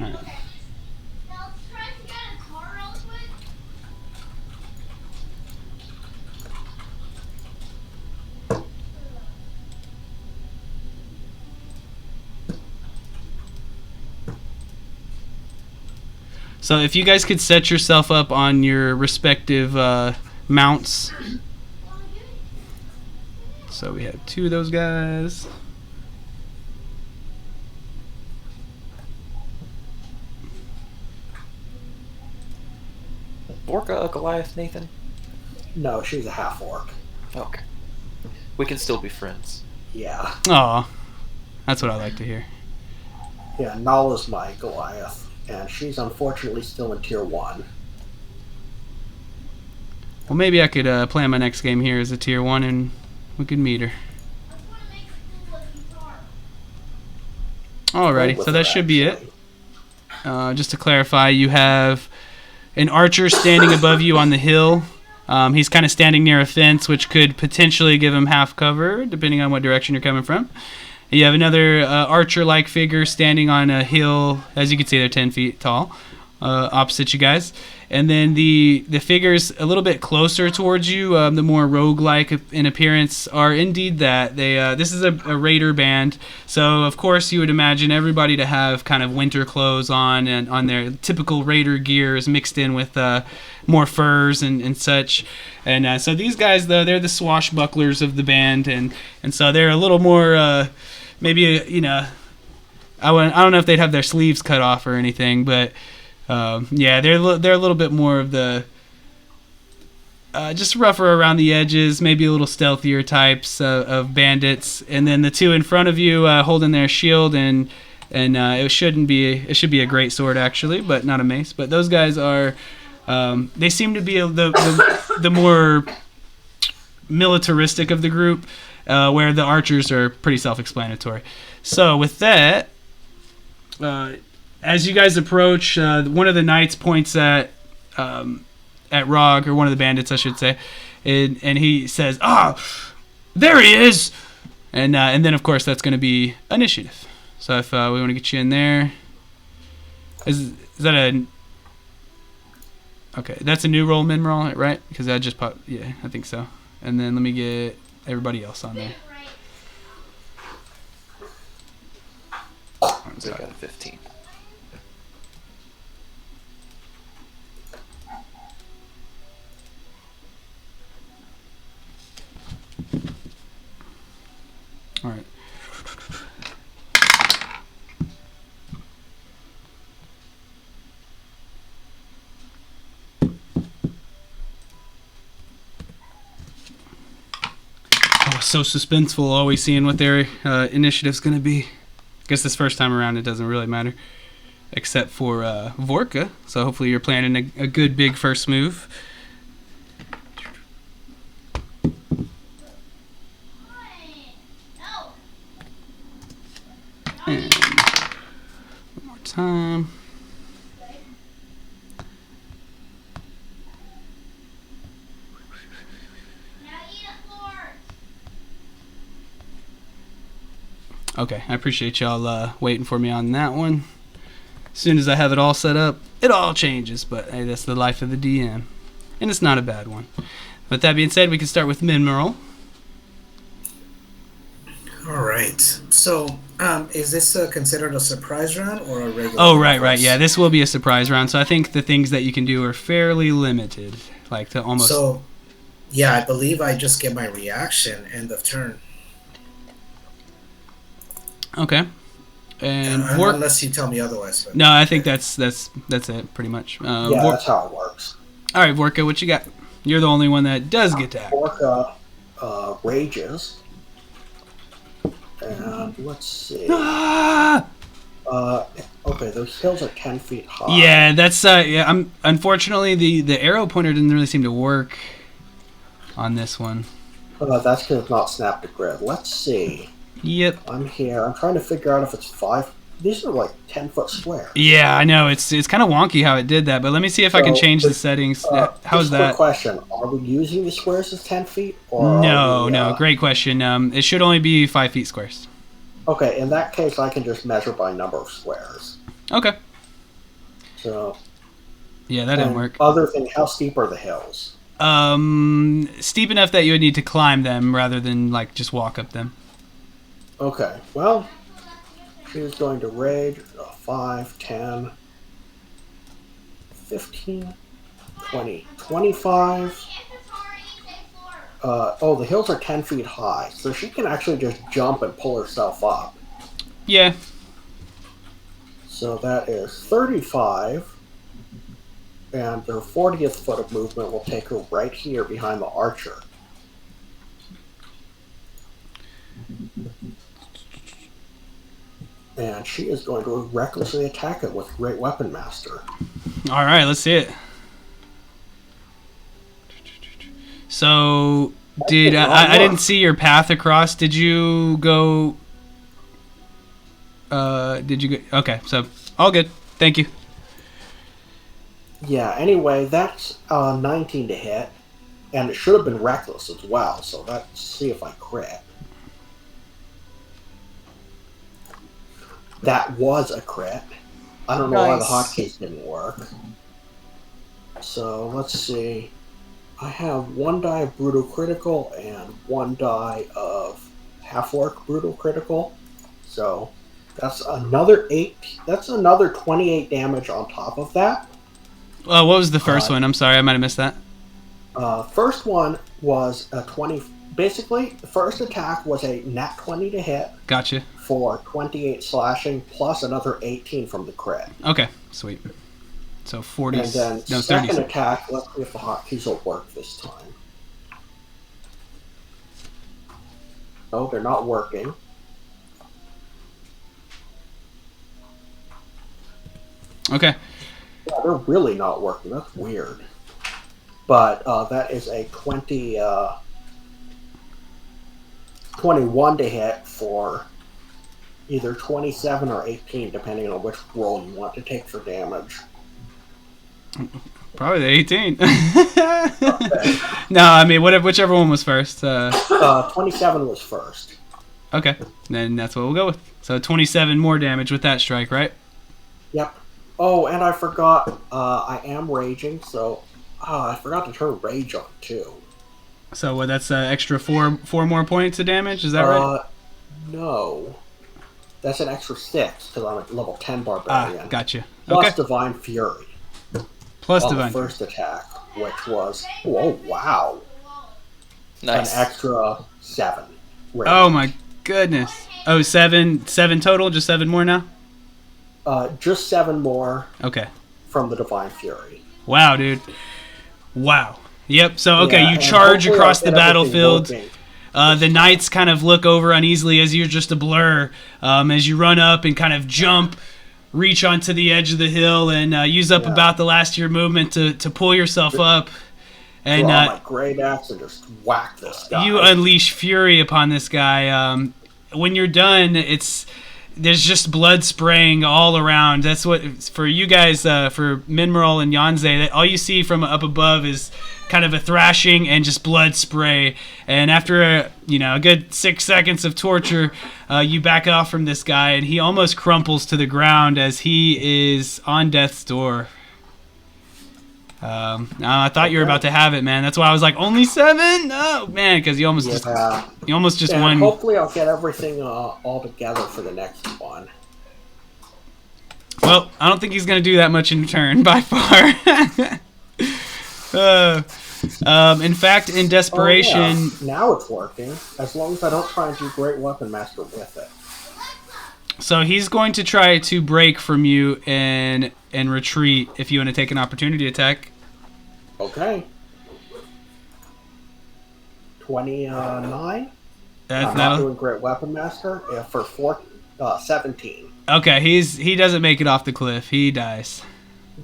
right. So if you guys could set yourself up on your respective mounts. So we have 2 of those guys. Orca a Goliath, Nathan? No, she's a half orc. Okay. We can still be friends. Yeah. Aw, that's what I like to hear. Yeah, Nala's my Goliath. And she's unfortunately still in tier 1. Well, maybe I could plan my next game here as a tier 1 and we could meet her. Alrighty, so that should be it. Just to clarify, you have an archer standing above you on the hill. He's kind of standing near a fence, which could potentially give him half cover, depending on what direction you're coming from. You have another archer-like figure standing on a hill. As you can see, they're 10 feet tall, opposite you guys. And then the figures a little bit closer towards you, the more rogue-like in appearance, are indeed that. This is a raider band, so of course you would imagine everybody to have kind of winter clothes on and on their typical raider gears mixed in with more furs and such. And so these guys, though, they're the swashbucklers of the band, and so they're a little more, maybe, you know, I don't know if they'd have their sleeves cut off or anything, but yeah, they're a little bit more of the just rougher around the edges, maybe a little stealthier types of bandits. And then the 2 in front of you holding their shield, and it should be a great sword actually, but not a mace. But those guys are they seem to be the more militaristic of the group, where the archers are pretty self-explanatory. So with that, as you guys approach, one of the knights points at Rog, or one of the bandits, I should say, and he says, "Ah, there he is!" And then of course that's going to be initiative. So if we want to get you in there, is that a okay? That's a new roll, min roll, right? Because I just popped. Yeah, I think so. And then let me get everybody else on there. So I got a 15. so suspenseful, always seeing what their initiative's going to be. I guess this first time around it doesn't really matter, except for Vorka. So hopefully you're planning a good big first move. And one more time. Okay, I appreciate y'all waiting for me on that one. As soon as I have it all set up, it all changes, but hey, that's the life of the DM. And it's not a bad one. With that being said, we can start with Minmerl. All right. So, is this considered a surprise round or a regular? Oh, right. Yeah, this will be a surprise round, so I think the things that you can do are fairly limited. Like to almost... So, yeah, I believe I just get my reaction end of turn. Okay. And unless you tell me otherwise. But no, I think that's it pretty much. Yeah, that's how it works. All right, Vorka, what you got? You're the only one that does get to act. Vorka rages, and let's see. Ah! Okay, those hills are 10 feet high. Yeah, that's unfortunately the arrow pointer didn't really seem to work on this one. That's because it's not snapped to grid. Let's see. Yep. I'm here. I'm trying to figure out if it's 5. These are like 10-foot squares. Yeah, I know. It's kind of wonky how it did that, but let me see if I can change the settings. How's that? Quick question. Are we using the squares as 10 feet? Or No. Great question. It should only be 5 feet squares. Okay, in that case, I can just measure by number of squares. Okay. So. Yeah, that didn't work. Other thing, how steep are the hills? Steep enough that you would need to climb them rather than like just walk up them. Okay, well, she's going to rage 5, 10, 15, 20, 25. The hills are 10 feet high, so she can actually just jump and pull herself up. Yeah. So that is 35, and her 40th foot of movement will take her right here behind the archer. And she is going to recklessly attack it with Great Weapon Master. All right, let's see it. So, I didn't see your path across. Did you go? Okay, so all good. Thank you. Yeah. Anyway, that's 19 to hit, and it should have been reckless as well. So let's see if I crit. That was a crit. I don't know why the hotkeys didn't work. So let's see. I have 1 die of brutal critical and 1 die of half-orc brutal critical. So that's another 8. That's another 28 damage on top of that. What was the first one? I'm sorry, I might have missed that. First one was a 20. Basically, the first attack was a nat 20 to hit. Gotcha. For 28 slashing plus another 18 from the crit. Okay, sweet. So 40. And then second attack, let's see if the hotkeys will work this time. Oh, they're not working. Okay. Yeah, they're really not working. That's weird. But that is a 21 to hit for either 27 or 18, depending on which roll you want to take for damage. Probably the 18. No, I mean, whichever one was first. 27 was first. Okay, then that's what we'll go with. So 27 more damage with that strike, right? Yep. Oh, and I forgot, I am raging, so I forgot to turn rage on, too. So that's extra four more points of damage, is that right? No. That's an extra 6, because I'm at level 10 barbarian. Gotcha. Plus Okay. Divine Fury. Plus on Divine the first attack, which was, oh wow. Nice. An extra 7. Rage. Oh my goodness. Oh, seven total? Just 7 more now? Just 7 more. Okay. From the Divine Fury. Wow, dude. Wow. Yep, so okay, Yeah, you charge across the battlefield. The knights kind of look over uneasily as you're just a blur. As you run up and kind of jump, reach onto the edge of the hill, and use up about the last of your movement to pull yourself up. And draw my great axe and just whack this guy. You unleash fury upon this guy. When you're done, there's just blood spraying all around. That's what, for you guys, for Minmerl and Yanze, that all you see from up above is kind of a thrashing and just blood spray. And after a good 6 seconds of torture, you back off from this guy, and he almost crumples to the ground as he is on death's door. I thought you were about to have it, man. That's why I was like, only 7? No, man, because you almost just won. Hopefully, I'll get everything all together for the next one. Well, I don't think he's gonna do that much in turn by far. In fact, in desperation, now it's working. As long as I don't try and do Great Weapon Master with it. So he's going to try to break from you and retreat if you want to take an opportunity attack. Okay. 29. I'm not doing Great Weapon Master for 17. Okay, he doesn't make it off the cliff. He dies.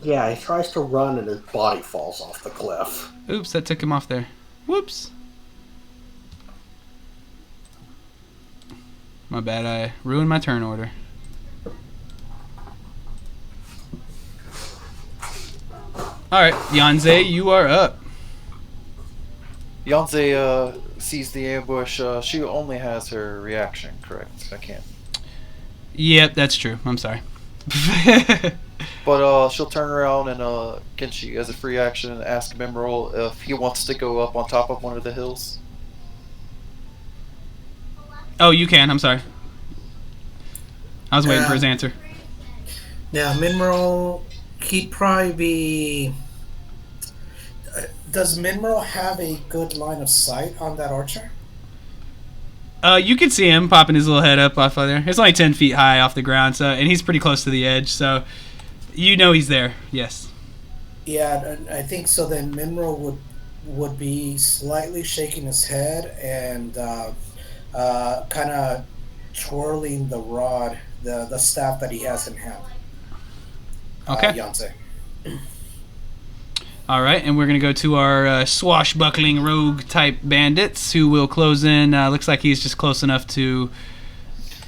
Yeah, he tries to run and his body falls off the cliff. Oops, that took him off there. Whoops. My bad, I ruined my turn order. Alright, Yanze, you are up. Yanze sees the ambush. She only has her reaction, correct? I can't. Yep, that's true. I'm sorry. But she'll turn around and can she, as a free action, ask Memorel if he wants to go up on top of one of the hills? Oh, you can. I'm sorry. I was waiting for his answer. Now, Minmerl, he'd probably be... does Minmerl have a good line of sight on that archer? You can see him popping his little head up off of there. It's only 10 feet high off the ground, and he's pretty close to the edge, so you know he's there. Yes. Yeah, I think so. Then Minmerl would be slightly shaking his head and kind of twirling the rod, the staff that he has in hand. Okay. Yanze. All right, and we're going to go to our swashbuckling rogue-type bandits who will close in. Looks like he's just close enough to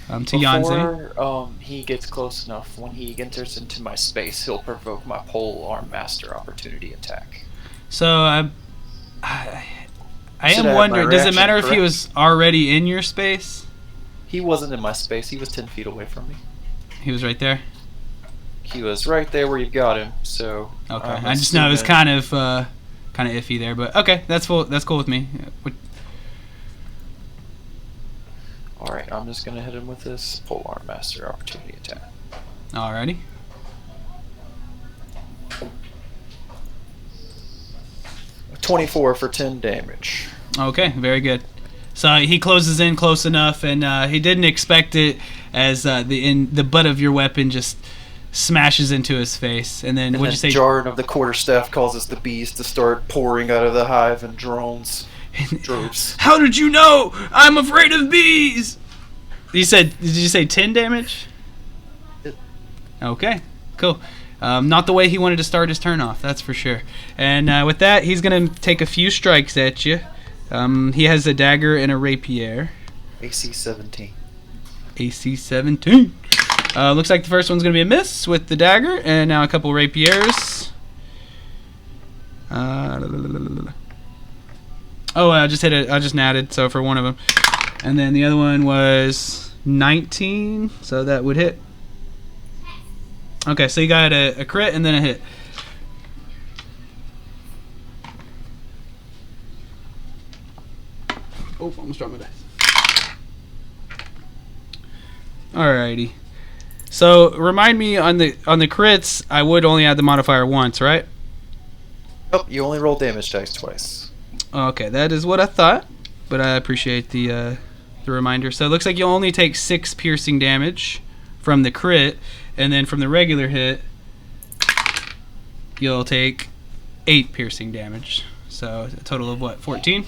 Yanze. Before he gets close enough, when he enters into my space, he'll provoke my pole arm master opportunity attack. So I am wondering, does it matter if he was already in your space? He wasn't in my space. He was 10 feet away from me. He was right there? He was right there where you've got him, so... Okay, I just know it was kind of iffy there, but okay, that's cool with me. Alright, I'm just going to hit him with this pole arm master opportunity attack. Alrighty. $24 for 10 damage. Okay, very good. So he closes in close enough, and he didn't expect it as the butt of your weapon just smashes into his face. And then, what'd you say? The jarring of the quarterstaff causes the bees to start pouring out of the hive in droves. How did you know? I'm afraid of bees! Did you say 10 damage? Yep. Okay, cool. Not the way he wanted to start his turn off, that's for sure. And with that, he's going to take a few strikes at you. He has a dagger and a rapier. AC 17. AC 17. Looks like the first one's going to be a miss with the dagger, and now a couple rapiers. Oh, I just hit it. I just natted, so for one of them. And then the other one was 19, so that would hit. Okay, so you got a crit and then a hit. Oh, almost dropped my dice. Alrighty. So remind me on the crits, I would only add the modifier once, right? Nope, you only roll damage dice twice. Okay, that is what I thought, but I appreciate the reminder. So it looks like you'll only take 6 piercing damage from the crit, and then from the regular hit, you'll take 8 piercing damage. So a total of what, 14?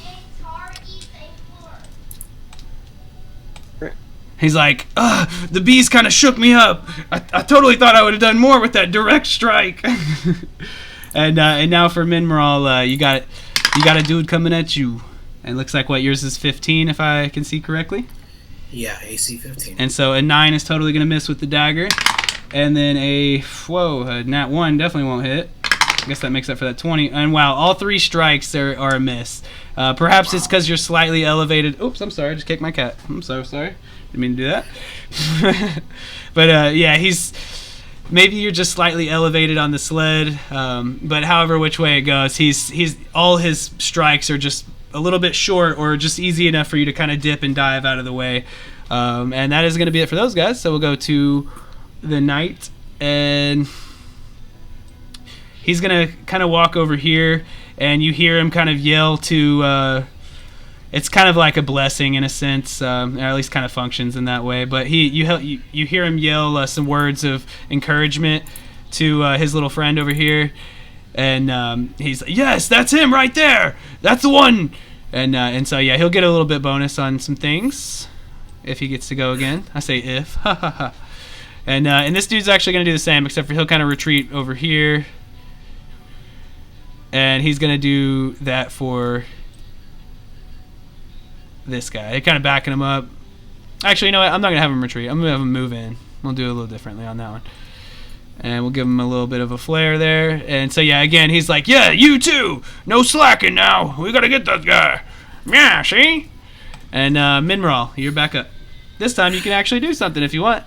He's like, the bees kind of shook me up. I totally thought I would have done more with that direct strike. And now for Minmaral, you got a dude coming at you. And it looks like yours is 15, if I can see correctly. Yeah, AC 15. And so a 9 is totally gonna miss with the dagger, and then a nat 1 definitely won't hit. I guess that makes up for that 20. And wow, all 3 strikes are a miss. Perhaps it's because you're slightly elevated. Oops, I'm sorry, I just kicked my cat. I'm so sorry. Didn't mean to do that. But yeah, maybe you're just slightly elevated on the sled. But however which way it goes, he's all his strikes are just a little bit short or just easy enough for you to kind of dip and dive out of the way. And that is going to be it for those guys. So we'll go to the knight, and he's going to kind of walk over here, and you hear him kind of yell to it's kind of like a blessing in a sense, or at least kind of functions in that way. But you hear him yell some words of encouragement to his little friend over here. And he's like, yes, that's him right there. That's the one. And so, yeah, he'll get a little bit bonus on some things if he gets to go again. I say if. And this dude's actually going to do the same, except for he'll kind of retreat over here. And he's going to do that for this guy. Kind of backing him up. Actually, you know what? I'm not going to have him retreat. I'm going to have him move in. We'll do it a little differently on that one. And we'll give him a little bit of a flare there. And so, yeah, again, he's like, yeah, you too. No slacking now. We got to get that guy. Yeah, see? And Minmaral, you're back up. This time you can actually do something if you want.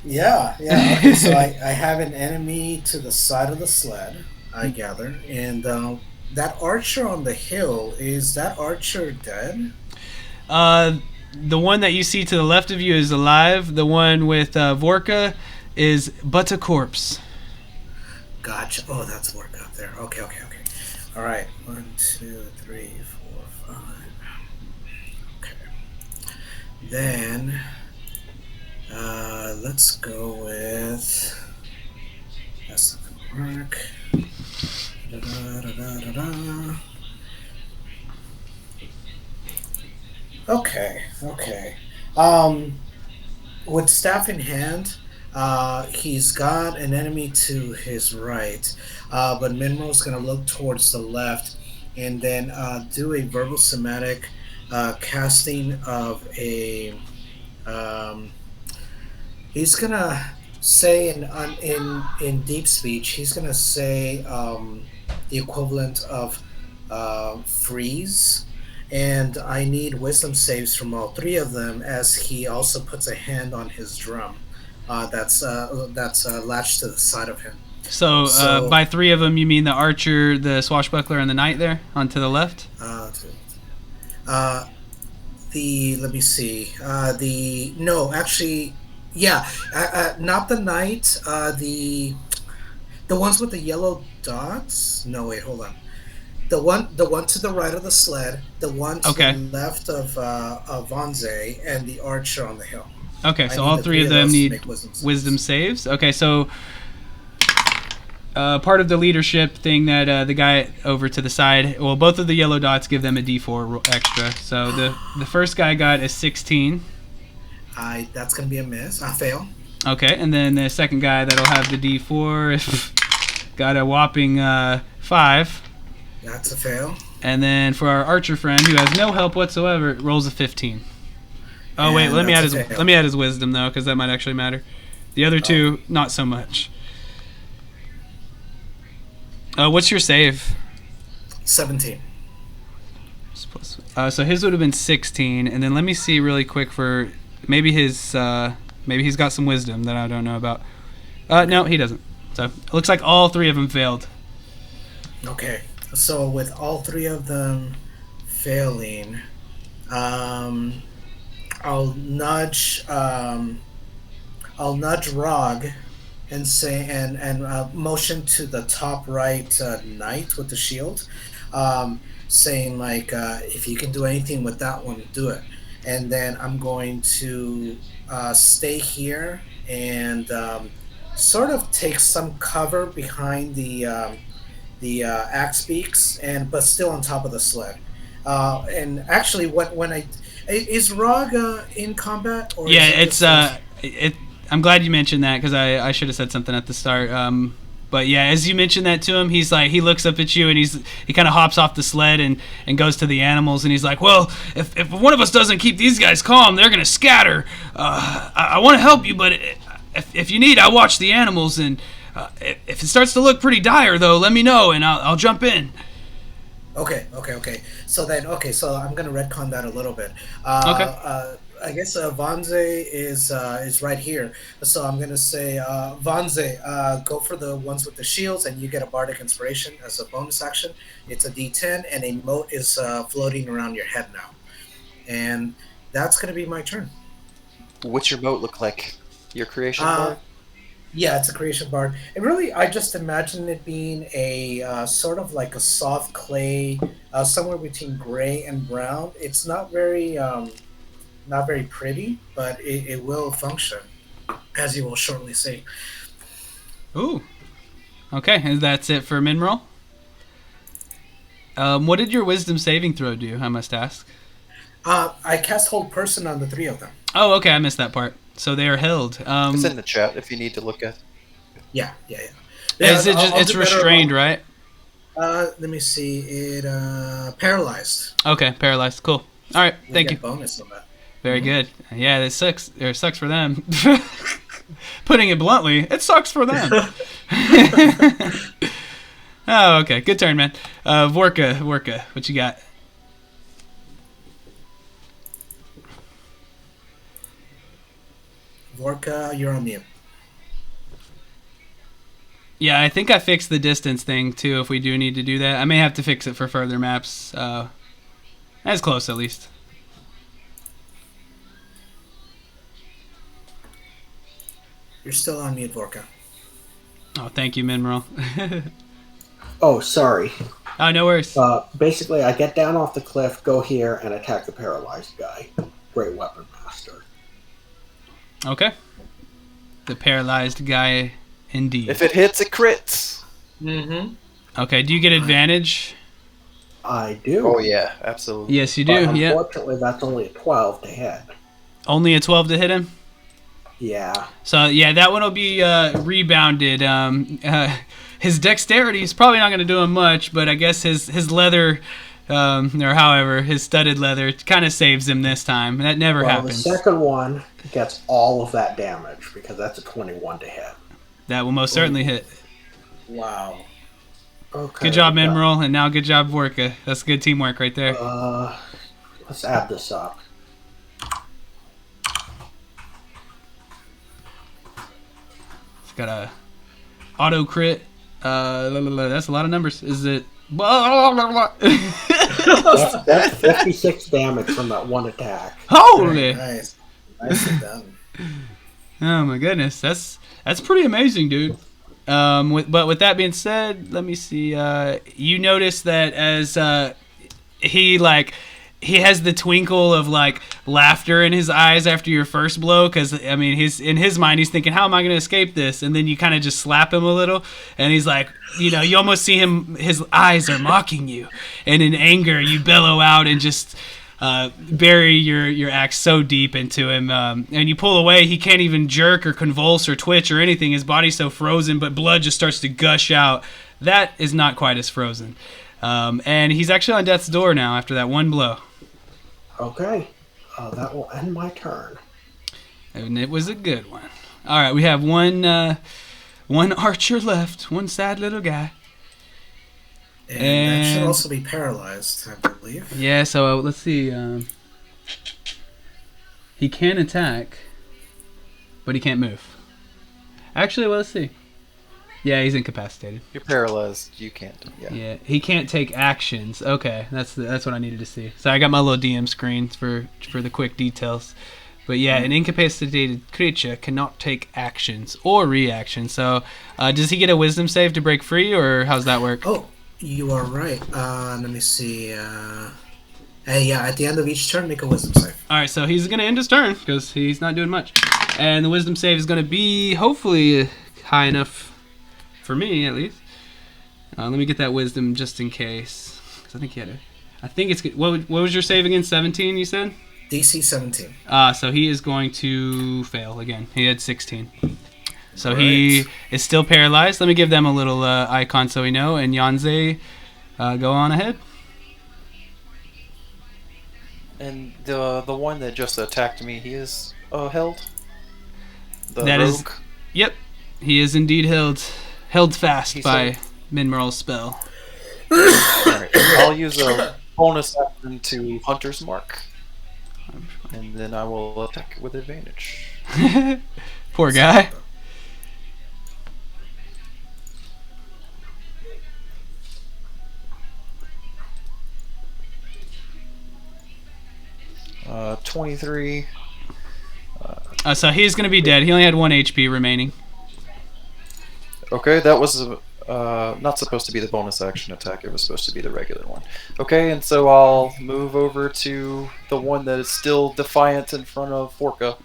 Yeah. Okay, so I have an enemy to the side of the sled, I gather. And that archer on the hill, is that archer dead? The one that you see to the left of you is alive. The one with Vorka is but a corpse. Gotcha. Oh, that's Vorka up there. Okay. All right. 1, 2, 3, 4, 5. Okay. Then, let's go with. That's not gonna work. Okay. With staff in hand, he's got an enemy to his right, but Minro's going to look towards the left and then do a verbal somatic casting of a. He's going to say in deep speech, he's going to say the equivalent of freeze. And I need wisdom saves from all 3 of them, as he also puts a hand on his drum that's latched to the side of him. So by 3 of them, you mean the archer, the swashbuckler, and the knight there on to the left? Let me see. Not the knight. The ones with the yellow dots. No, wait, hold on. The one to the right of the sled, the one to the left of Vonze, and the archer on the hill. Okay, so all 3 of them need wisdom saves. Okay, so part of the leadership thing that the guy over to the side, well, both of the yellow dots give them a D4 extra. So the first guy got a 16. That's going to be a miss. I fail. Okay, and then the second guy that'll have the D4 got a whopping 5. That's a fail. And then for our archer friend, who has no help whatsoever, rolls a 15. Oh and wait, let me add his wisdom though, because that might actually matter. The other 2, not so much. What's your save? 17. So his would have been 16, and then let me see really quick for maybe he's got some wisdom that I don't know about. No, he doesn't. So it looks like all 3 of them failed. Okay. So with all 3 of them failing, I'll nudge Rog and say and motion to the top right knight with the shield, saying like, if you can do anything with that one, do it. And then I'm going to stay here and sort of take some cover behind the axe beaks, but still on top of the sled. And actually, when I Is Rog in combat? Or Yeah, is it it's I'm glad you mentioned that because I should have said something at the start. But yeah, as you mentioned that to him, he's like, he looks up at you and he kind of hops off the sled and goes to the animals and he's like, well, if one of us doesn't keep these guys calm, they're gonna scatter. I want to help you, but if you need, I'll watch the animals, and if it starts to look pretty dire though, let me know and I'll jump in. Okay. So I'm gonna retcon that a little bit. Okay. I guess Vanze is right here. So I'm gonna say Vanze, go for the ones with the shields, and you get a bardic inspiration as a bonus action. It's a D10, and a mote is floating around your head now, and that's gonna be my turn. What's your moat look like? Your creation Uh, board? Yeah, it's a creation bard. And really, I just imagine it being a sort of like a soft clay, somewhere between gray and brown. It's not very pretty, but it will function, as you will shortly see. Ooh. Okay, and that's it for Mineral. What did your wisdom saving throw do, I must ask? I cast Hold Person on the three of them. Oh, okay, I missed that part. So they are held. It's in the chat if you need to look at. Yeah. Is it I'll it's do better restrained, about- right? Let me see. It paralyzed. Okay, paralyzed. Cool. All right, We thank get you. Bonus on that. Very good. Yeah, it sucks. Or it sucks for them. Putting it bluntly, it sucks for them. Oh, okay. Good turn, man. Vorka, what you got? Vorka, you're on mute. Yeah, I think I fixed the distance thing too. If we do need to do that, I may have to fix it for further maps. As close, at least. You're still on mute, Vorka. Oh, thank you, Mineral. Oh, sorry. Oh, no worries. Basically, I get down off the cliff, go here, and attack the paralyzed guy. Great weapon master. Okay. The paralyzed guy, indeed. If it hits, it crits. Mm-hmm. Okay, do you get advantage? I do. Oh yeah, absolutely. Yes, you But do. Yeah. unfortunately, that's only a 12 to hit. Only a 12 to hit him? Yeah. So, yeah, that one will be rebounded. His dexterity is probably not going to do him much, but I guess his leather, or however, his studded leather kind of saves him this time. That never Well, happens. the second one gets all of that damage because that's a 21 to hit. That will most certainly hit. Wow. Okay. Good job, yeah. Mineral, and now good job, Vorka. That's good teamwork right there. Let's add this up. It's got a auto crit. That's a lot of numbers. Is it? That's 56 damage from that one attack. Holy! Nice. Nicely done. Oh my goodness, that's pretty amazing, dude. But with that being said, let me see. You notice that as he has the twinkle of like laughter in his eyes after your first blow, because I mean he's in his mind he's thinking, how am I going to escape this? And then you kind of just slap him a little, and he's like, you almost see him, his eyes are mocking you, and in anger you bellow out and just bury your axe so deep into him, and you pull away. He can't even jerk or convulse or twitch or anything. His body's so frozen, but blood just starts to gush out. That is not quite as frozen, and he's actually on death's door now after that one blow. Okay. That will end my turn. And it was a good one. All right, we have one archer left, one sad little guy. And that should And- also be paralyzed, I believe. Yeah, so let's see. He can attack, but he can't move. Actually, well, let's see. Yeah, he's incapacitated. You're paralyzed. You can't. Yeah. Yeah, he can't take actions. Okay, that's what I needed to see. So I got my little DM screen for the quick details. But yeah, an incapacitated creature cannot take actions or reactions. So does he get a wisdom save to break free, or how's that work? Oh, you are right. Let me see. Yeah, at the end of each turn, make a wisdom save. All right, so he's going to end his turn because he's not doing much. And the wisdom save is going to be hopefully high enough for me, at least. Let me get that wisdom just in case. 'Cause I think he had a... I think it's good. What was your save again? 17, you said? DC 17. So he is going to fail again. He had 16. So he is still paralyzed. Let me give them a little icon so we know. And Yanze, go on ahead. And the one that just attacked me, he is held. The That is- rogue. Yep, he is indeed held fast He's by held. Minmerl's spell. Alright, I'll use a bonus action to Hunter's Mark. And then I will attack with advantage. Poor guy. Uh, 23. So he's going to be dead. He only had 1 HP remaining. Okay, that was not supposed to be the bonus action attack. It was supposed to be the regular one. Okay, and so I'll move over to the one that is still defiant in front of Forka.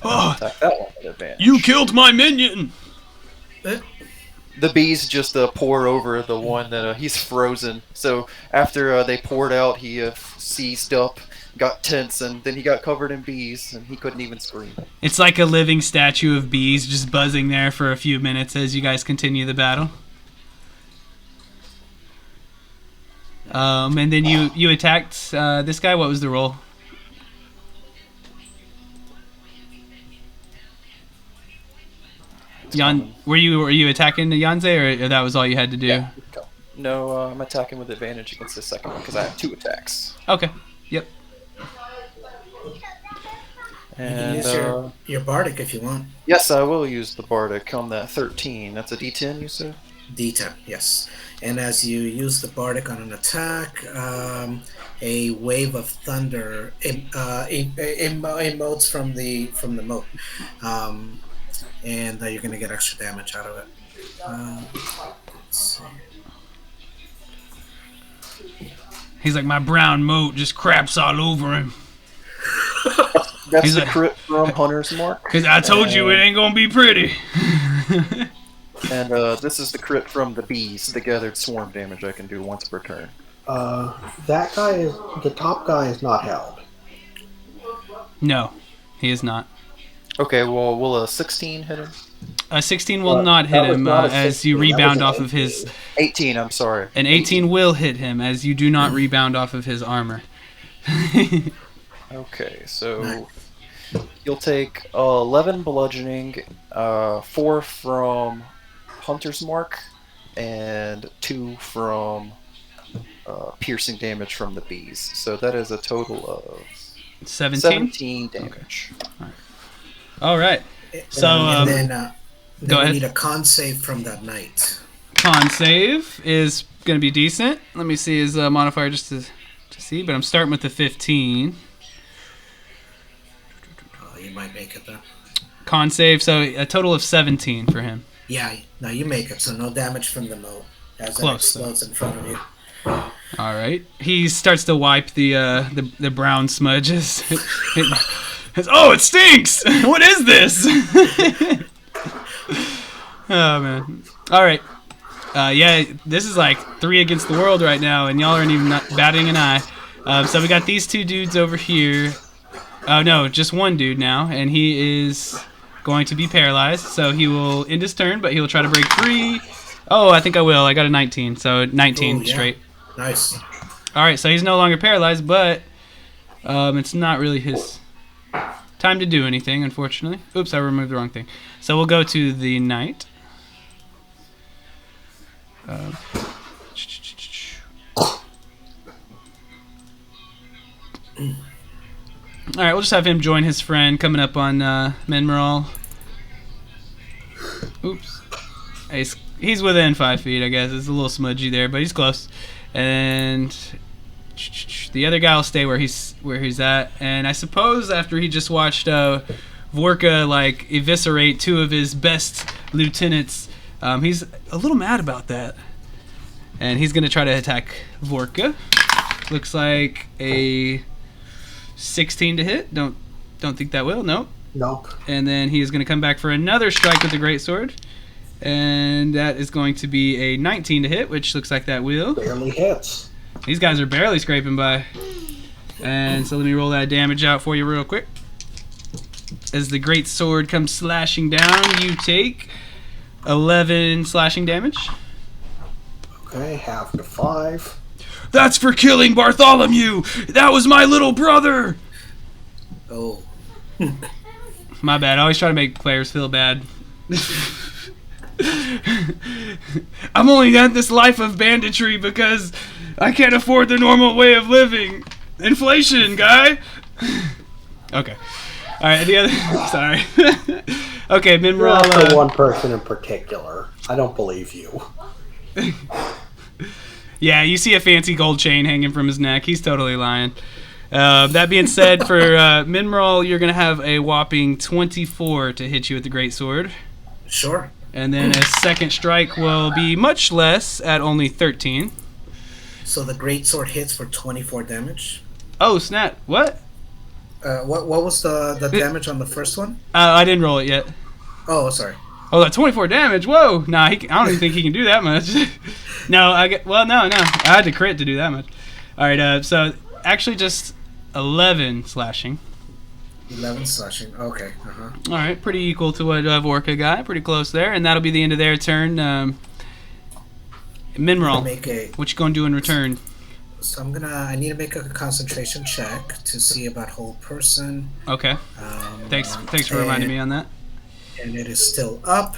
And I'll attack that one with advantage. You killed my minion! The bees just pour over the one that he's frozen. So after they poured out, he seized up, got tense, and then he got covered in bees, and he couldn't even scream. It's like a living statue of bees just buzzing there for a few minutes as you guys continue the battle. And then you attacked this guy. What was the roll? Were you attacking the Yanze, or that was all you had to do? Yeah. No, I'm attacking with advantage against the second one because I have 2 attacks. Okay. Yep. You can And use your bardic if you want. yes, I will use the bardic on that 13. That's a D10, you said? D10, yes. And as you use the bardic on an attack, a wave of thunder emotes from the moat, and you're going to get extra damage out of it. Let's see. He's like, my brown moat just craps all over him. That's He's the like- crit from Hunter's Mark. Cause I told you it ain't gonna be pretty. And this is the crit from the bees, the gathered swarm damage I can do once per turn. That guy is the top guy is not held. No, he is not. Okay, well, will a 16 hit him? A 16 will not hit that was him not a as you 16, that was rebound an off of his. 18, I'm sorry. An 18 will hit him as you do not rebound off of his armor. Okay, so you'll take 11 bludgeoning, 4 from Hunter's Mark, and 2 from piercing damage from the bees. So that is a total of 17. 17 damage. All right. So And then go we ahead. need a con save from that knight. Con save is gonna be decent. Let me see his modifier just to see, but I'm starting with the 15. Oh, you might make it then. Con save, so a total of 17 for him. Yeah, no, you make it. So no damage from the moat as it Close, though. explodes in front of you. All right. He starts to wipe the brown smudges. Oh, it stinks! What is this? Oh man. All right. Yeah, this is like 3 against the world right now, and y'all aren't even batting an eye. So we got these 2 dudes over here. Oh no, just 1 dude now, and he is going to be paralyzed. So he will end his turn, but he will try to break free. Oh, I think I will. I got a 19, so 19 Ooh, yeah. straight. Nice. All right, so he's no longer paralyzed, but it's not really his time to do anything, unfortunately. Oops, I removed the wrong thing. So we'll go to the knight. All right, we'll just have him join his friend coming up on Menmeral. Oops. He's within 5 feet, I guess. It's a little smudgy there, but he's close. And the other guy will stay where he's at. And I suppose after he just watched Vorka like eviscerate 2 of his best lieutenants, he's a little mad about that. And he's gonna try to attack Vorka. Looks like a 16 to hit. Don't think that will. Nope. Nope. And then he is going to come back for another strike with the greatsword. And that is going to be a 19 to hit, which looks like that will. Barely hits. These guys are barely scraping by. And so let me roll that damage out for you real quick. As the great sword comes slashing down, you take 11 slashing damage. Okay, half to 5. That's for killing Bartholomew! That was my little brother! Oh. My bad. I always try to make players feel bad. I'm only at this life of banditry because I can't afford the normal way of living. Inflation, guy! Okay. Alright, the other... Sorry. Okay, Minral... Not the one person in particular. I don't believe you. Yeah, you see a fancy gold chain hanging from his neck. He's totally lying. That being said, for Minral, you're going to have a whopping 24 to hit you with the great sword. Sure. And then a second strike will be much less at only 13. So the great sword hits for 24 damage. Oh, snap. What? What was the damage on the first one? I didn't roll it yet. Oh, sorry. Oh, that 24 damage. Whoa. Nah, I don't even think he can do that much. No. I had to crit to do that much. All right, so actually just 11 slashing. 11 slashing. Okay. All right, pretty equal to what Vorka got. Pretty close there, and that'll be the end of their turn. Minral, what you gonna do in return? So I need to make a concentration check to see about hold person. Okay. Thanks for reminding me on that. And it is still up.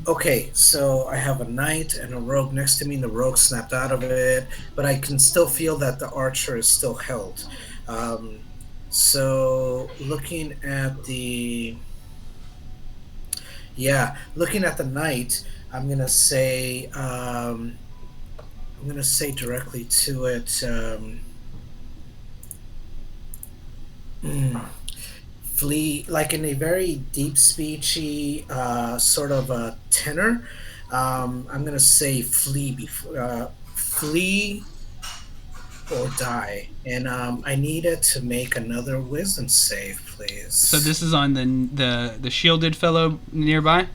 Okay, so I have a knight and a rogue next to me, and the rogue snapped out of it, but I can still feel that the archer is still held. So looking at the knight, I'm gonna say directly to it. Flee, like in a very deep speechy sort of a tenor. I'm gonna say flee or die, and I need it to make another wisdom save, please. So this is on the shielded fellow nearby?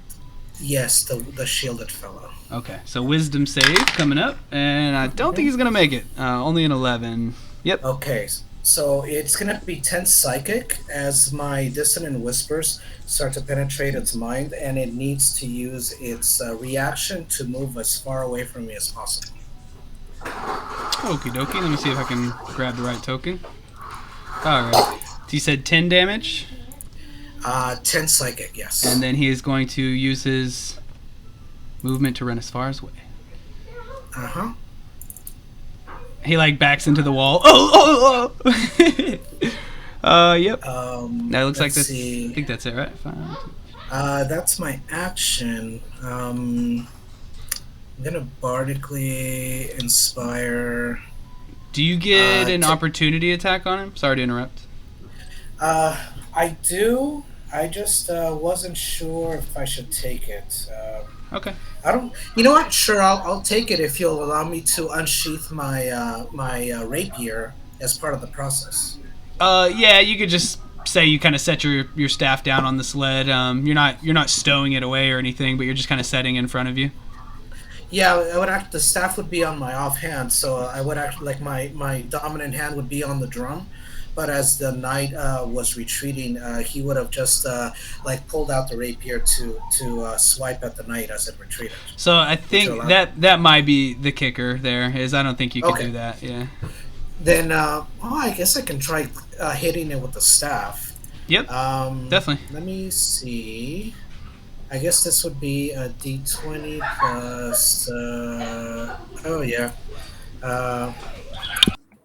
Yes, the shielded fellow. Okay, so wisdom save coming up, and I don't think he's gonna make it. Only an 11. Yep. Okay, so it's gonna be 10 psychic as my dissonant whispers start to penetrate its mind, and it needs to use its reaction to move as far away from me as possible. Okie dokie, let me see if I can grab the right token. Alright, you said 10 damage? 10 psychic, yes. And then he is going to use his movement to run as far as way. Uh-huh. He like backs into the wall. Oh! Yep. That looks like this. I think that's it, right? That's my action. I'm gonna bardically inspire. Do you get an opportunity attack on him? Sorry to interrupt. I do. I just wasn't sure if I should take it. Okay. I don't. You know what? Sure, I'll take it if you'll allow me to unsheath my rapier as part of the process. Yeah, you could just say you kind of set your staff down on the sled. You're not stowing it away or anything, but you're just kind of setting in front of you. Yeah, I would the staff would be on my offhand, so I would like my dominant hand would be on the drum. But as the knight was retreating, he would have just like pulled out the rapier to swipe at the knight as it retreated. So I think that might be the kicker. There is, I don't think you can do that. Yeah. Then, I guess I can try hitting it with the staff. Yep. Definitely. Let me see. I guess this would be a D20 plus.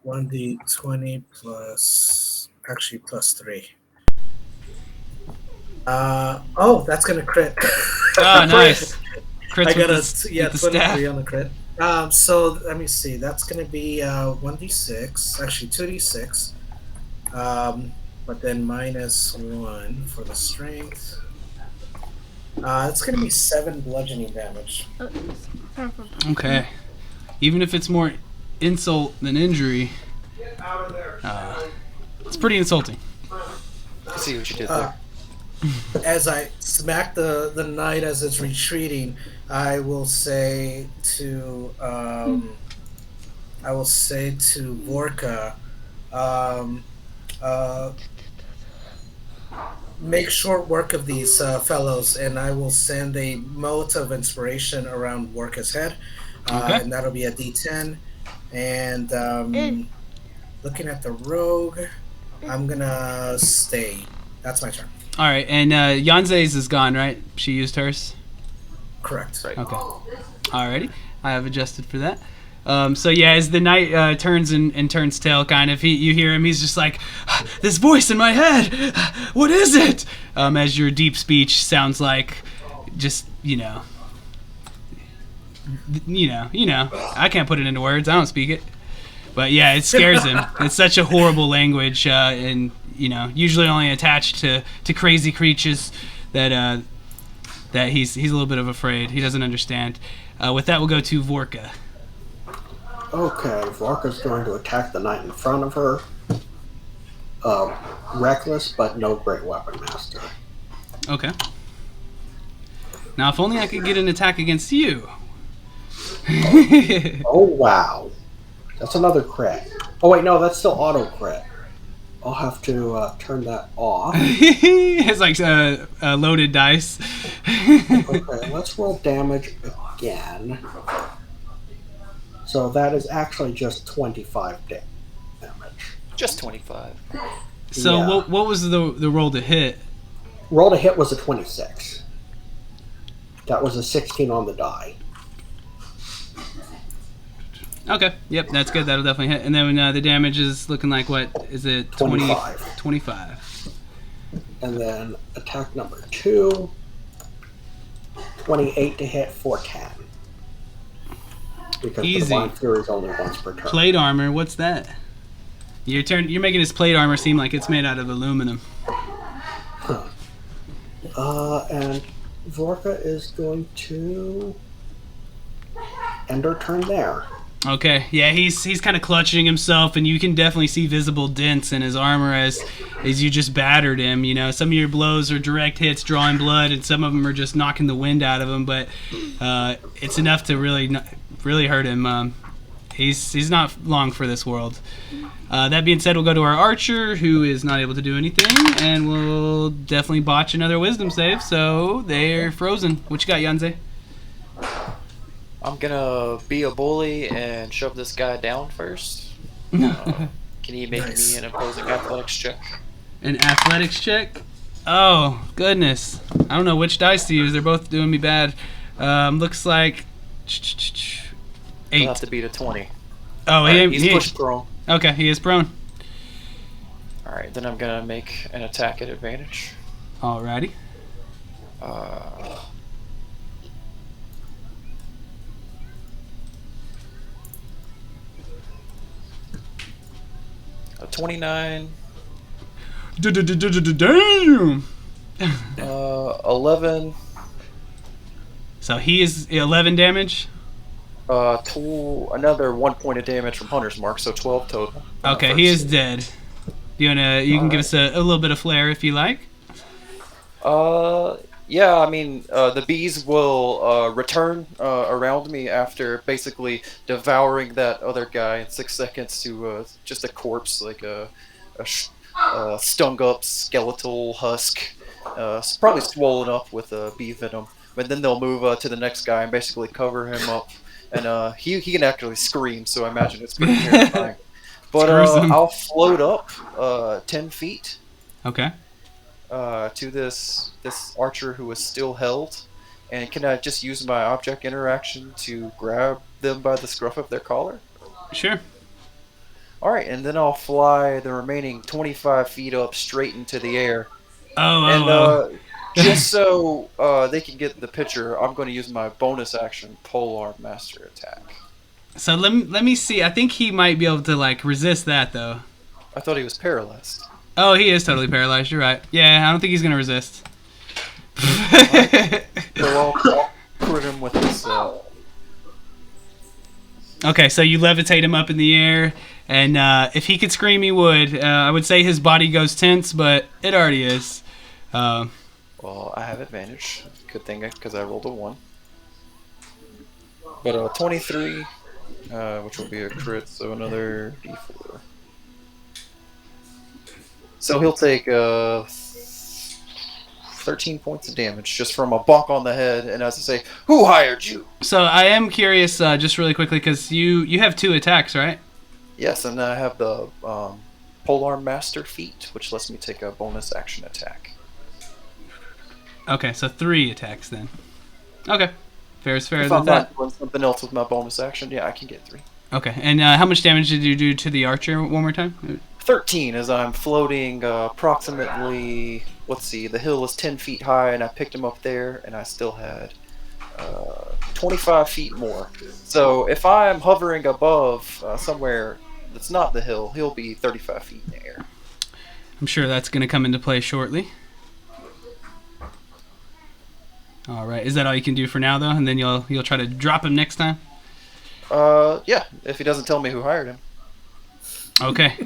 1d20 plus, actually plus 3. That's gonna crit. Oh, nice. Crits I got with 23 on the crit. So let me see. That's gonna be 1d6, actually 2d6. But then minus 1 for the strength. It's gonna be 7 bludgeoning damage. Okay. Even if it's more insult than injury, it's pretty insulting. I see what you did there. As I smack the knight as it's retreating, I will say to Vorka, um, uh, make short work of these fellows, and I will send a mote of inspiration around Worka's head, Okay. and that'll be a D10. And looking at the rogue, I'm gonna stay. That's my turn. All right, and Yanze's is gone, right? She used hers. Correct. Right. Okay. Alrighty, I have adjusted for that. So yeah, as the knight turns and turns tail, kind of, you hear him. He's just like, "This voice in my head, what is it?" As your deep speech sounds like, just you know. I can't put it into words. I don't speak it, but yeah, it scares him. It's such a horrible language, and usually only attached to crazy creatures that he's a little bit of afraid. He doesn't understand. With that, we'll go to Vorka. Okay, Vorka's going to attack the knight in front of her. Reckless, but no great weapon master. Okay. Now, if only I could get an attack against you. Oh, wow. That's another crit. Oh, wait, no, that's still auto crit. I'll have to turn that off. It's like loaded dice. Okay, let's roll damage again. So that is actually just 25 damage. Just 25. So Yeah. what was the roll to hit? Roll to hit was a 26. That was a 16 on the die. Okay, yep, that's good. That'll definitely hit. And then the damage is looking like, what is it? 25. 25. And then attack number 2. 28 to hit for 10. Because Easy. the Divine Fury is only once per turn. Plate armor, what's that? You're making his plate armor seem like it's made out of aluminum. And Vorka is going to end her turn there. Okay, yeah, he's kind of clutching himself, and you can definitely see visible dents in his armor as you just battered him. Some of your blows are direct hits, drawing blood, and some of them are just knocking the wind out of him. But it's enough to really hurt him. He's not long for this world. That being said, we'll go to our archer, who is not able to do anything, and we'll definitely botch another wisdom save. So they're frozen. What you got, Yanze? I'm gonna be a bully and shove this guy down first. Can he make Nice. me an opposing athletics check? An athletics check? Oh, goodness. I don't know which dice to use. They're both doing me bad. Looks like 8. He'll have to beat a 20. Oh, Alright, he's pushed prone. Okay, he is prone. Alright, then I'm gonna make an attack at advantage. Alrighty. A 29. Damn! 11. So he is 11 damage. Another 1 point of damage from Hunter's Mark, so 12 total. Okay, he is dead. You can give us a little bit of flair if you like. Yeah, I mean, the bees will return around me after basically devouring that other guy in 6 seconds to just a corpse, like a stung up skeletal husk, probably swollen up with bee venom. But then they'll move to the next guy and basically cover him up, and he can actually scream, so I imagine it's pretty terrifying. But I'll float up 10 feet. Okay. To this archer who is still held, and can I just use my object interaction to grab them by the scruff of their collar? Sure. Alright, and then I'll fly the remaining 25 feet up straight into the air. Oh. Just so they can get the picture, I'm going to use my bonus action Polearm Master attack. So let me see. I think he might be able to resist that though. I thought he was paralyzed. Oh, he is totally paralyzed. You're right. Yeah, I don't think he's gonna resist. So I'll crit him with this. Okay, so you levitate him up in the air, and if he could scream, he would. I would say his body goes tense, but it already is. Well, I have advantage. Good thing, because I rolled a 1. But 23, which will be a crit, so another d4. So he'll take 13 points of damage just from a bonk on the head. And as I say, who hired you? So I am curious, just really quickly, because you have 2 attacks, right? Yes, and I have the Polearm Master feat, which lets me take a bonus action attack. Okay, so 3 attacks then. Okay, fair is fair. If I'm not doing something else with my bonus action, yeah, I can get 3. Okay, and how much damage did you do to the archer one more time? 13 as I'm floating approximately, let's see, the hill is 10 feet high and I picked him up there and I still had 25 feet more. So if I'm hovering above somewhere that's not the hill, he'll be 35 feet in the air. I'm sure that's going to come into play shortly. All right, is that all you can do for now though? And then you'll try to drop him next time? Yeah, if he doesn't tell me who hired him. Okay.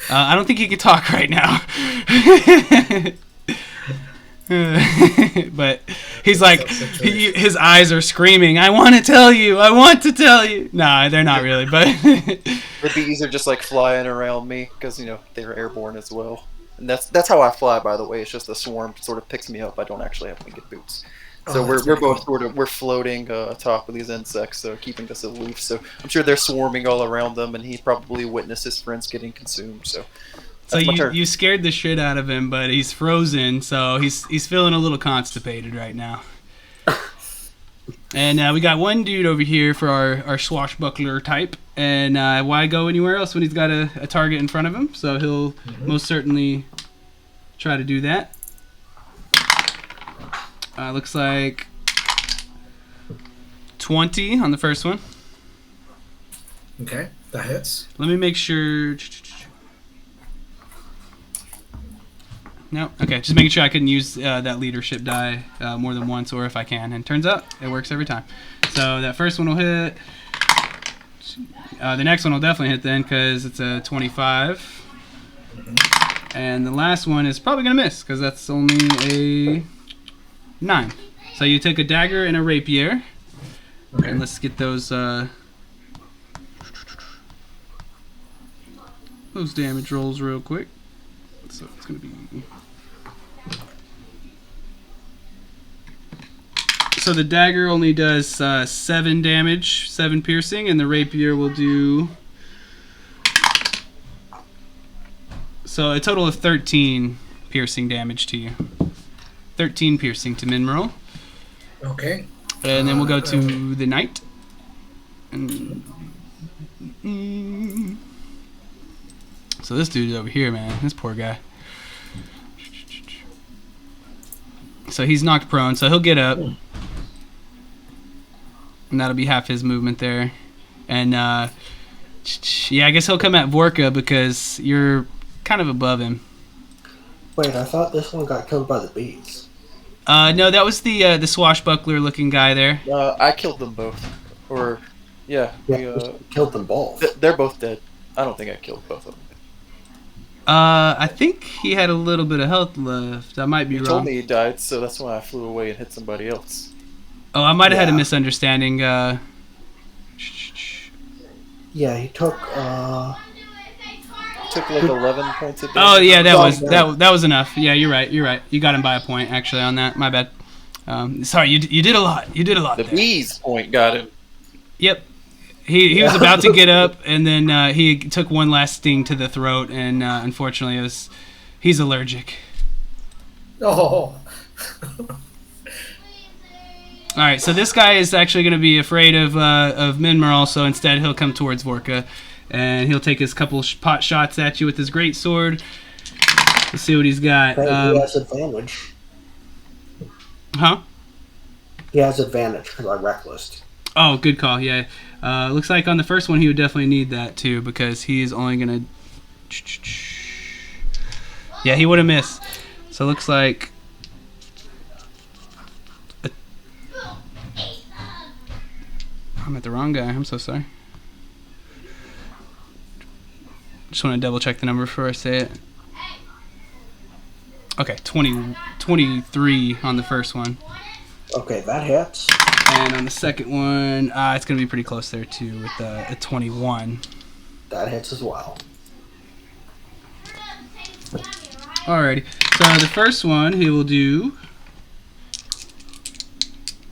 I don't think he can talk right now. But he's like, his eyes are screaming, I want to tell you, I want to tell you. Nah, they're not really, but... The bees are just like flying around me, because, you know, they're airborne as well. And that's how I fly, by the way. It's just the swarm sort of picks me up. I don't actually have winged boots. So we're both sort of, we're floating atop of these insects, keeping us aloof. So I'm sure they're swarming all around them, and he probably witnessed his friends getting consumed. So you scared the shit out of him, but he's frozen, so he's feeling a little constipated right now. And we got one dude over here for our swashbuckler type, and why go anywhere else when he's got a target in front of him? So he'll most certainly try to do that. Looks like 20 on the first one. Okay, that hits. Let me make sure. No, okay, just making sure I couldn't use that leadership die more than once, or if I can. And turns out it works every time. So that first one will hit. The next one will definitely hit then, because it's a 25. And the last one is probably going to miss, because that's only a 9. So you take a dagger and a rapier. Okay. And let's get those damage rolls real quick. So it's going to be... So the dagger only does 7 damage, 7 piercing, and the rapier will do... So a total of 13 piercing damage to you. 13 piercing to Minmerl. Okay. And then we'll go to the knight. So this dude over here, man, this poor guy. So he's knocked prone, so he'll get up. And that'll be half his movement there. And, yeah, I guess he'll come at Vorka because you're kind of above him. Wait, I thought this one got killed by the bees. No, that was the swashbuckler-looking guy there. I killed them both. Or, yeah. Yeah, killed them both. They're both dead. I don't think I killed both of them. I think he had a little bit of health left. I might be wrong. He told me he died, so that's why I flew away and hit somebody else. Oh, I might have had a misunderstanding. Yeah, he took like 11 points of damage. Oh yeah, that was enough. Yeah, you're right. You got him by a point actually on that. My bad. Sorry, you did a lot. You did a lot. The there. bees point got him. Yep. He was about to get up, and then he took one last sting to the throat, and unfortunately, he's allergic. Oh. All right, so this guy is actually going to be afraid of Minmerl, so instead he'll come towards Vorka, and he'll take his couple pot shots at you with his great sword. Let's see what he's got. He has advantage. Huh? He has advantage because I reckless. Oh, good call. Yeah. Looks like on the first one he would definitely need that too because he's only going to... Yeah, he would have missed. So it looks like... I'm at the wrong guy. I'm so sorry. Just want to double check the number before I say it. Okay, 23 on the first one. Okay, that hits. And on the second one, it's going to be pretty close there too with a 21. That hits as well. Alrighty. So the first one, he will do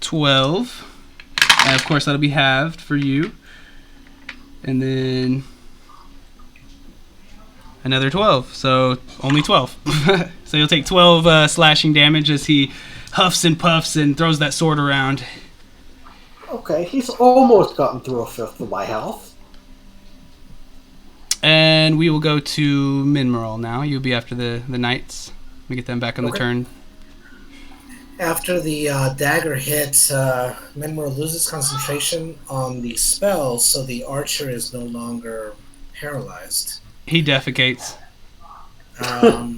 12. And of course, that'll be halved for you. And then another 12. So only 12. So you'll take 12 slashing damage as he huffs and puffs and throws that sword around. Okay, he's almost gotten through a fifth of my health. And we will go to Minmerl now. You'll be after the knights. We get them back on the turn. After the dagger hits, Minmore loses concentration on the spell, so the archer is no longer paralyzed. He defecates. But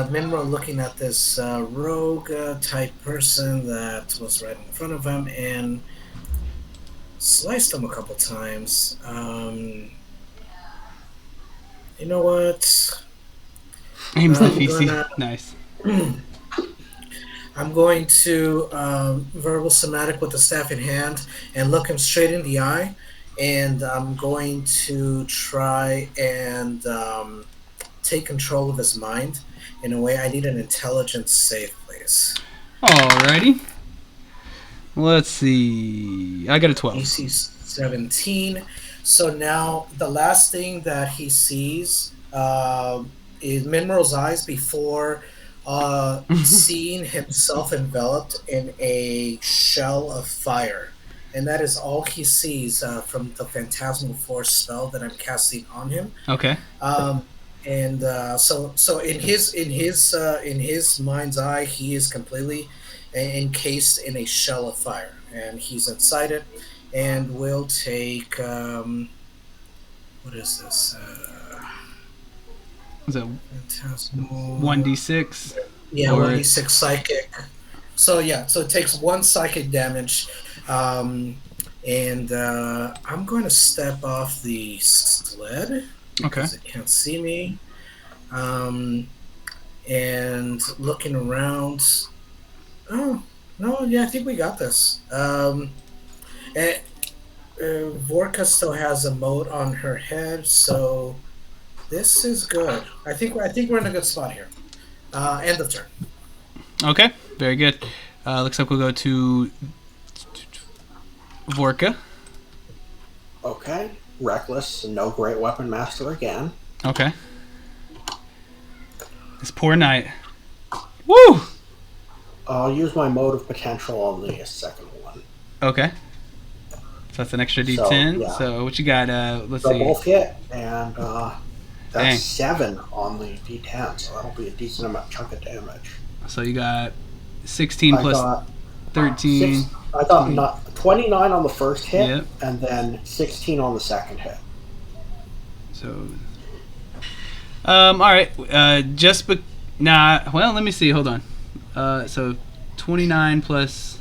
Minmore looking at this rogue type person that was right in front of him and sliced him a couple times. You know what? Aims the feces. Nice. I'm going to verbal somatic with the staff in hand and look him straight in the eye, and I'm going to try and take control of his mind in a way. I need an intelligence save, please. Alrighty. Let's see. I got a 12. DC 17. So now the last thing that he sees is Minmerl's eyes before seeing himself enveloped in a shell of fire. And that is all he sees from the Phantasmal Force spell that I'm casting on him. Okay. So in his mind's eye, he is completely encased in a shell of fire, and he's inside it, and will take what is this? Is it Phantasmal 1d6? Yeah, 1d6 psychic. So it takes 1 psychic damage, and I'm going to step off the sled. Okay. Because it can't see me. And looking around. Oh, no, yeah, I think we got this. Vorka still has a moat on her head, so this is good. I think we're in a good spot here. End of turn. Okay, very good. Looks like we'll go to Vorka. Okay. Reckless, no great weapon master again. Okay. This poor knight. Woo! I'll use my mode of potential on the second one. Okay. So that's an extra D10. So what you got? Let's see. Both hit, and that's Dang. 7 on the D10, so that'll be a decent amount chunk of damage. So you got 16 plus 13. I got 29 on the first hit, Yep. and then 16 on the second hit. So, all right. Well, let me see. Hold on. So 29 plus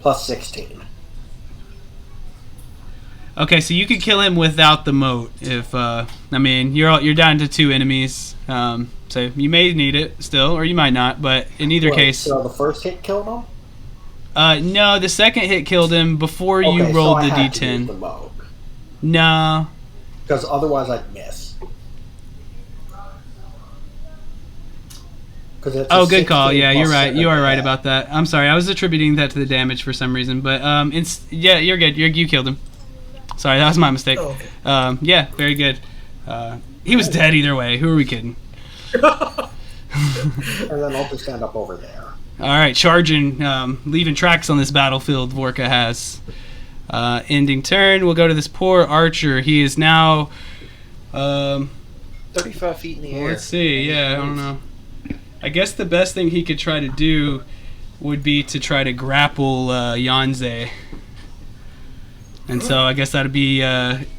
16. Okay, so you could kill him without the moat. If you're down to 2 enemies. So you may need it still, or you might not. But in either case, so the first hit killed him. No, the second hit killed him before you rolled so the I had D10. to use the mode. No. Because otherwise I'd miss. Oh, good call. Yeah, you're right. You are right about that. I'm sorry. I was attributing that to the damage for some reason, but you're good. You killed him. Sorry, that was my mistake. Oh, okay. Yeah, very good. He was dead either way. Who are we kidding? And then I'll just stand up over there. All right, charging, leaving tracks on this battlefield. Vorka has ending turn. We'll go to this poor archer. He is now 35 feet in the air. Let's see. Yeah, I don't know. I guess the best thing he could try to do would be to try to grapple Yanze. And so I guess that'd be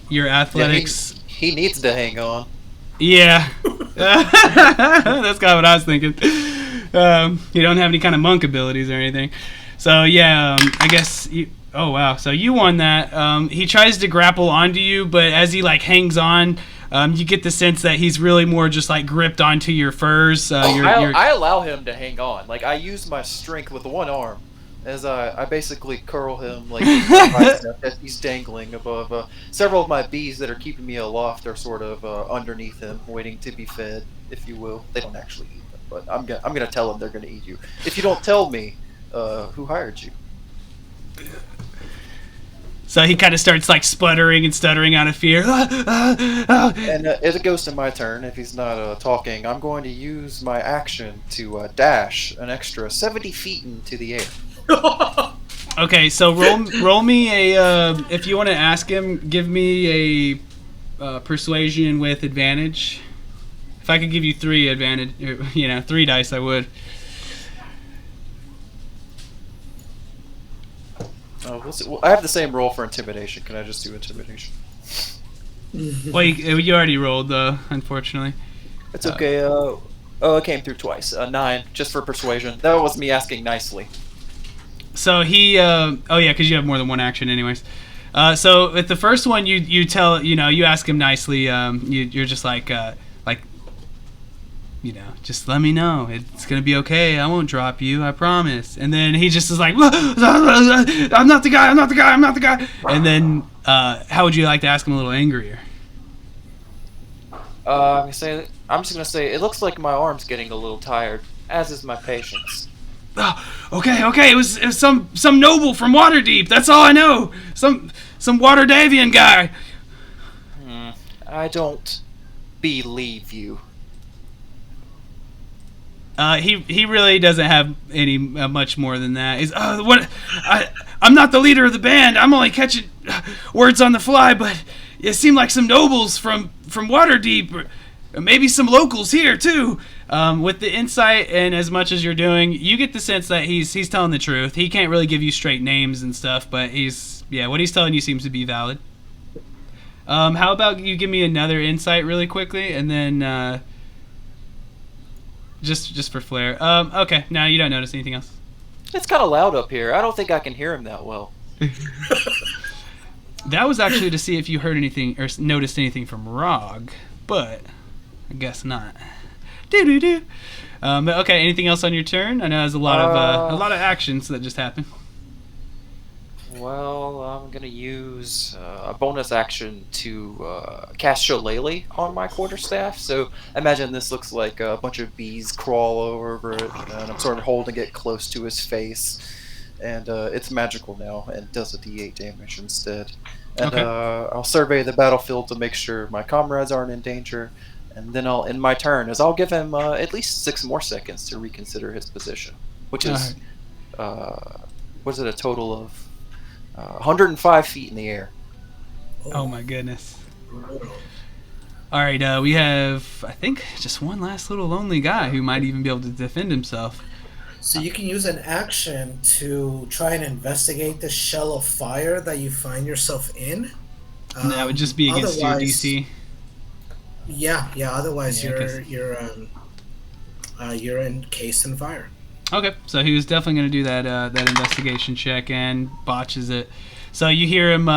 your athletics. Yeah, he needs to hang on. Yeah. That's kind of what I was thinking. You don't have any kind of monk abilities or anything. So, yeah, I guess... Oh, wow. So you won that. He tries to grapple onto you, but as he, hangs on... you get the sense that he's really more just gripped onto your furs. I allow him to hang on. I use my strength with one arm as I basically curl him like with my bicep as he's dangling above. Several of my bees that are keeping me aloft are sort of underneath him, waiting to be fed, if you will. They don't actually eat them, but I'm gonna tell them they're gonna eat you. If you don't tell me who hired you. So he kind of starts like sputtering and stuttering out of fear. And as it goes to my turn, if he's not talking, I'm going to use my action to dash an extra 70 feet into the air. Okay, so roll me a. If you want to ask him, give me a persuasion with advantage. If I could give you 3 advantage, 3 dice, I would. We'll see. Well, I have the same roll for intimidation. Can I just do intimidation? Well, you already rolled though, unfortunately. It's okay. It came through twice. 9, just for persuasion. That was me asking nicely. So he. Oh yeah, because you have more than one action, anyways. So with the first one, you tell you ask him nicely. You're just like just let me know. It's gonna be okay. I won't drop you. I promise. And then he just is like, I'm not the guy. I'm not the guy. I'm not the guy. And then how would you like to ask him a little angrier? I'm just gonna say it looks like my arm's getting a little tired, as is my patience. Okay. It was some noble from Waterdeep. That's all I know. Some Waterdavian guy. I don't believe you. He really doesn't have any much more than that. He's I'm not the leader of the band. I'm only catching words on the fly, but it seemed like some nobles from Waterdeep, or maybe some locals here too. With the insight and as much as you're doing, you get the sense that he's telling the truth. He can't really give you straight names and stuff, but what he's telling you seems to be valid. How about you give me another insight really quickly, and then just for flair. Okay, now you don't notice anything else. It's kind of loud up here. I don't think I can hear him that well. That was actually to see if you heard anything or noticed anything from Rog, but I guess not. But okay, anything else on your turn? I know there's a lot of actions that just happened. Well, I'm gonna use a bonus action to cast Shillelagh on my quarterstaff. So imagine this looks like a bunch of bees crawl over it, and I'm sort of holding it close to his face. And it's magical now and does a D8 damage instead. And Okay. I'll survey the battlefield to make sure my comrades aren't in danger. And then I'll end my turn I'll give him at least 6 more seconds to reconsider his position, which is what is it, a total of 105 feet in the air. Oh my goodness. All right, we have, I think, just one last little lonely guy who might even be able to defend himself. So you can use an action to try and investigate the shell of fire that you find yourself in. And that would just be against your otherwise- DC. Yeah. Otherwise, Yeah, I guess- you're encased in fire. Okay, so he was definitely going to do that investigation check and botches it. So you hear him,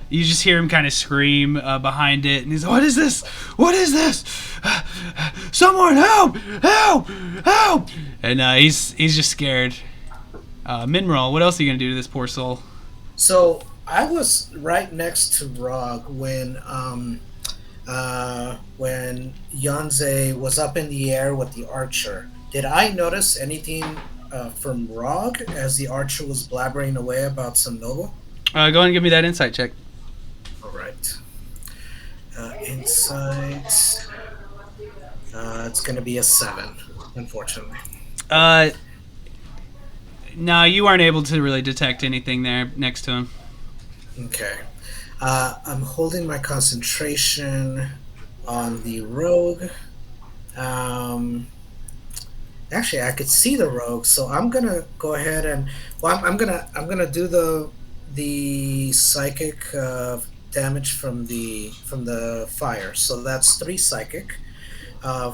you just hear him kind of scream behind it, and he's, "What is this? What is this? Someone help! Help! Help!" And he's just scared. Minral, what else are you going to do to this poor soul? So I was right next to Rog when Yonze was up in the air with the archer. Did I notice anything from Rog as the archer was blabbering away about some noble? Go ahead and give me that insight check. All right. Insight. It's going to be a 7, unfortunately. No, you aren't able to really detect anything there next to him. Okay. I'm holding my concentration on the rogue. Actually, I could see the rogue, so I'm gonna go ahead and I'm gonna do the psychic damage from the fire. So that's 3 psychic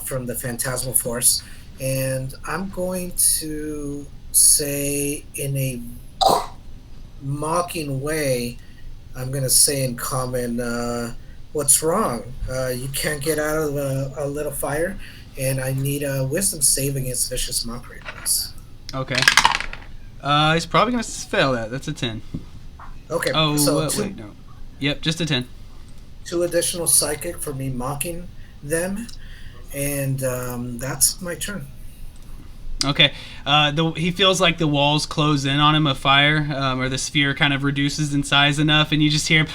from the phantasmal force, and I'm going to say in a mocking way, I'm gonna say in common, "What's wrong? You can't get out of a little fire." And I need a wisdom save against vicious mockery, please. Okay. He's probably gonna fail that. That's a 10. Okay, Oh, so wait, no. Yep, just a 10. 2 additional psychic for me mocking them, and that's my turn. Okay. He feels like the walls close in on him of fire, or the sphere kind of reduces in size enough, and you just hear him,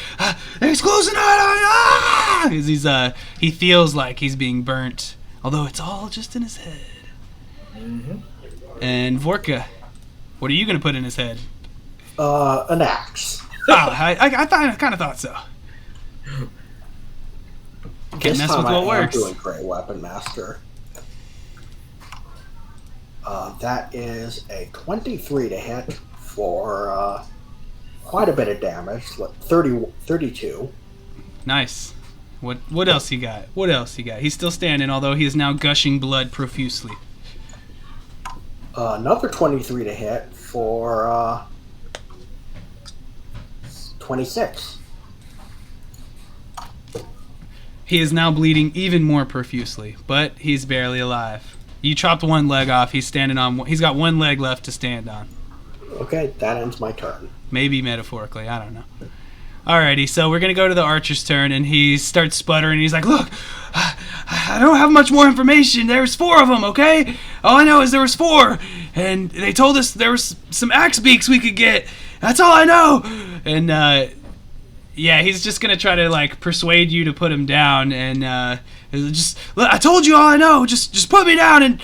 "It's closing on him!" He feels like he's being burnt, although it's all just in his head. Mm-hmm. And Vorka, what are you going to put in his head? An axe. I kind of thought so. Can't This mess time with what I am works. doing Great Weapon Master. That is a 23 to hit for quite a bit of damage, 32. Nice. What else he got? What else he got? He's still standing, although he is now gushing blood profusely. Another 23 to hit for 26. He is now bleeding even more profusely, but he's barely alive. You chopped one leg off. He's got one leg left to stand on. Okay, that ends my turn. Maybe metaphorically, I don't know. Alrighty, so we're gonna go to the archer's turn, and he starts sputtering. He's like, "Look, I don't have much more information. There's 4 of them, okay? All I know is there was 4, and they told us there was some axe beaks we could get. That's all I know." And yeah, he's just gonna try to like persuade you to put him down, and I told you all I know. Just put me down, and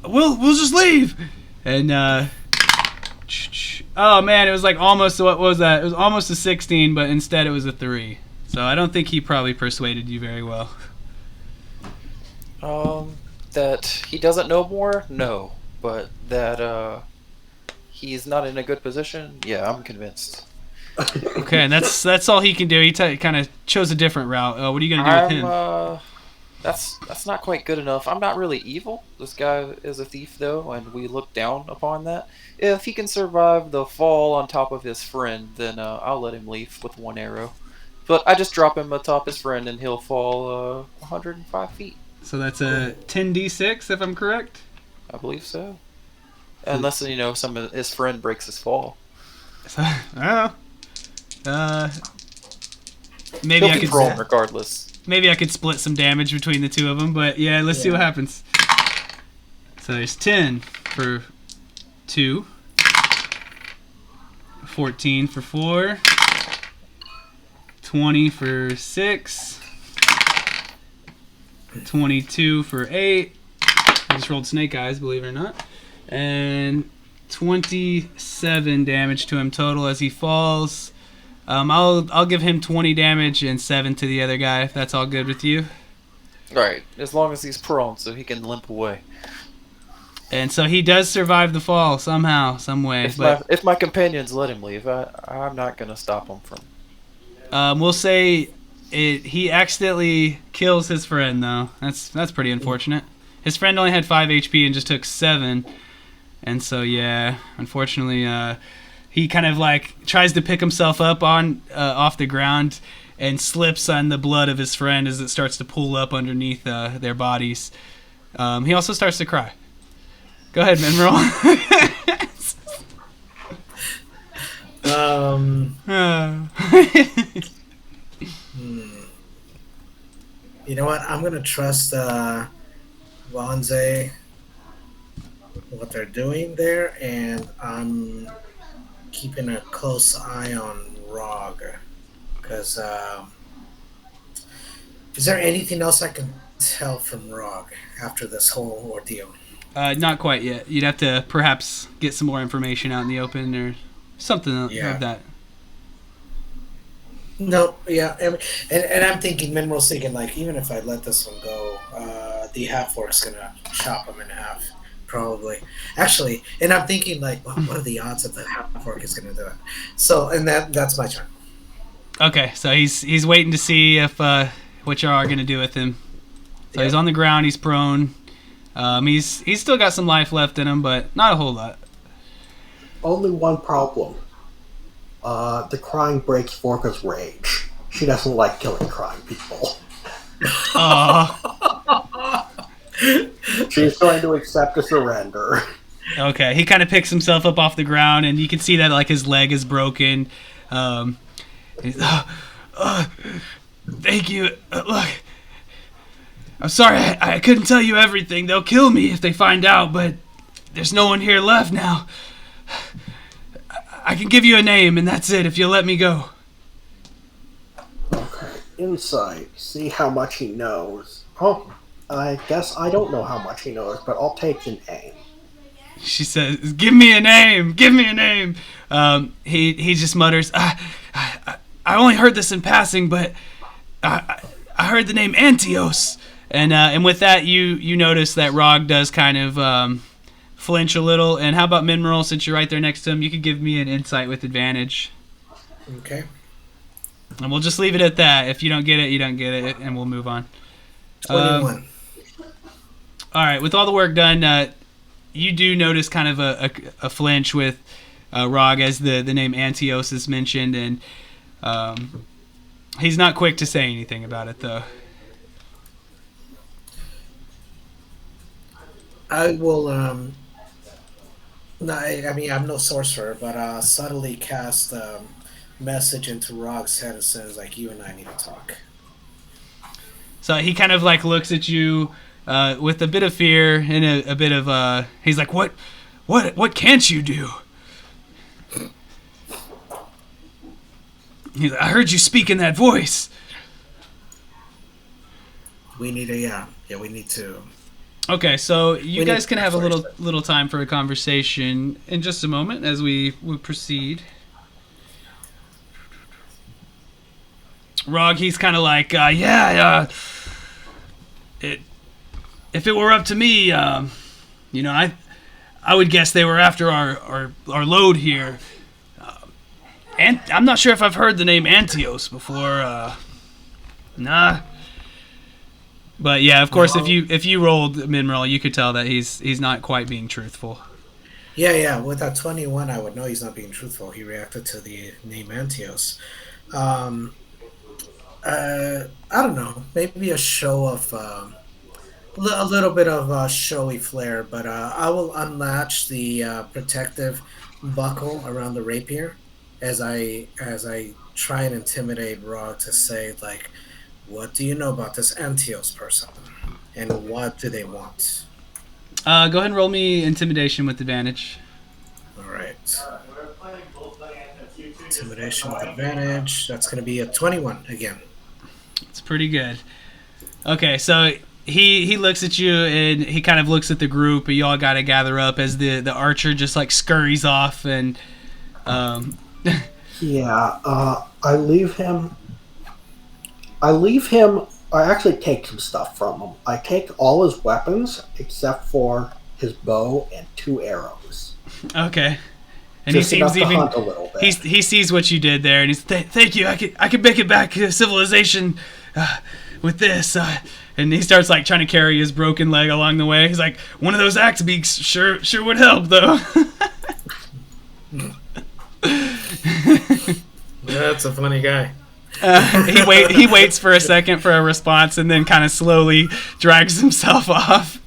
we'll just leave. And oh man, it was like almost, what was that? It was almost a 16, but instead it was a 3. So I don't think he probably persuaded you very well. That he doesn't know more? No. But that he's not in a good position? Yeah, I'm convinced. Okay, and that's all he can do. He kind of chose a different route. What are you gonna do with him? That's not quite good enough. I'm not really evil. This guy is a thief, though, and we look down upon that. If he can survive the fall on top of his friend, then I'll let him leave with 1 arrow. But I just drop him atop his friend, and he'll fall 105 feet. So that's a 10d6, if I'm correct. I believe so. Unless, some of his friend breaks his fall. So, I don't know. Maybe He'll I be could prone regardless. Maybe I could split some damage between the 2 of them, but yeah, let's see what happens. So there's 10 for 2, 14 for 4, 20 for 6, 22 for 8. I just rolled snake eyes, believe it or not. And 27 damage to him total as he falls. I'll give him 20 damage and 7 to the other guy, if that's all good with you. Right, as long as he's prone, so he can limp away. And so he does survive the fall somehow, some way. If my companions let him leave, I'm not gonna stop him from. We'll say he accidentally kills his friend, though. That's pretty unfortunate. His friend only had 5 HP and just took 7, and so yeah, unfortunately, he kind of like tries to pick himself up off the ground and slips on the blood of his friend as it starts to pool up underneath their bodies. He also starts to cry. Go ahead, Mineral. You know what? I'm gonna trust Wanze, what they're doing there, and I'm keeping a close eye on Rog. Because is there anything else I can tell from Rog after this whole ordeal? Not quite yet. You'd have to perhaps get some more information out in the open or something of that. No, yeah, and I'm thinking, Mineral's thinking, like, even if I let this one go, the half-orc's gonna chop him in half, probably. Actually, and I'm thinking, like, well, what are the odds that the half-orc is gonna do it? So, and that's my turn. Okay, so he's waiting to see if what y'all are gonna do with him. So he's on the ground, he's prone. He's still got some life left in him, but not a whole lot. Only one problem. The crying breaks Vorka's rage. She doesn't like killing crying people. Aww. She's going to accept a surrender. Okay, he kind of picks himself up off the ground, and you can see that like his leg is broken. He's, thank you. Look, I'm sorry I couldn't tell you everything. They'll kill me if they find out, but there's no one here left now. I can give you a name, and that's it if you'll let me go. Okay. Insight. See how much he knows. Oh, I guess I don't know how much he knows, but I'll take the name. She says, "Give me a name. Give me a name." He just mutters, I only heard this in passing, but I heard the name Antios." And with that, you notice that Rog does kind of flinch a little. And how about Mineral? Since you're right there next to him, you could give me an insight with advantage. Okay. And we'll just leave it at that. If you don't get it, you don't get it, and we'll move on. 21. All right. With all the work done, you do notice kind of a flinch with Rog as the name Antios is mentioned, and he's not quick to say anything about it, though. I will, no, I mean, I'm no sorcerer, but subtly cast a message into Rog's head and says, like, you and I need to talk. So he kind of like looks at you with a bit of fear and a bit of he's like, what can't you do? He's like, I heard you speak in that voice. We need we need to. Okay, so you guys can have a first. little time for a conversation in just a moment as we proceed. Rog, he's kind of like, if it were up to me, I would guess they were after our load here. And I'm not sure if I've heard the name Antios before. Nah. But yeah, of course, No. if you rolled Mineral, you could tell that he's not quite being truthful. Yeah. With that 21, I would know he's not being truthful. He reacted to the name Antios. I don't know. Maybe a show of a little bit of showy flair, but I will unlatch the protective buckle around the rapier as I try and intimidate Rog to say, like, what do you know about this Antios person, and what do they want? Go ahead and roll me intimidation with advantage. All right. Intimidation with advantage. That's going to be a 21 again. It's pretty good. Okay, so he looks at you and he kind of looks at the group, and you all got to gather up as the archer just like scurries off and Yeah, I leave him. I actually take some stuff from him. I take all his weapons except for his bow and 2 arrows. Okay. And Just he enough seems to even hunt a little bit. he sees what you did there, and he's thank you. I could make it back to civilization with this. And he starts like trying to carry his broken leg along the way. He's like, one of those axe beaks sure would help though. That's a funny guy. He waits for a second for a response, and then kind of slowly drags himself off.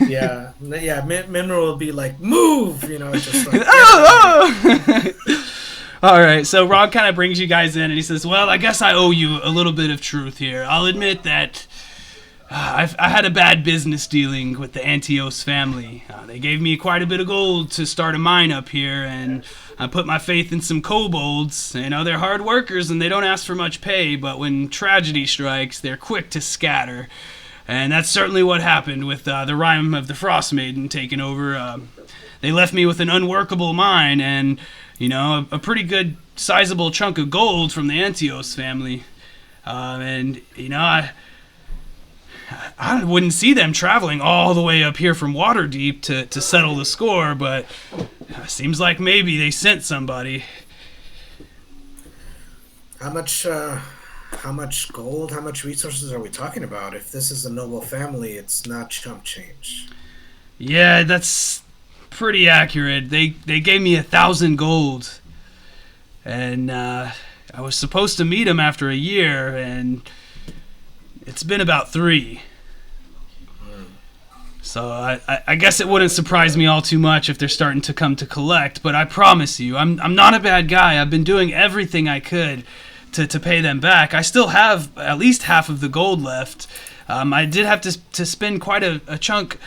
Yeah. Mineral will be like, move, just like. Oh! All right, so Rog kind of brings you guys in, and he says, well, I guess I owe you a little bit of truth here. I'll admit that I had a bad business dealing with the Antios family. They gave me quite a bit of gold to start a mine up here, and I put my faith in some kobolds. They're hard workers, and they don't ask for much pay, but when tragedy strikes, they're quick to scatter. And that's certainly what happened with the Rime of the Frost Maiden taking over. They left me with an unworkable mine and, a pretty good sizable chunk of gold from the Antios family. I wouldn't see them traveling all the way up here from Waterdeep to settle the score, but seems like maybe they sent somebody. How much gold, how much resources are we talking about? If this is a noble family, it's not chump change. Yeah, that's pretty accurate. They gave me 1,000 gold, and I was supposed to meet them after a year, and it's been about 3. So I guess it wouldn't surprise me all too much if they're starting to come to collect, but I promise you, I'm not a bad guy. I've been doing everything I could to pay them back. I still have at least half of the gold left. I did have to spend quite a chunk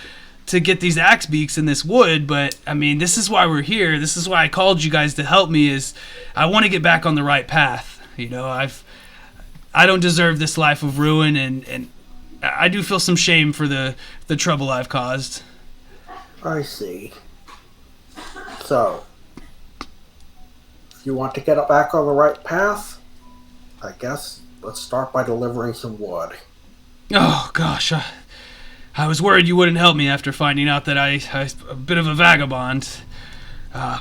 to get these axe beaks in this wood, but I mean, this is why we're here. This is why I called you guys to help me, is I want to get back on the right path. You know, I don't deserve this life of ruin, and I do feel some shame for the trouble I've caused. I see. So, if you want to get back on the right path, I guess let's start by delivering some wood. Oh, gosh. I was worried you wouldn't help me after finding out that I'm a bit of a vagabond. Now,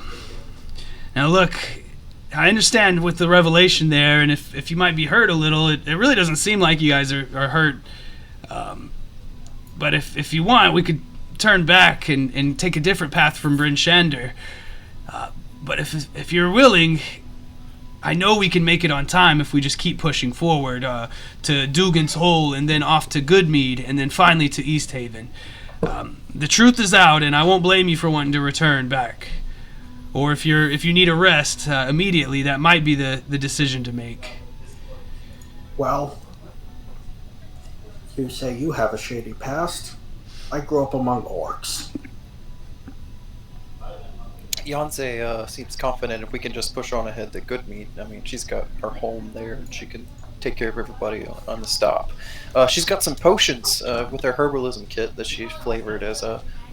look, I understand with the revelation there, and if you might be hurt a little, it really doesn't seem like you guys are hurt. But if you want, we could turn back and take a different path from Bryn Shander. But if you're willing, I know we can make it on time if we just keep pushing forward to Dugan's Hole, and then off to Goodmead, and then finally to Easthaven. The truth is out, and I won't blame you for wanting to return back. Or if you need a rest immediately, that might be the decision to make. Well, you say you have a shady past. I grew up among orcs. Yonsei seems confident if we can just push on ahead to Goodmead. I mean, she's got her home there, and she can take care of everybody on the stop. She's got some potions with her herbalism kit that she's flavored as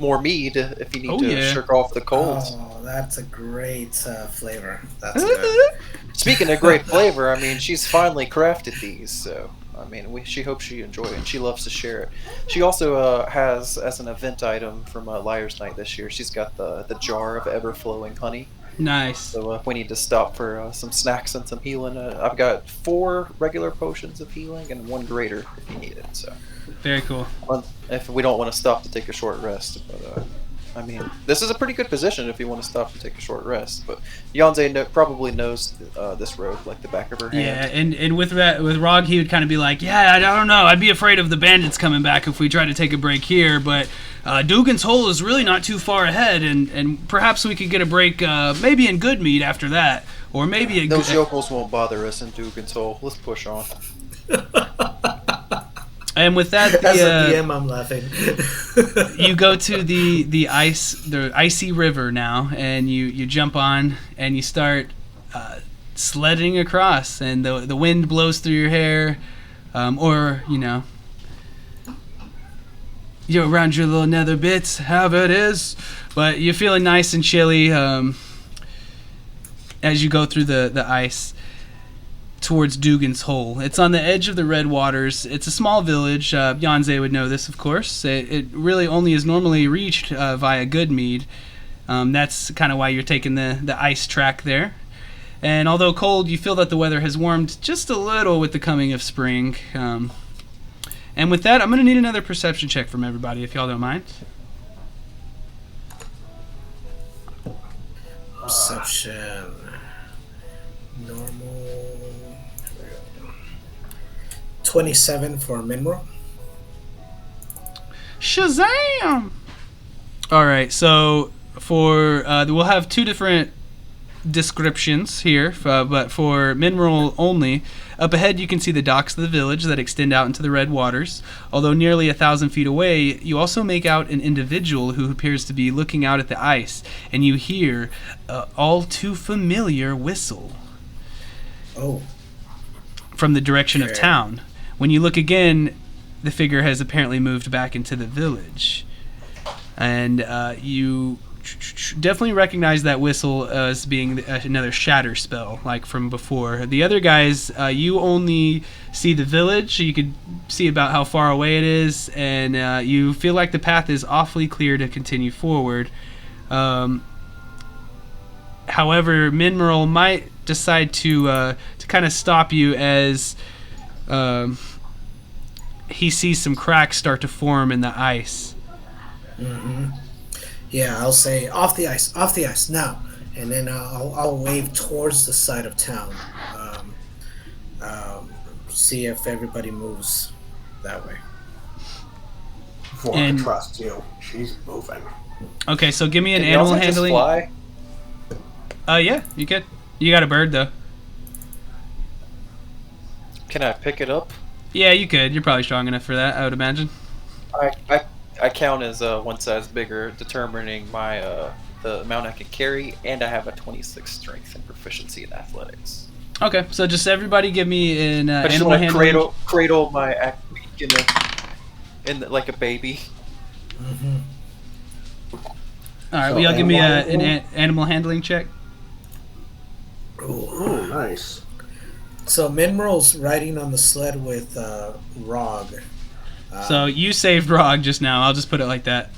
more mead if you need to shirk off the colds. Oh, that's a great flavor. That's good. Speaking of great flavor, I mean, she's finally crafted these, so I mean, she hopes she enjoys it, and she loves to share it. She also has, as an event item from Liar's Night this year, she's got the jar of ever-flowing honey. Nice. So if we need to stop for some snacks and some healing, I've got 4 regular potions of healing and 1 greater if you need it. So very cool. Well, if we don't want to stop to take a short rest, but I mean, this is a pretty good position if you want to stop to take a short rest. But Yonsei probably knows this road like the back of her hand. Yeah, and with Rog, he would kind of be like, yeah, I don't know. I'd be afraid of the bandits coming back if we try to take a break here, but Dugan's Hole is really not too far ahead, and perhaps we could get a break maybe in Goodmead after that, or maybe those yokels won't bother us in Dugan's Hole. Let's push on. And with that, as a DM, I'm laughing. You go to the icy river now, and you jump on and you start sledding across, and the wind blows through your hair, or you're around your little nether bits, however it is, but you're feeling nice and chilly as you go through the ice towards Dugan's Hole. It's on the edge of the Red Waters. It's a small village. Yonsei would know this, of course. It really only is normally reached via Goodmead. That's kind of why you're taking the ice track there. And although cold, you feel that the weather has warmed just a little with the coming of spring. And with that, I'm going to need another perception check from everybody, if y'all don't mind. Perception. Normal. 27 for mineral. Shazam! Alright, so for we'll have 2 different descriptions here, but for mineral only, up ahead you can see the docks of the village that extend out into the Red Waters. Although nearly 1,000 feet away, you also make out an individual who appears to be looking out at the ice, and you hear all too familiar whistle. Oh. From the direction of town. When you look again, the figure has apparently moved back into the village. And you definitely recognize that whistle as being another shatter spell, like from before. The other guys, you only see the village. You could see about how far away it is, and you feel like the path is awfully clear to continue forward. However, Mineral might decide to kind of stop you as he sees some cracks start to form in the ice. Mm-hmm. Yeah, I'll say off the ice now, and then I'll wave towards the side of town. See if everybody moves that way. Dwarf And- trusts you. She's moving. Okay, so give me an Can animal Yonsei just handling. fly? Yeah, you could. You got a bird though. Can I pick it up? Yeah, you could. You're probably strong enough for that, I would imagine. I count as one size bigger, determining my the amount I can carry, and I have a 26 strength and proficiency in athletics. Okay, so just everybody give me an I just animal want to handling. cradle my Acme like a baby. Mm-hmm. All right, So will y'all give me an animal animal handling check? Oh, nice. So Minmerl's riding on the sled with Rog. So you saved Rog just now. I'll just put it like that.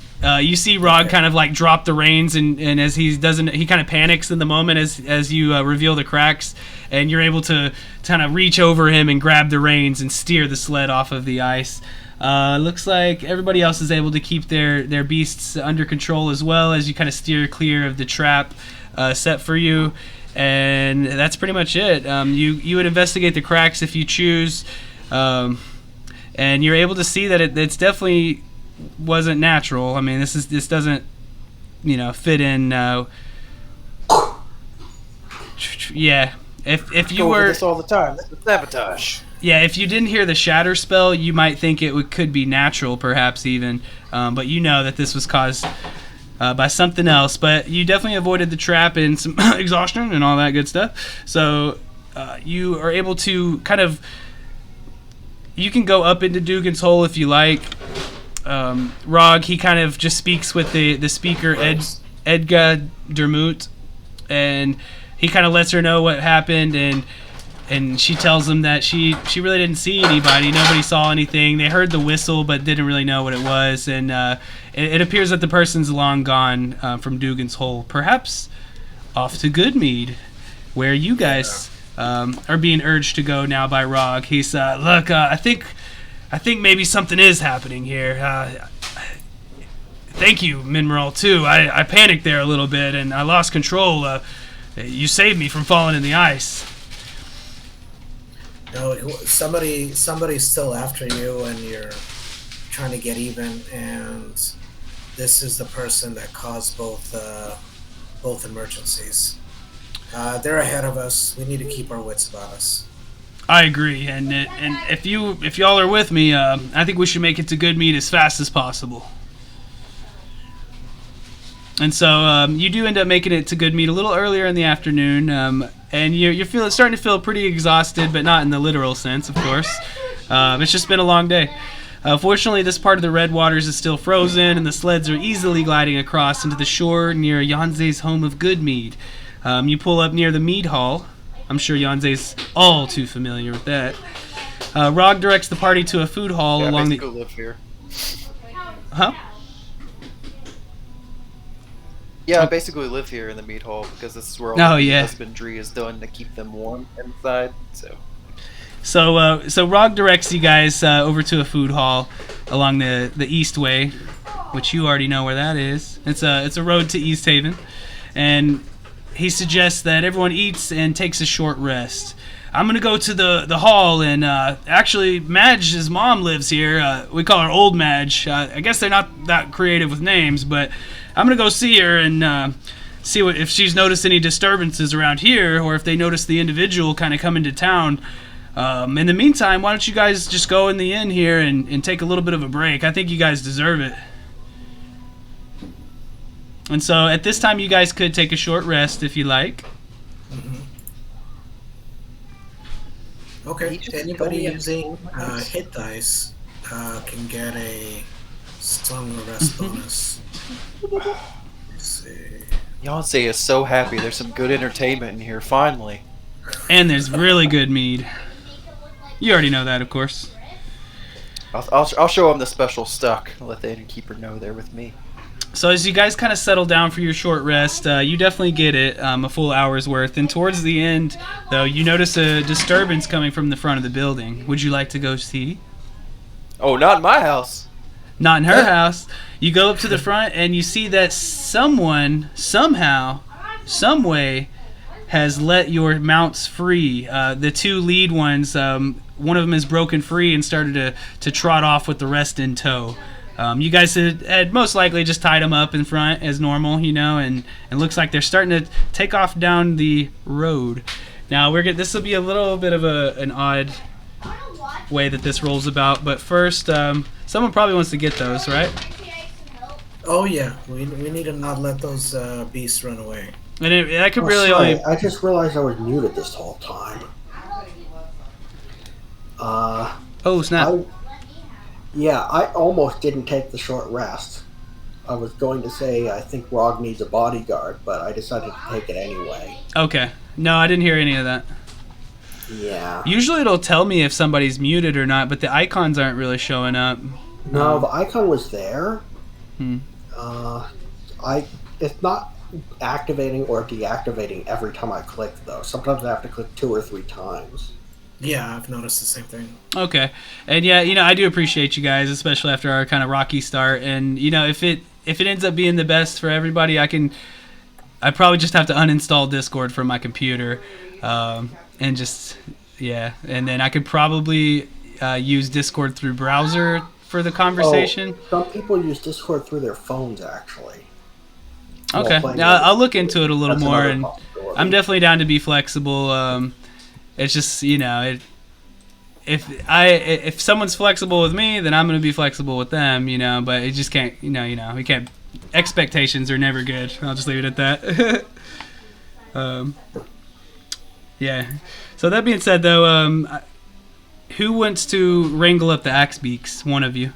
You see Rog kind of like drop the reins, and as he doesn't, he kind of panics in the moment as you reveal the cracks, and you're able to kind of reach over him and grab the reins and steer the sled off of the ice. Looks like everybody else is able to keep their beasts under control as well as you kind of steer clear of the trap set for you. And that's pretty much it. You would investigate the cracks if you choose, and you're able to see that it's definitely wasn't natural. I mean, this doesn't fit in. Yeah, if you Go over were this all the time. This is sabotage. yeah, if you didn't hear the shatter spell, you might think could be natural, perhaps even, but you know that this was caused by something else. But you definitely avoided the trap and some exhaustion and all that good stuff. So you are able to kind of. You can go up into Dugan's hole if you like. Rog, he kind of just speaks with the speaker, Edgar Dermut, and he kind of lets her know what happened, and she tells him that she really didn't see anybody. Nobody saw anything. They heard the whistle, but didn't really know what it was. And it appears that the person's long gone from Dugan's Hole, perhaps off to Goodmead, where you guys are being urged to go now by Rog. He's look, I think maybe something is happening here. Thank you, Minmerl, too. I panicked there a little bit, and I lost control. You saved me from falling in the ice. No, somebody's still after you, and you're trying to get even. And this is the person that caused both emergencies. They're ahead of us. We need to keep our wits about us. I agree, and if y'all are with me, I think we should make it to Goodmead as fast as possible. And so you do end up making it to Goodmead a little earlier in the afternoon, and you're starting to feel pretty exhausted, but not in the literal sense, of course. It's just been a long day. Fortunately, this part of the Red Waters is still frozen, and the sleds are easily gliding across into the shore near Yonsei's home of Goodmead. You pull up near the mead hall. I'm sure Yonsei's all too familiar with that. Rog directs the party to a food hall Yeah, along I the... basically live here. Huh? Yeah, I basically live here in the meat hall because this is where all the husbandry is done to keep them warm inside. So Rog directs you guys over to a food hall along the East Way, which you already know where that is. It's a road to Easthaven, and he suggests that everyone eats and takes a short rest. I'm gonna go to the hall, and actually Madge's mom lives here. We call her Old Madge. I guess they're not that creative with names, but I'm gonna go see her and see if she's noticed any disturbances around here, or if they notice the individual kind of coming to town. In the meantime, why don't you guys just go in the inn here and take a little bit of a break? I think you guys deserve it. And so at this time, you guys could take a short rest if you like. Mm-hmm. Okay, anybody using hit dice can get a Song of Rest bonus. Let's see. Yonsei is so happy. There's some good entertainment in here, finally. And there's really good mead. You already know that, of course. I'll show him the special stock. I'll let the innkeeper know they're with me. So as you guys kind of settle down for your short rest, you definitely get it, a full hour's worth. And towards the end, though, you notice a disturbance coming from the front of the building. Would you like to go see? Oh, not in my house. Not in her house. You go up to the front and you see that someone, somehow, some way, has let your mounts free. The two lead ones, one of them is broken free and started to trot off with the rest in tow. You guys had most likely just tied them up in front as normal, and it looks like they're starting to take off down the road. Now this will be a little bit of an odd way that this rolls about, but first, someone probably wants to get those, right? Oh yeah, we need to not let those beasts run away. And I could really sorry, only. I just realized I was muted this whole time. Oh snap! I almost didn't take the short rest. I was going to say I think Rog needs a bodyguard, but I decided to take it anyway. Okay. No, I didn't hear any of that. Yeah. Usually it'll tell me if somebody's muted or not, but the icons aren't really showing up. No, the icon was there. Hmm. It's not activating or deactivating every time I click, though. Sometimes I have to click 2 or 3 times. Yeah, I've noticed the same thing. Okay. And yeah, I do appreciate you guys, especially after our kind of rocky start. And if it ends up being the best for everybody, I probably just have to uninstall Discord from my computer, and then I could probably use Discord through browser for the conversation. Some people use Discord through their phones, actually. Okay. Now I'll look into it a little more, and I'm definitely down to be flexible. It's just if someone's flexible with me, then I'm gonna be flexible with them. But it just can't. We can't. Expectations are never good. I'll just leave it at that. Yeah. So that being said, though, who wants to wrangle up the axe beaks? One of you.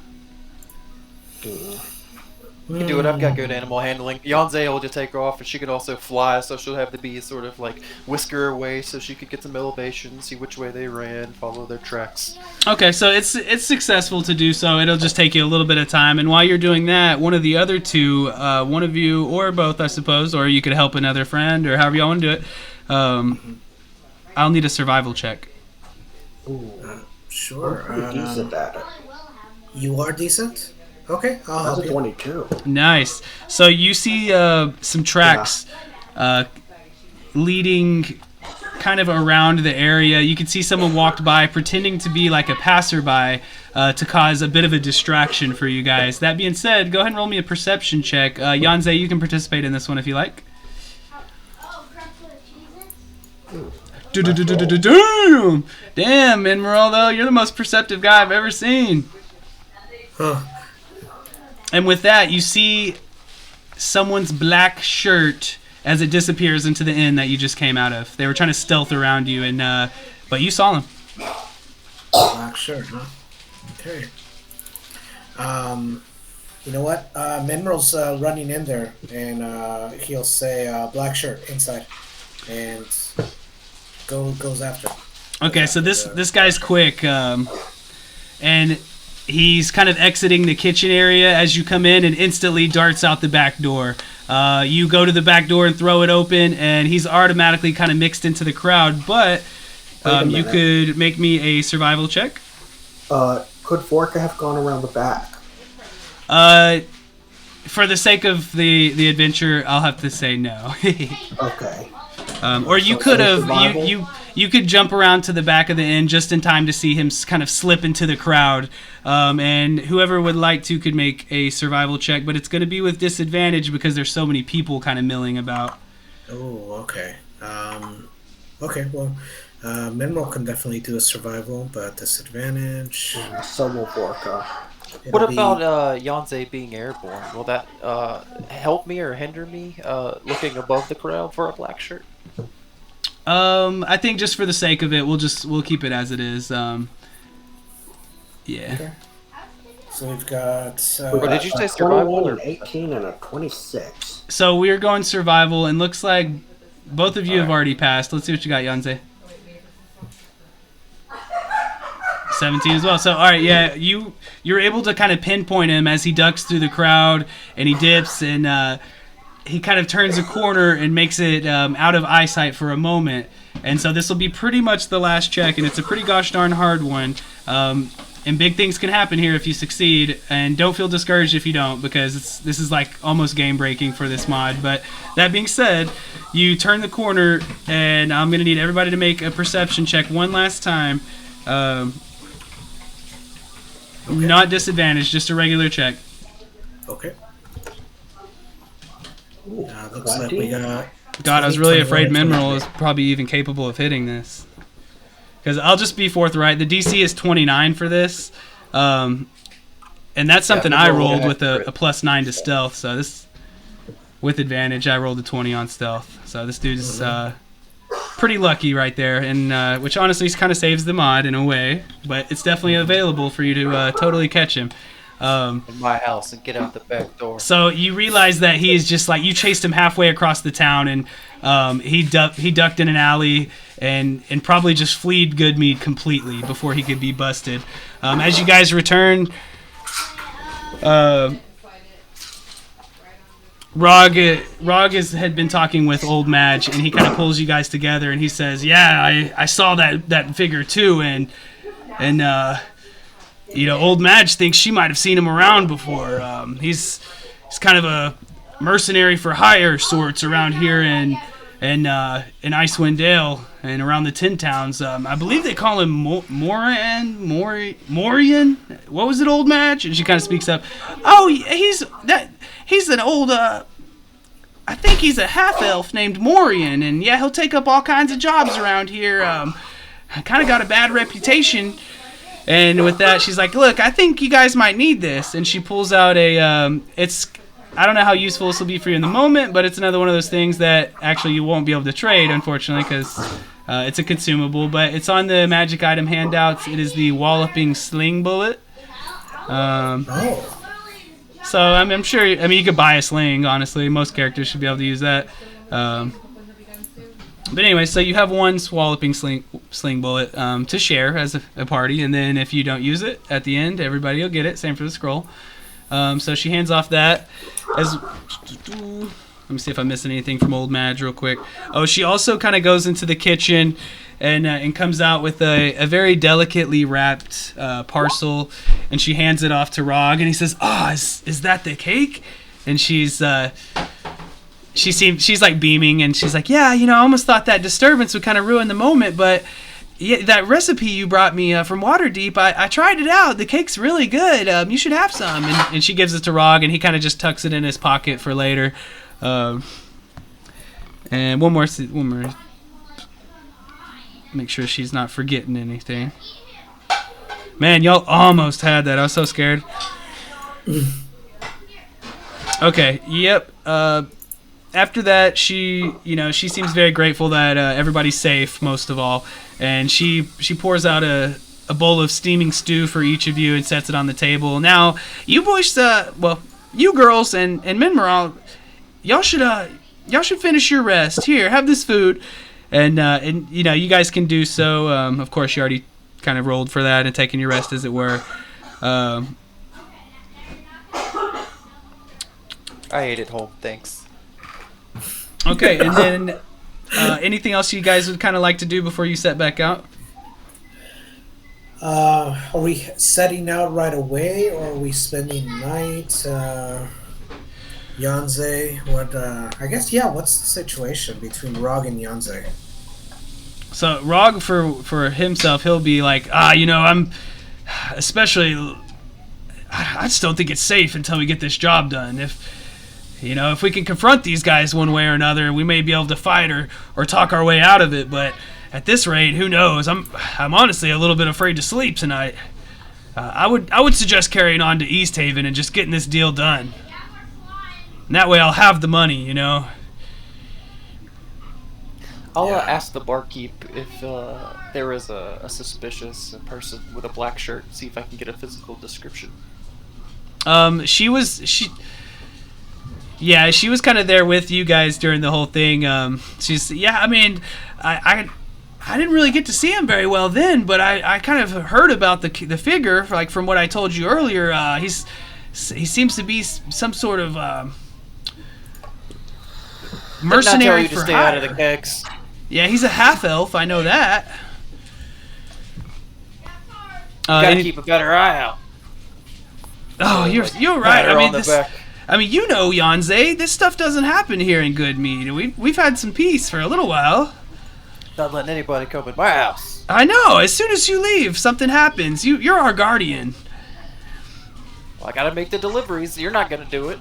You can do it. I've got good animal handling. Yonze will just take her off, and she can also fly, so she'll have the bees sort of like whisk her away, so she could get some elevation, see which way they ran, follow their tracks. Okay, so it's successful to do so. It'll just take you a little bit of time, and while you're doing that, one of the other two, one of you or both, I suppose, or you could help another friend, or however you want to do it. I'll need a survival check. Sure. I'm pretty decent at it. You are decent? Okay, I'll help That's a you. 22. Nice. So you see some tracks leading kind of around the area. You can see someone walked by pretending to be like a passerby to cause a bit of a distraction for you guys. That being said, go ahead and roll me a perception check. Yanze, you can participate in this one if you like. Damn, Enmeraldo, you're the most perceptive guy I've ever seen. Huh. And with that, you see someone's black shirt as it disappears into the inn that you just came out of. They were trying to stealth around you, but you saw them. Black shirt, huh? Okay. You know what? Mineral's running in there, and he'll say, "Black shirt inside," and goes after. Okay, so this guy's quick, and he's kind of exiting the kitchen area as you come in and instantly darts out the back door. You go to the back door and throw it open, and he's automatically kind of mixed into the crowd, but you could make me a survival check. Could Vorka have gone around the back? For the sake of the adventure, I'll have to say no. Okay. Or you could have you could jump around to the back of the inn just in time to see him kind of slip into the crowd, and whoever would like to could make a survival check, but it's going to be with disadvantage because there's so many people kind of milling about. Oh, okay. Okay, well, Mineral can definitely do a survival, but disadvantage. So will Vorka. What about Yonze being airborne? Will that help me or hinder me looking above the crowd for a black shirt? I think just for the sake of it, we'll keep it as it is. Yeah. Okay. So we've got. Or did you say survival? 21, an 18, and a 26. So we're going survival, and looks like both of you have already passed. Let's see what you got, Yonze. 17 as well. So, all right, yeah, you're able to kind of pinpoint him as he ducks through the crowd, and he dips, and he kind of turns a corner and makes it out of eyesight for a moment. And so this will be pretty much the last check, and it's a pretty gosh darn hard one. And big things can happen here if you succeed, and don't feel discouraged if you don't, because this is like almost game breaking for this mod. But that being said, you turn the corner, and I'm going to need everybody to make a perception check one last time. Not disadvantage, just a regular check. Okay. Ooh, Looks like we 20. got. God, I was 20, really 21, afraid and Mineral 28. is probably even capable of hitting this. Because I'll just be forthright. The DC is 29 for this. And that's something I Mineral rolled with a accurate. +9 to stealth. So this, with advantage, I rolled a 20 on stealth. So this dude's pretty lucky right there. And which honestly kind of saves the mod in a way. But it's definitely available for you to totally catch him. In my house and get out the back door. So you realize that he is just like, you chased him halfway across the town, and he ducked in an alley and probably just fleed Goodmead completely before he could be busted. As you guys return, Rog had been talking with Old Madge, and he kind of pulls you guys together, and he says, "Yeah, I saw that figure too, and you know, Old Madge thinks she might have seen him around before. He's kind of a mercenary for hire sorts around here in Icewind Dale and around the Tin Towns. I believe they call him Morian. What was it, Old Madge?" And she kind of speaks up. "Oh, he's an old. I think he's a half elf named Morian, and yeah, he'll take up all kinds of jobs around here. Kind of got a bad reputation." And with that, she's like, "Look, I think you guys might need this." And she pulls out a, I don't know how useful this will be for you in the moment, but it's another one of those things that actually you won't be able to trade, unfortunately, because it's a consumable. But it's on the magic item handouts. It is the Walloping Sling Bullet. So I'm sure, I mean, you could buy a sling, honestly. Most characters should be able to use that. But anyway, so you have one Walloping Sling Bullet to share as a party, and then if you don't use it, at the end, everybody will get it. Same for the scroll. So she hands off that. Let me see if I'm missing anything from Old Madge real quick. Oh, she also kind of goes into the kitchen and comes out with a very delicately wrapped parcel, and she hands it off to Rog, and he says, "Oh, is that the cake?" And she's like beaming, and she's like, "Yeah, you know, I almost thought that disturbance would kind of ruin the moment, but yeah, that recipe you brought me from Waterdeep, I tried it out. The cake's really good. You should have some." And she gives it to Rog, and he kind of just tucks it in his pocket for later. And one more. Make sure she's not forgetting anything. Man, y'all almost had that. I was so scared. Okay. Yep. After that, she seems very grateful that everybody's safe, most of all, and she pours out a bowl of steaming stew for each of you and sets it on the table. Now, you boys, you girls and Minmaral, y'all should finish your rest. Here, have this food, and you know, you guys can do so. Of course, you already kind of rolled for that and taken your rest, as it were. I ate at home, thanks. Okay, and then anything else you guys would kind of like to do before you set back out? Are we setting out right away, or are we spending the night? Yanze, what? I guess, yeah. What's the situation between Rog and Yanze? So Rog, for himself, he'll be like, you know, I just don't think it's safe until we get this job done. If we can confront these guys one way or another, we may be able to fight or talk our way out of it. But at this rate, who knows? I'm honestly a little bit afraid to sleep tonight. I would suggest carrying on to Easthaven and just getting this deal done. And that way, I'll have the money, you know. I'll ask the barkeep if there is a suspicious person with a black shirt. See if I can get a physical description. She was kind of there with you guys during the whole thing. I didn't really get to see him very well then, but I kind of heard about the figure, like from what I told you earlier. He seems to be some sort of mercenary to for stay hire. out of the kegs. Yeah, he's a half elf. I know that. Gotta keep a better eye out. Oh, you're right. Pat her on the back. You know, Yanze, this stuff doesn't happen here in Goodmead. We've had some peace for a little while. Not letting anybody come in my house. I know. As soon as you leave, something happens. You're our guardian. Well, I gotta make the deliveries. You're not gonna do it.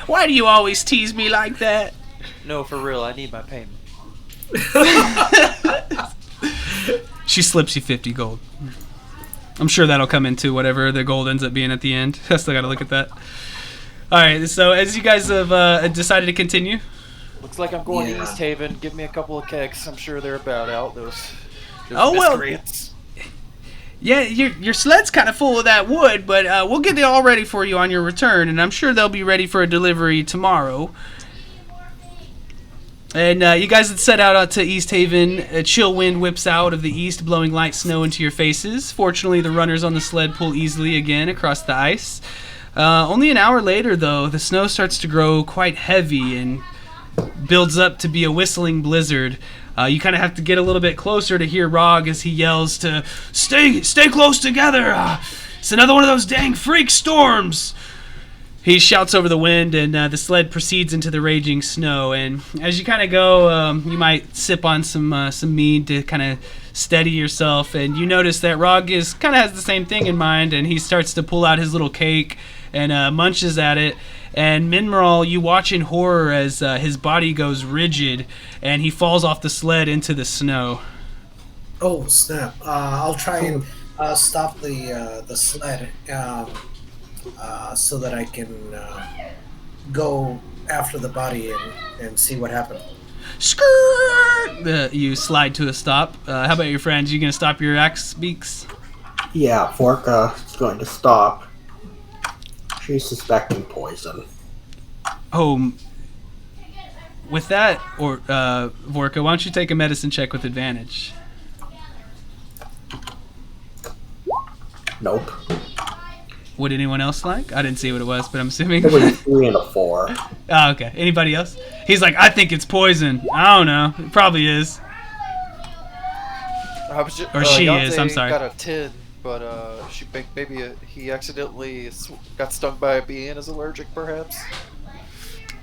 Why do you always tease me like that? No, for real. I need my payment. She slips you 50 gold. I'm sure that'll come into whatever the gold ends up being at the end. I still got to look at that. All right, so as you guys have decided to continue. Looks like I'm going to Easthaven. Give me a couple of kegs. I'm sure they're about out. Those miscreants. Yeah, your sled's kind of full of that wood, but we'll get it all ready for you on your return, and I'm sure they'll be ready for a delivery tomorrow. And you guys had set out to Easthaven. A chill wind whips out of the east, blowing light snow into your faces. Fortunately, the runners on the sled pull easily again across the ice. Only an hour later, though, the snow starts to grow quite heavy and builds up to be a whistling blizzard. You kind of have to get a little bit closer to hear Rog as he yells to stay close together. It's another one of those dang freak storms. He shouts over the wind, and the sled proceeds into the raging snow. And as you kind of go, you might sip on some mead to kind of steady yourself. And you notice that Rog kind of has the same thing in mind, and he starts to pull out his little cake and munches at it. And Minmaral, you watch in horror as his body goes rigid, and he falls off the sled into the snow. Oh snap! I'll try and stop the sled. So that I can go after the body and see what happened. Skirt! You slide to a stop. How about your friends? You gonna stop your axe beaks? Yeah, Vorka is going to stop. She's suspecting poison. Oh, with that, or Vorka, why don't you take a medicine check with advantage? Nope. Would anyone else like? I didn't see what it was, but I'm assuming. It was 3 and a 4. Oh, okay. Anybody else? He's like, I think it's poison. I don't know. It probably is. Or she is. I'm sorry. Got a 10, but maybe he accidentally got stung by a bee and is allergic, perhaps.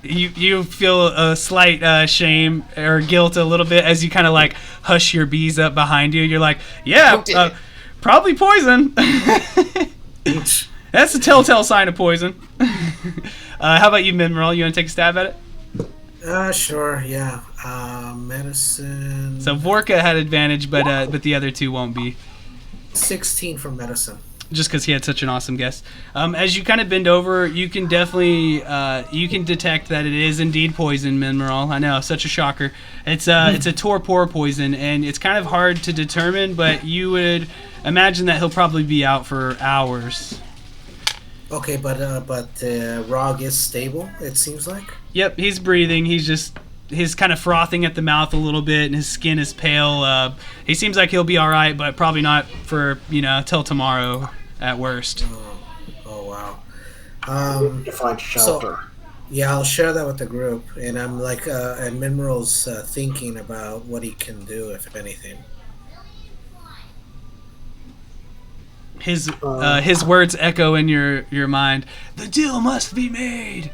You feel a slight shame or guilt a little bit as you kind of like hush your bees up behind you. You're like, yeah, probably poison. That's a telltale sign of poison. How about you, Minmaral? You want to take a stab at it? Sure, yeah. Medicine. So Vorka had advantage, but the other two won't be. 16 for medicine. Just because he had such an awesome guess. As you kind of bend over, you can definitely you can detect that it is indeed poison, Minmaral. I know, such a shocker. It's a torpor poison, and it's kind of hard to determine, but you would imagine that he'll probably be out for hours. Okay, but Rog is stable, it seems like? Yep, he's breathing. He's kind of frothing at the mouth a little bit, and his skin is pale. He seems like he'll be all right, but probably not for, till tomorrow at worst. Oh wow. To find shelter. Yeah, I'll share that with the group, and I'm like, and Minral's thinking about what he can do, if anything. His words echo in your mind. The deal must be made.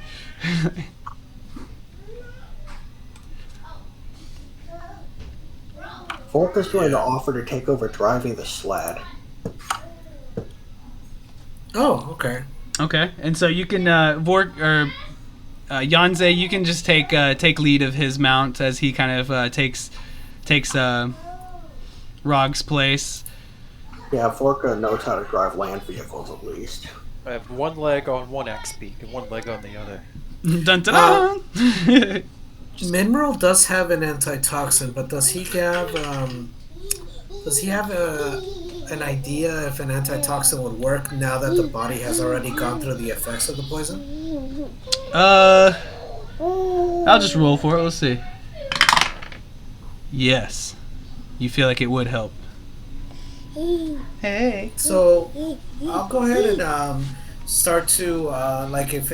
Volka's going to offer to take over driving the sled. Oh, okay. Okay, and so you can Yanze, you can just take lead of his mount as he kind of takes Rog's place. Yeah, Vorka knows how to drive land vehicles at least. I have one leg on one axe beak and one leg on the other. Dun, dun, dun. Minmaral does have an antitoxin, but does he have an idea if an antitoxin would work now that the body has already gone through the effects of the poison? I'll just roll for it. Let's see. Yes, you feel like it would help. Hey. So I'll go ahead and start to like if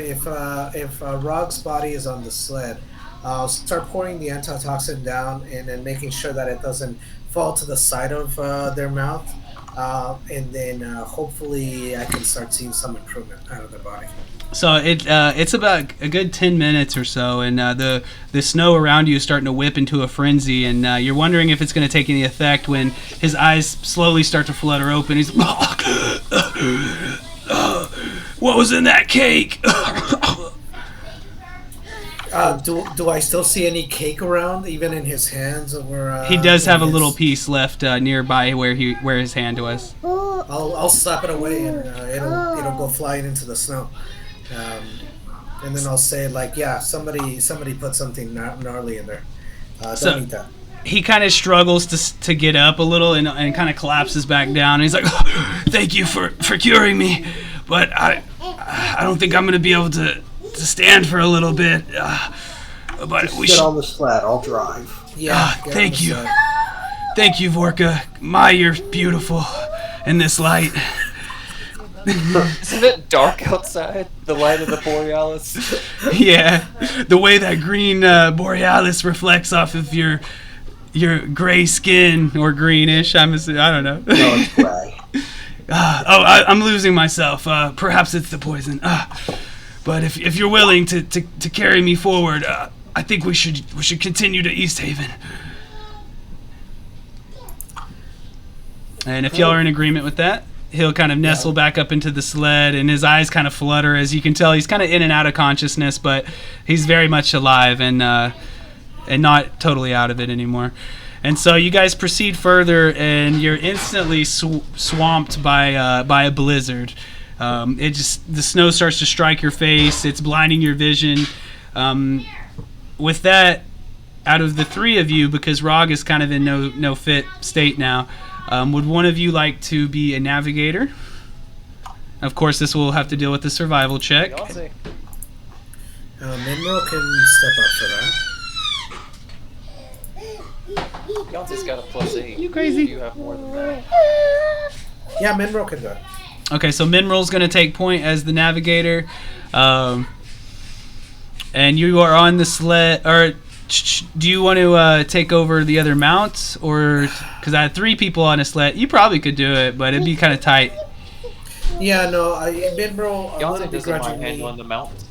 Rog's body is on the sled, I'll start pouring the antitoxin down and then making sure that it doesn't fall to the side of their mouth, and then hopefully I can start seeing some improvement out of their body. So it's about a good 10 minutes or so, and the snow around you is starting to whip into a frenzy, and you're wondering if it's going to take any effect when his eyes slowly start to flutter open. He's What was in that cake? Do I still see any cake around, even in his hands, or? He does in have a his- little piece left nearby where his hand was. I'll slap it away and it'll go flying into the snow, and then I'll say like, yeah, somebody put something gnarly in there. So- Don't eat that. He kind of struggles to get up a little and kind of collapses back down. And he's like, "Thank you for curing me, but I don't think I'm gonna be able to stand for a little bit. But Just we get should." on the sled. I'll drive. Yeah. get on Thank the you. side. Thank you, Vorka. My, you're beautiful in this light. Isn't it dark outside? The light of the Borealis. Yeah, the way that green borealis reflects off of your gray skin or greenish. I don't know. No, it's gray. I'm losing myself. Perhaps it's the poison. But if you're willing to carry me forward, I think we should continue to Easthaven. And if y'all are in agreement with that, he'll kind of nestle back up into the sled, and his eyes kind of flutter. As you can tell, he's kind of in and out of consciousness, but he's very much alive and not totally out of it anymore. And so you guys proceed further, and you're instantly swamped by a blizzard. The snow starts to strike your face. It's blinding your vision. With that, out of the three of you, because Rog is kind of in no fit state now, would one of you like to be a navigator? Of course, this will have to deal with the survival check. Beyonce. Minro can step up for that. Beyonce's got a +8. You crazy? You have more than that. Yeah, Minro can go. Okay, so Minrel's going to take point as the navigator. And you are on the sled. Or do you want to take over the other mounts? Or because I had 3 people on a sled. You probably could do it, but it'd be kind of tight. Yeah, no, Minro Beyonce would doesn't mind begrudgingly. handling the mountains.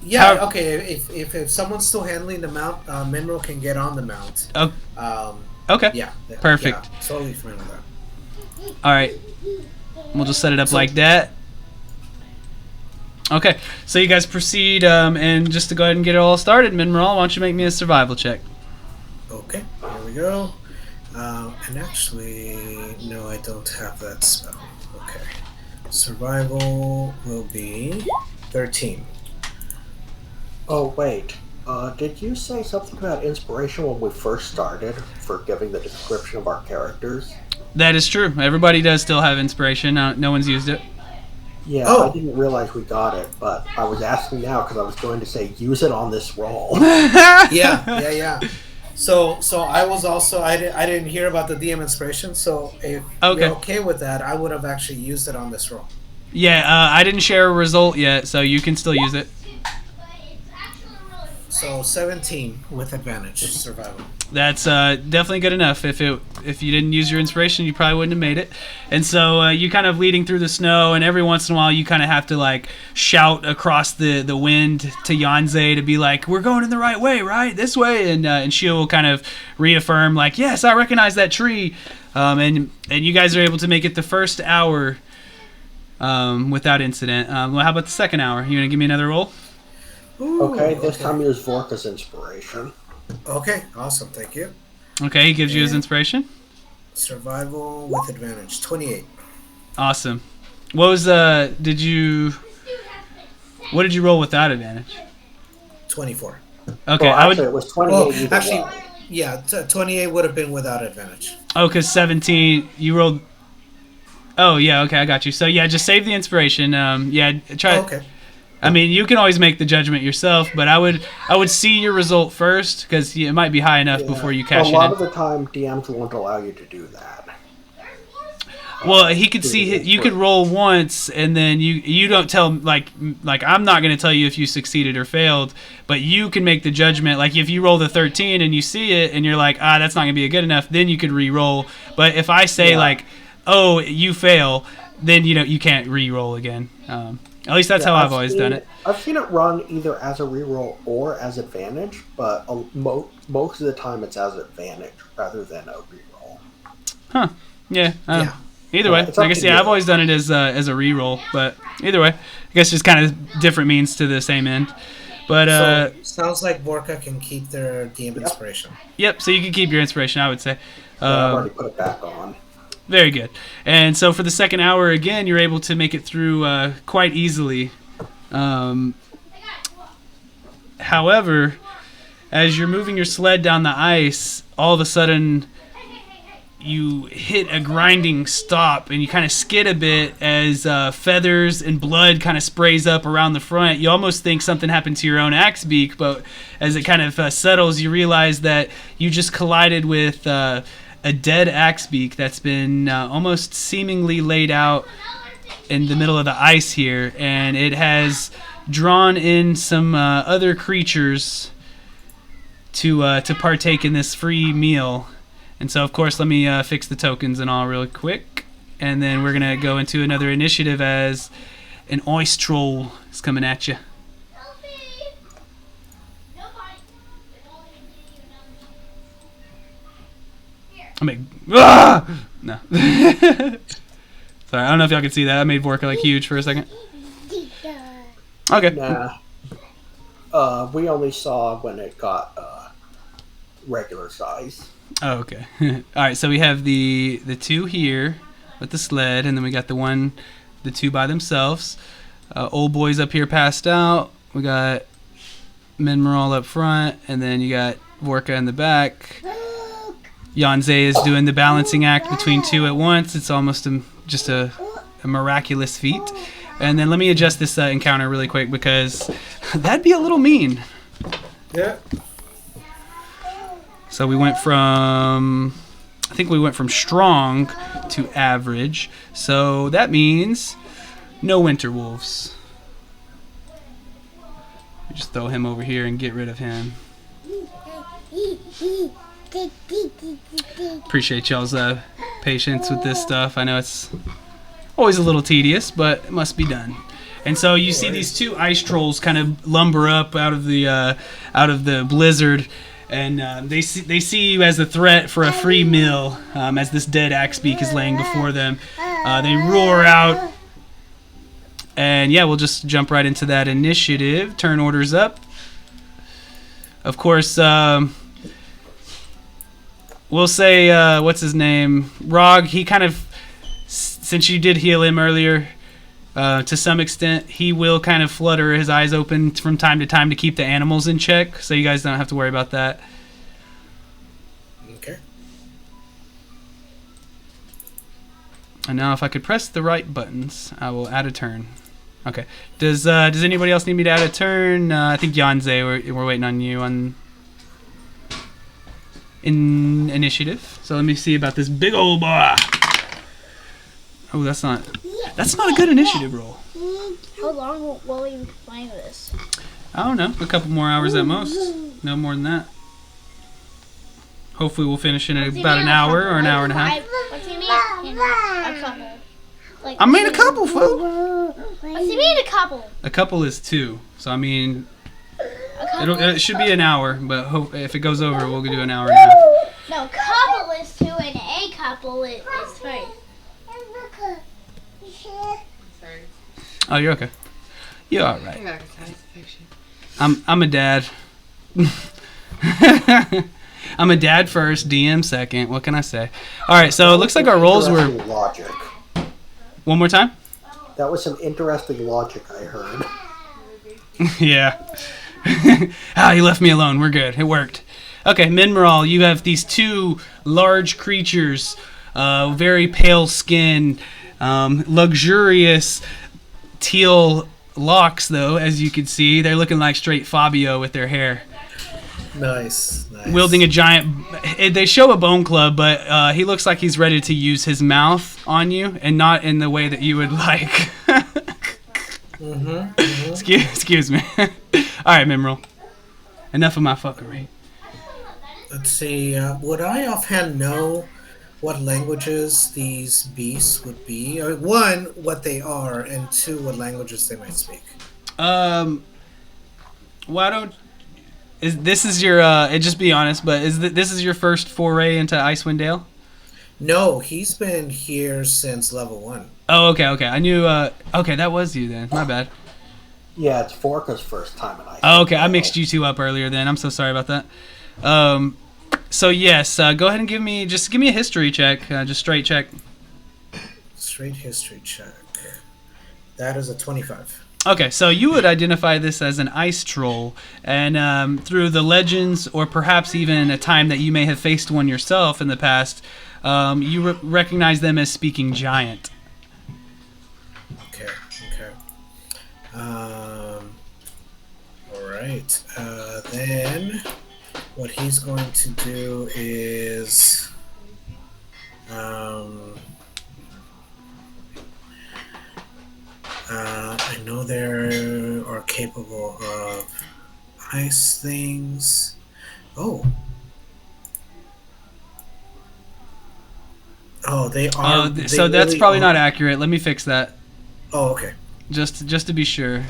Yeah, How- okay. If someone's still handling the mount, Minro can get on the mount. Oh, Um, okay. yeah. Perfect. Yeah, totally fine with that. All right. We'll just set it up like that. Okay, so you guys proceed, and just to go ahead and get it all started, Minral, why don't you make me a survival check? Okay, here we go. And actually, no, I don't have that spell. Okay. Survival will be 13. Oh, wait. Did you say something about inspiration when we first started for giving the description of our characters? That is true. Everybody does still have inspiration. No one's used it. Yeah, Oh. I didn't realize we got it, but I was asking now because I was going to say use it on this roll. Yeah. So I was also I didn't hear about the DM inspiration. So if Okay. you're okay with that, I would have actually used it on this roll. Yeah, I didn't share a result yet, so you can still use it. So 17 with advantage survival. That's definitely good enough. If you didn't use your inspiration, you probably wouldn't have made it. And so you kind of leading through the snow, and every once in a while you kind of have to like shout across the wind to Yanze to be like, "We're going in the right way, right? This way." And she will kind of reaffirm like, "Yes, I recognize that tree." And you guys are able to make it the first hour without incident. Well, how about the second hour? You gonna give me another roll? Ooh, Okay, this time use Vorka's inspiration. Okay, awesome. Thank you. Okay, he gives you his inspiration. Survival with advantage 28. Awesome. What was what did you roll without advantage? 24. Okay, Well, I would. actually, it was 28 Well, either actually, way. yeah, 28 would have been without advantage. Oh, because 17, you rolled. Oh yeah, okay, I got you. So yeah, just save the inspiration. Yeah, try. Okay. I mean, you can always make the judgment yourself, but I would see your result first because it might be high enough Yeah. before you cash A it lot in. of the time, DMs won't allow you to do that. Well, he could see you could roll once, and then you don't tell like I'm not going to tell you if you succeeded or failed, but you can make the judgment. Like if you roll the 13 and you see it, and you're like, that's not going to be good enough, then you could re-roll. But if I say Yeah. like, oh, you fail, then you can't re-roll again. At least that's Yeah, how I've always done it. I've seen it run either as a reroll or as advantage, but most of the time it's as advantage rather than a reroll. Huh? Yeah. I don't- Yeah. Either way, it's up I guess to yeah. you. I've always done it as a re-roll, but either way, I guess just kind of different means to the same end. But So sounds like Vorka can keep their DM inspiration. yep. So you can keep your inspiration, I would say. Yeah, I've already put it back on. Very good. And so for the second hour, again, you're able to make it through quite easily. However, as you're moving your sled down the ice, all of a sudden you hit a grinding stop and you kind of skid a bit as feathers and blood kind of sprays up around the front. You almost think something happened to your own axe beak, but as it kind of settles, you realize that you just collided with a dead axe beak that's been almost seemingly laid out in the middle of the ice here, and it has drawn in some other creatures to partake in this free meal. And so, of course, let me fix the tokens and all real quick. And then we're going to go into another initiative as an ice troll is coming at you. I mean, no. Sorry, I don't know if y'all can see that. I made Vorka like huge for a second. Okay. Nah. We only saw when it got regular size. Oh, okay. All right, so we have the two here with the sled, and then we got the two by themselves. Old boy's up here passed out. We got Minmeral up front, and then you got Vorka in the back. Yanze is doing the balancing act between two at once. It's almost just a miraculous feat. And then let me adjust this encounter really quick because that'd be a little mean. Yeah. So we went from strong to average. So that means no winter wolves. Just throw him over here and get rid of him. Appreciate y'all's patience with this stuff. I know it's always a little tedious, but it must be done. And so you see these two ice trolls kind of lumber up out of the blizzard, and they see you as a threat for a free meal. As this dead axe beak is laying before them, they roar out, and yeah, we'll just jump right into that initiative. Turn orders up. Of course, we'll say what's his name, Rog. He kind of, since you did heal him earlier, to some extent, he will kind of flutter his eyes open from time to time to keep the animals in check, so you guys don't have to worry about that. Okay. And now if I could press the right buttons, I will add a turn. Okay. Does anybody else need me to add a turn? I think Yanze, we're waiting on you on in initiative. So let me see about this big old boy. Oh, that's not a good initiative roll. How long will we be playing this? I don't know, a couple more hours at most. No more than that. Hopefully we'll finish in about an hour or an hour and a half. What's he mean? A couple. Like, I made a couple, fool. What's he mean a couple? A couple is two. So I mean, A couple? it should be an hour, but if it goes over, we'll do an hour and a half. No, couple is two and a couple is three. Oh, you're okay. You're all right. I'm a dad. I'm a dad first, DM second. What can I say? All right, so it looks like our rolls were. Interesting logic. One more time. That was some interesting logic I heard. Yeah. You left me alone. We're good. It worked. Okay, Minmeral, you have these two large creatures, very pale skin, luxurious teal locks, though, as you can see. They're looking like straight Fabio with their hair. Nice. Wielding a giant... They show a bone club, but he looks like he's ready to use his mouth on you, and not in the way that you would like. Excuse me. All right, Minmeral. Enough of my fuckery. Let's see. Would I offhand know what languages these beasts would be? One, what they are, and two, what languages they might speak. Why don't... This is your... just be honest, but this is your first foray into Icewind Dale? No, he's been here since level 1. Oh, okay, okay. I knew. Okay, that was you then. My bad. Yeah, it's Forka's first time in Iceland. Oh, okay, I mixed you two up earlier. Then I'm so sorry about that. So yes, go ahead and give me a history check, just straight check. Straight history check. That is a 25. Okay, so you would identify this as an ice troll, and through the legends, or perhaps even a time that you may have faced one yourself in the past, you recognize them as speaking giant. Okay. All right. Then what he's going to do is I know they are capable of ice things. Oh, they are. So that's probably not accurate. Let me fix that. Oh, okay. Just to be sure.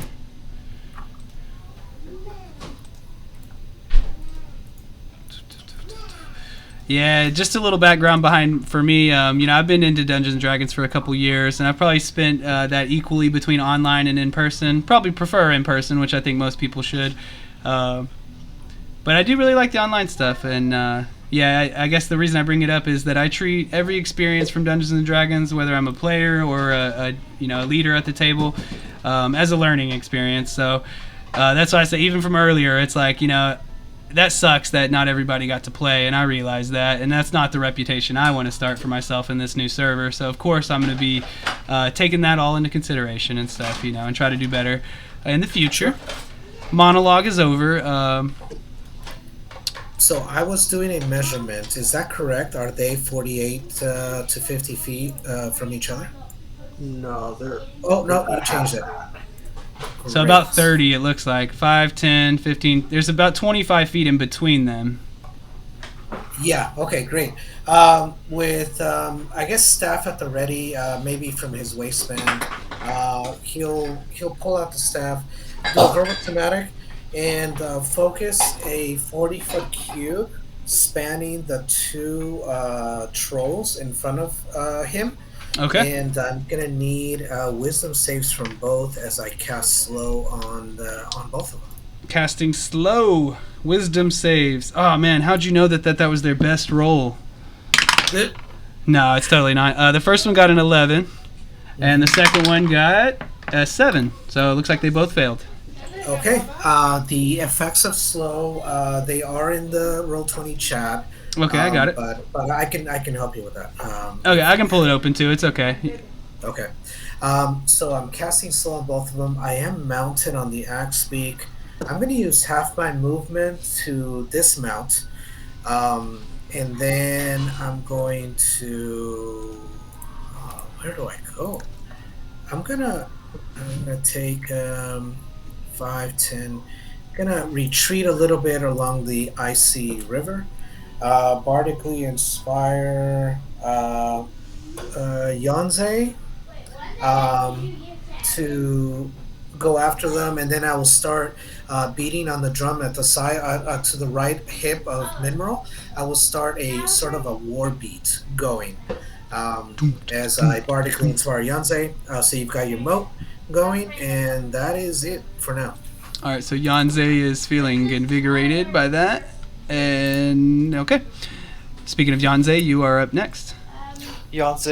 Yeah, just a little background behind for me. I've been into Dungeons and Dragons for a couple years, and I've probably spent that equally between online and in person. Probably prefer in person, which I think most people should. But I do really like the online stuff, and I guess the reason I bring it up is that I treat every experience from Dungeons and Dragons, whether I'm a player or a leader at the table, as a learning experience. So that's why I say, even from earlier, it's like, that sucks that not everybody got to play, and I realize that, and that's not the reputation I want to start for myself in this new server. So of course I'm going to be taking that all into consideration and stuff, and try to do better in the future. Monologue is over. So I was doing a measurement. Is that correct? Are they 48 to 50 feet from each other? No, they're. Oh, no, you changed it. So about 30, it looks like. 5, 10, 15. There's about 25 feet in between them. Yeah, okay, great. With, I guess, staff at the ready, maybe from his waistband, he'll pull out the staff, do a verbal thematic, and focus a 40-foot cube spanning the two trolls in front of him. Okay. And I'm gonna need wisdom saves from both as I cast slow on both of them. Casting slow. Wisdom saves. Oh man, how'd you know that was their best roll? No, it's totally not. The first one got an 11, and the second one got a 7. So it looks like they both failed. Okay. The effects of slow, they are in the Roll20 chat. Okay, I got it. But I can help you with that. Okay, I can pull it open too. It's okay. Okay. So I'm casting slow on both of them. I am mounted on the axe beak. I'm going to use half my movement to dismount, and then I'm going to. Where do I go? I'm gonna take 5, 10. I'm gonna retreat a little bit along the icy river. Bardically inspire Yonze to go after them, and then I will start beating on the drum at the side to the right hip of Minmerl. I will start a sort of a war beat going as I bardically inspire Yonze. So you've got your moat going, and that is it for now. All right, so Yonze is feeling invigorated by that. And okay. Speaking of Yonze, you are up next. Yonze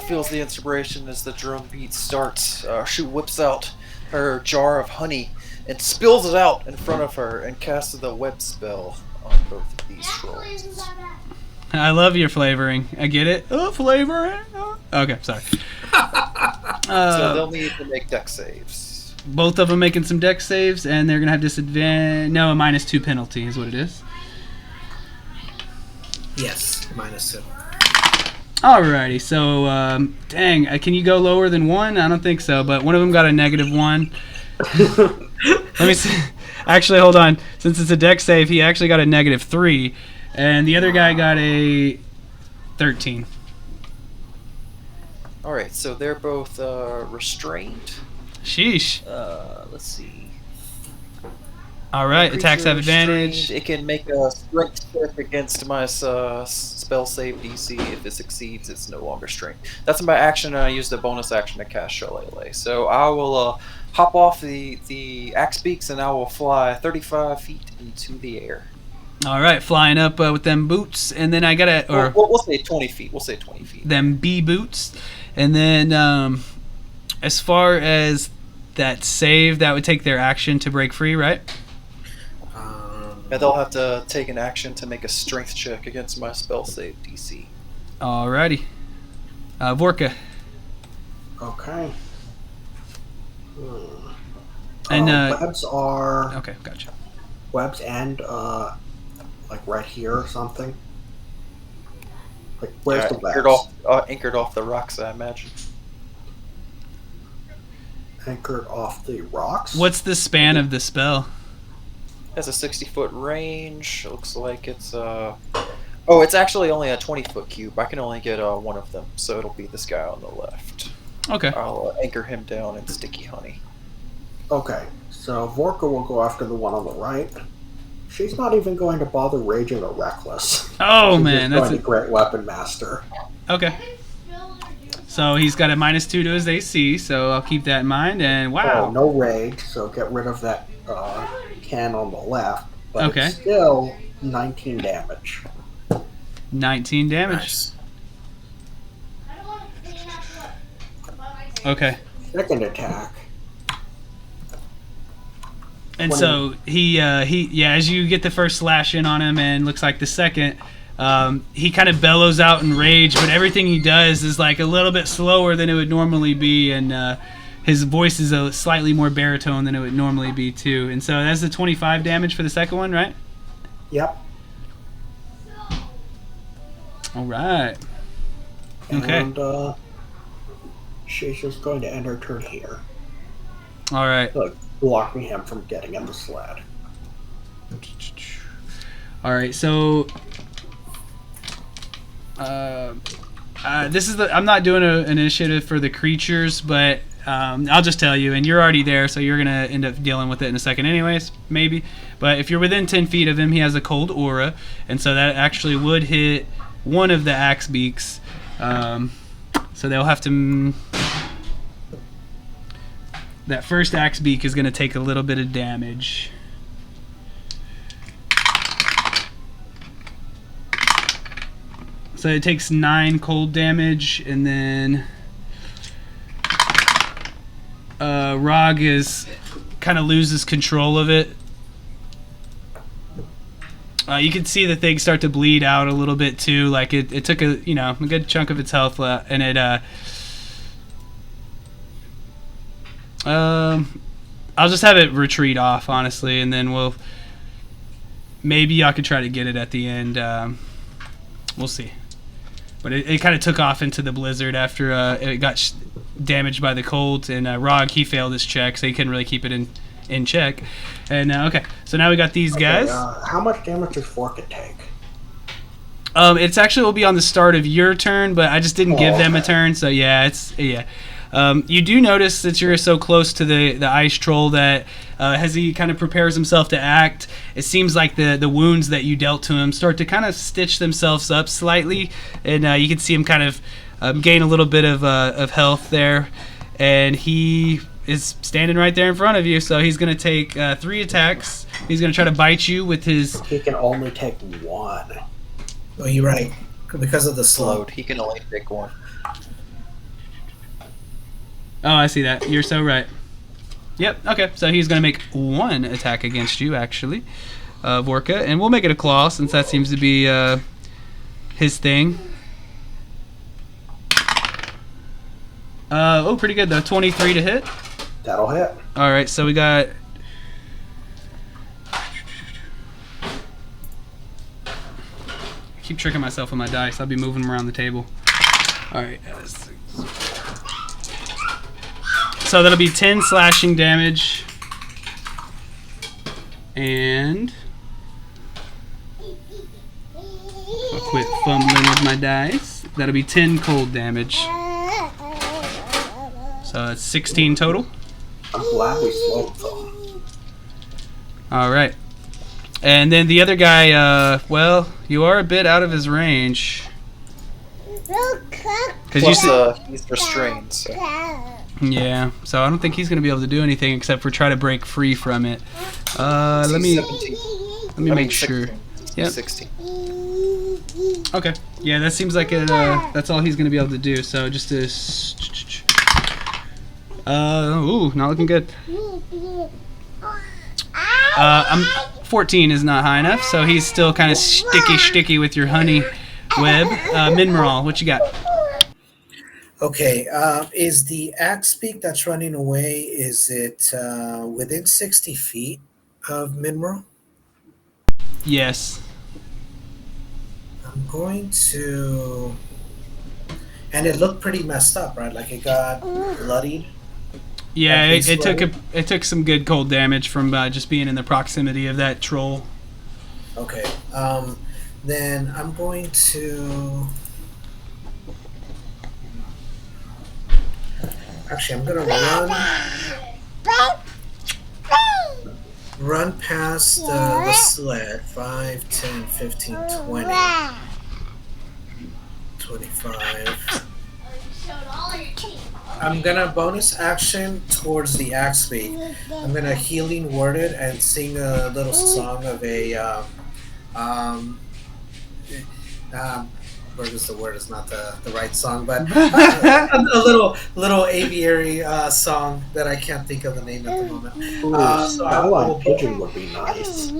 feels the inspiration as the drum beat starts. She whips out her jar of honey and spills it out in front of her and casts the web spell on both of these trolls. I love your flavoring. I get it. Oh, flavoring. Oh. Okay, sorry. So they'll need to make dex saves. Both of them making some dex saves, and they're going to have disadvantage. No, a -2 penalty is what it is. Yes, -2. Alrighty, so dang, can you go lower than 1? I don't think so, but one of them got a -1. Let me see. Actually, hold on. Since it's a dex save, he actually got a -3, and the other guy got a 13. All right, so they're both restrained. Sheesh. Let's see. All right, attacks have Creature advantage. restrained, it can make a strength check against my spell save DC. If it succeeds, it's no longer strength. That's my action, and I use the bonus action to cast Shillelagh. So I will hop off the axe beaks, and I will fly 35 feet into the air. All right, flying up with them boots, and then I gotta We'll say 20 feet. We'll say 20 feet. them bee boots, and then as far as that save, that would take their action to break free, right? Yeah, they'll have to take an action to make a strength check against my spell save DC. Alrighty. Vorka. Okay. And webs are okay, gotcha. webs and like right here or something. Like where's the webs? Anchored off the rocks, I imagine. Anchored off the rocks. What's the span of the spell? It has a 60-foot range. It looks like it's it's actually only a 20-foot cube. I can only get one of them, so it'll be this guy on the left. Okay. I'll anchor him down in sticky honey. Okay, so Vorka will go after the one on the right. She's not even going to bother raging or reckless. Oh She's man, just that's going to great weapon master. okay. So he's got a -2 to his AC, so I'll keep that in mind. And wow. Oh, no rage, so get rid of that can on the left. But Okay. it's still 19 damage. 19 damage. Nice. Okay. Second attack. And so he as you get the first slash in on him, and looks like the second, he kind of bellows out in rage, but everything he does is like a little bit slower than it would normally be, and his voice is a slightly more baritone than it would normally be too. And so that's the 25 damage for the second one, right? Yep. All right. Okay. And she's just going to end her turn here. All right. Like, blocking him from getting in the sled. All right. So this is I'm not doing an initiative for the creatures, but I'll just tell you, and you're already there, so you're gonna end up dealing with it in a second anyways, maybe. But if you're within 10 feet of him, he has a cold aura, and so that actually would hit one of the axe beaks. So they'll have to that first axe beak is gonna take a little bit of damage. So it takes 9 cold damage, and then Rog is kind of loses control of it. You can see the thing start to bleed out a little bit too. Like it took a good chunk of its health, and it. I'll just have it retreat off, honestly, and then maybe y'all could try to get it at the end. We'll see. But it kind of took off into the blizzard after it got damaged by the cold, and Rog, he failed his check, so he couldn't really keep it in check. And okay, so now we got these guys. How much damage does Forkit take? It's actually will be on the start of your turn, but I just didn't give them a turn, so yeah. You do notice that you're so close to the ice troll that as he kind of prepares himself to act, it seems like the wounds that you dealt to him start to kind of stitch themselves up slightly, and you can see him kind of gain a little bit of health there, and he is standing right there in front of you, so he's going to take 3 attacks. He's going to try to bite you with his... He can only take 1. Oh, you're right. Because of the slope. Load. He can only take 1. Oh, I see that. You're so right. Yep, okay. So he's going to make 1 attack against you, actually, Vorka. And we'll make it a claw, since that seems to be his thing. Pretty good, though. 23 to hit. That'll hit. All right, so we got... I keep tricking myself with my dice. I'll be moving them around the table. All right. So that'll be 10 slashing damage. And... I'll quit fumbling with my dice. That'll be 10 cold damage. So that's 16 total. I'm glad we slowed them. All right. And then the other guy, well, you are a bit out of his range. Because Plus, he's restrained. So. yeah, so I don't think he's going to be able to do anything except for try to break free from it. Let me 17. make sure. 16. Yep. 16. Okay. Yeah, that seems like that's all he's going to be able to do. So just to... ooh, not looking good. 14 is not high enough, so he's still kind of sticky with your honey web. Minmeral, what you got? Okay, is the axe beak that's running away, is it within 60 feet of Mineral? Yes. I'm going to... And it looked pretty messed up, right? Like it got bloodied. Yeah, Like it took some good cold damage from just being in the proximity of that troll. Okay, then I'm going to... Actually, I'm gonna run past the sled. 5, 10, 15, 20, 25. I'm gonna bonus action towards the axe beak. I'm gonna healing word it and sing a little song of a word is the word is not the right song, but a little aviary song that I can't think of the name at the moment. So Starline Pigeon would be nice.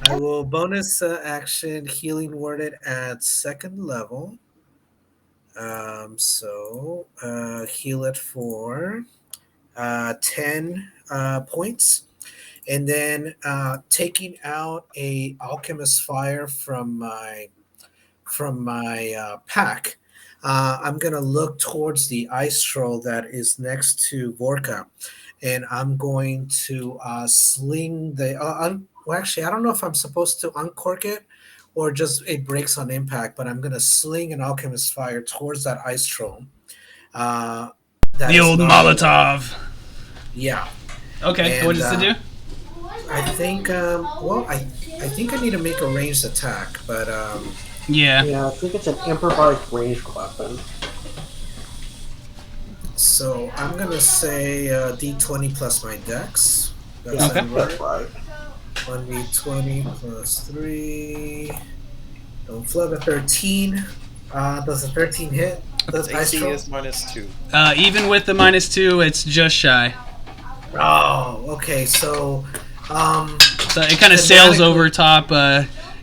I will bonus action healing worded at 2nd level. So heal it for 10 points. And then taking out a alchemist fire from my pack, I'm gonna look towards the ice troll that is next to Vorka, and I'm going to sling the. Well, actually, I don't know if I'm supposed to uncork it or just it breaks on impact, but I'm gonna sling an alchemist fire towards that ice troll. The old Molotov. Yeah. Okay, what does it do? I think. I think I need to make a ranged attack, but. Yeah. Yeah, I think it's an improvised ranged weapon. So I'm gonna say D20 plus my dex. That's Yeah, Okay. that's right. 1d20 plus 3. Don't flub a 13. Does a 13 hit? Does ice AC troll? is -2. Even with the -2, it's just shy. Oh, okay. So, So it kind of sails over top.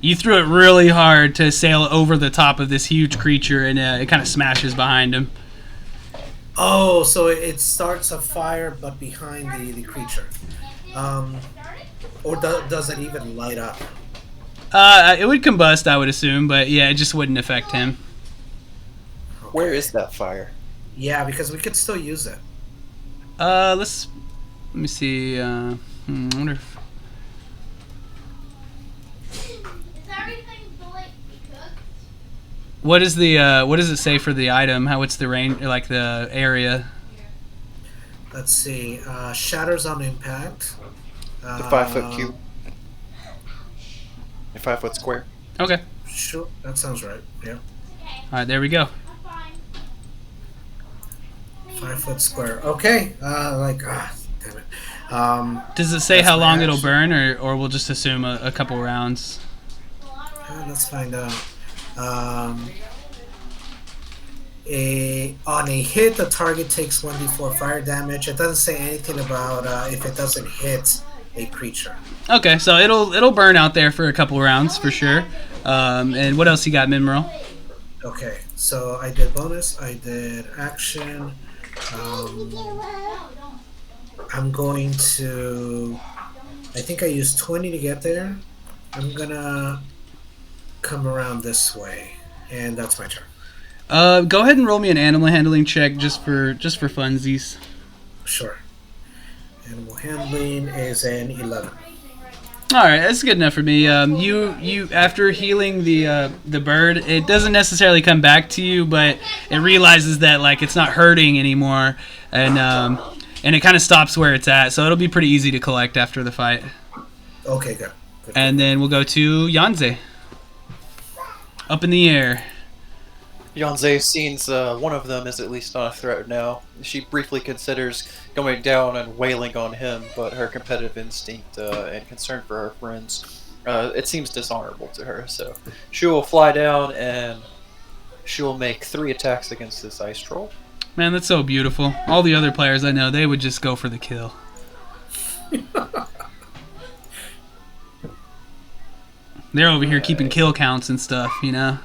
You threw it really hard to sail over the top of this huge creature, and it kind of smashes behind him. oh, so it starts a fire, but behind the creature. Or does it even light up? It would combust, I would assume, but yeah, it just wouldn't affect him. Where is that fire? Yeah, because we could still use it. Let me see. I wonder if... What is the what does it say for the item? What's the range, like the area? Let's see. Shatters on impact. The 5-foot cube. A 5-foot square. Okay. Sure, that sounds right. Yeah. All right, there we go. 5-foot square. Okay. Damn it. Does it say That's how my long it'll action. burn, or we'll just assume a couple rounds? Let's find out. On a hit, the target takes 1d4 fire damage. It doesn't say anything about if it doesn't hit a creature. Okay, so it'll burn out there for a couple rounds for sure. And what else you got, Minmeral? Okay, so I did bonus, I did action. I'm going to... I think I used 20 to get there. I'm gonna come around this way, and that's my turn. Go ahead and roll me an animal handling check just for funsies. Sure. Animal handling is an 11. All right, that's good enough for me. You after healing the bird, it doesn't necessarily come back to you, but it realizes that like it's not hurting anymore, and it kind of stops where it's at. So it'll be pretty easy to collect after the fight. Okay, good. And then we'll go to Yanze. Up in the air. Yonze sees one of them is at least not a threat now. She briefly considers going down and wailing on him, but her competitive instinct and concern for her friends, it seems dishonorable to her. So she will fly down and she will make 3 attacks against this ice troll. Man, that's so beautiful. All the other players I know, they would just go for the kill. They're over here keeping kill counts and stuff, you know?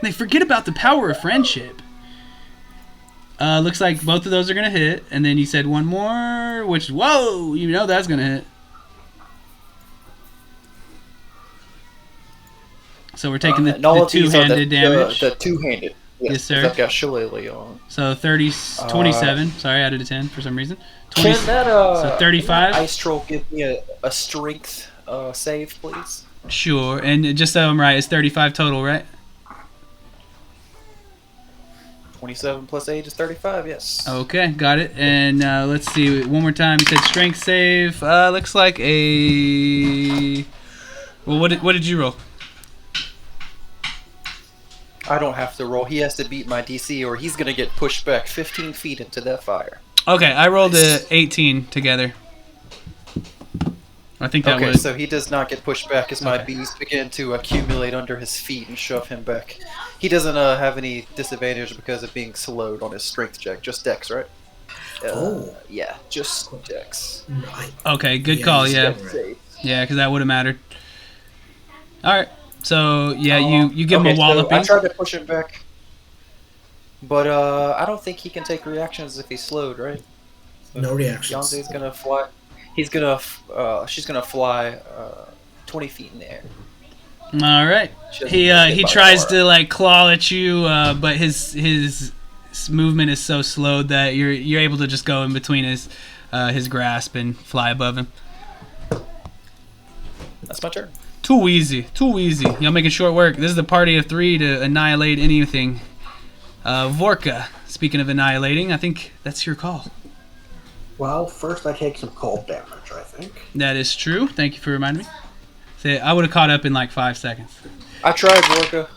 They forget about the power of friendship. Looks like both of those are going to hit. And then you said one more, which, whoa, you know that's going to hit. So we're taking the two-handed damage. The two-handed. Yes, sir. I've got Shillelagh on. So 27. Sorry, I added a 10 for some reason. Can that so 35. ice troll give me a strength save, please? Sure. And just so I'm right, it's 35 total, right? 27 plus 8 is 35, yes. Okay, got it. And let's see, one more time. You said strength save. Looks like a... Well, what did you roll? I don't have to roll. He has to beat my DC or he's going to get pushed back 15 feet into that fire. Okay, I rolled a 18 together. I think that okay, would... so he does not get pushed back as my bees begin to accumulate under his feet and shove him back. He doesn't have any disadvantage because of being slowed on his strength check. Just Dex, right? Yeah, just Dex. Okay, good call, yeah. Yeah, because that would have mattered. Alright, so, yeah, you give him a walloping. So I tried to push him back. But I don't think he can take reactions if he's slowed, right? So no reactions. Yonze's gonna fly. She's gonna fly 20 feet in the air. All right. He tries to like claw at you, but his movement is so slow that you're able to just go in between his grasp and fly above him. That's my turn. Too easy. Y'all making short work. This is the party of 3 to annihilate anything. Vorka. Speaking of annihilating, I think that's your call. Well, first I take some cold damage, I think. That is true. Thank you for reminding me. See, I would have caught up in like 5 seconds. I tried, Vorka.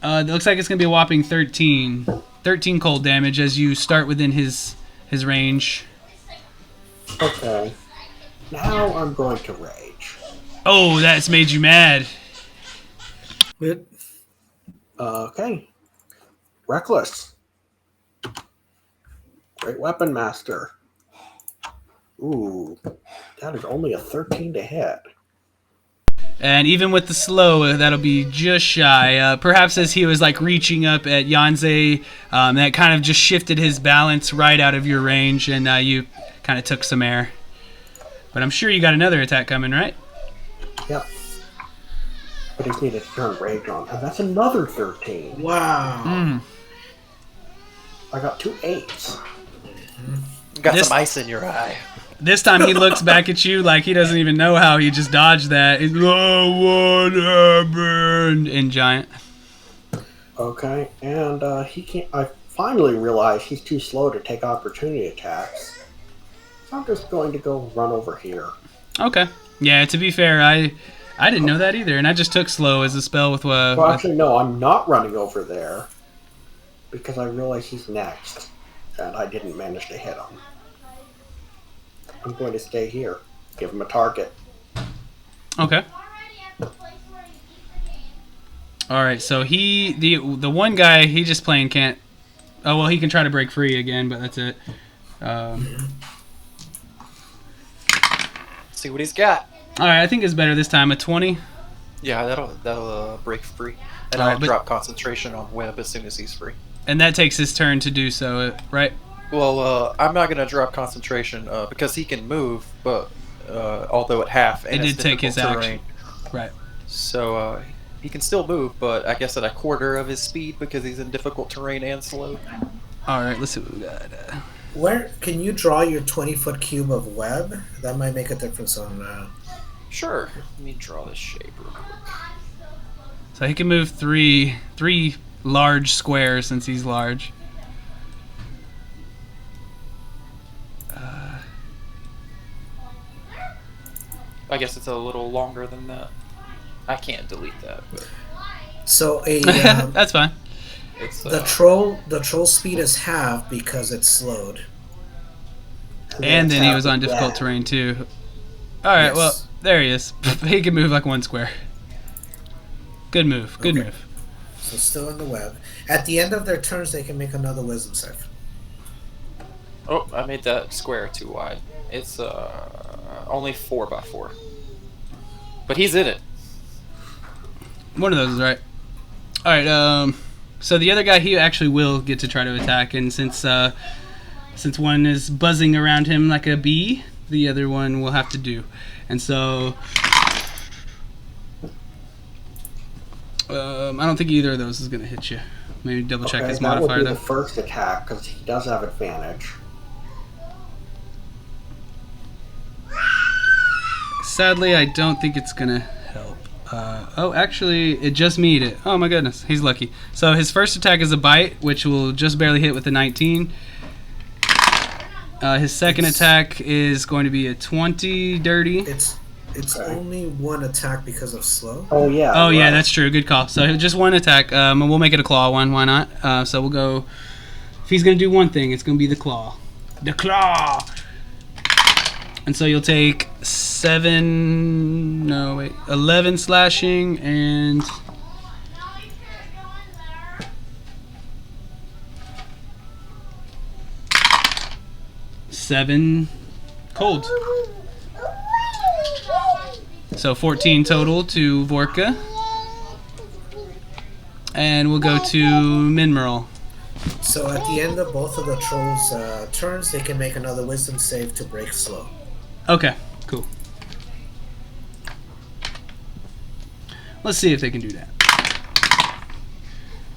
It looks like it's going to be a whopping 13. 13 cold damage as you start within his range. Okay. Now I'm going to rage. Oh, that's made you mad. Good. Okay. Reckless. Great Weapon Master. Ooh, that is only a 13 to hit. And even with the slow, that'll be just shy. Perhaps as he was like reaching up at Yanze, that kind of just shifted his balance right out of your range, and you kind of took some air. But I'm sure you got another attack coming, right? Yep. But he's needed to turn rage on. And that's another 13. Wow. I got 2 8s. You got some ice in your eye. This time he looks back at you like he doesn't even know how he just dodged that. He's, oh, what happened? In giant. Okay, and he can't. I finally realized he's too slow to take opportunity attacks. So I'm just going to go run over here. Okay. Yeah, to be fair, I didn't know that either, and I just took slow as a spell with Well, actually, no, I'm not running over there because I realize he's next, and I didn't manage to hit him. I'm going to stay here. Give him a target. Okay. All right, so the one guy, he just plain can't... Oh, well, he can try to break free again, but that's it. See what he's got. All right, I think it's better this time. A 20. Yeah, that'll break free. And All I'll right, drop concentration on Webb as soon as he's free. And that takes his turn to do so, right? Well, I'm not going to drop concentration because he can move, but although at half, and it it's did take his difficult action. terrain. Right. So he can still move, but I guess at a quarter of his speed because he's in difficult terrain and slow. All right, let's see what we got. Where can you draw your 20-foot cube of web? That might make a difference on. Sure. Let me draw this shape real quick. So he can move three large squares since he's large. I guess it's a little longer than that. I can't delete that, but So a That's fine. it's the troll speed is half because it's slowed. And then he was on Yeah. difficult terrain too. All right, well, Yes. there he is. He can move like one square. Good move. Good Okay. move. So still in the web. At the end of their turns, they can make another wisdom save. oh, I made that square too wide. It's only 4x4, but he's in it. One of those is right. All right. So the other guy, he actually will get to try to attack, and since one is buzzing around him like a bee, the other one will have to do. And so, I don't think either of those is gonna hit you. Maybe double check his that would modifier be though. the first attack because he does have advantage. Sadly, I don't think it's gonna help. Oh, actually, it just made it. Oh my goodness, he's lucky. So his first attack is a bite, which will just barely hit with a 19. His second attack is going to be a 20 dirty. It's only one attack because of slow. Oh yeah. Oh yeah, right. that's true. Good call. So just one attack. And we'll make it a claw one. Why not? So we'll go. If he's gonna do one thing, it's gonna be the claw. The claw. And so you'll take 11 slashing and 7 cold. So 14 total to Vorka. And we'll go to Minmerl. So at the end of both of the trolls' turns, they can make another wisdom save to break slow. Okay, cool. Let's see if they can do that.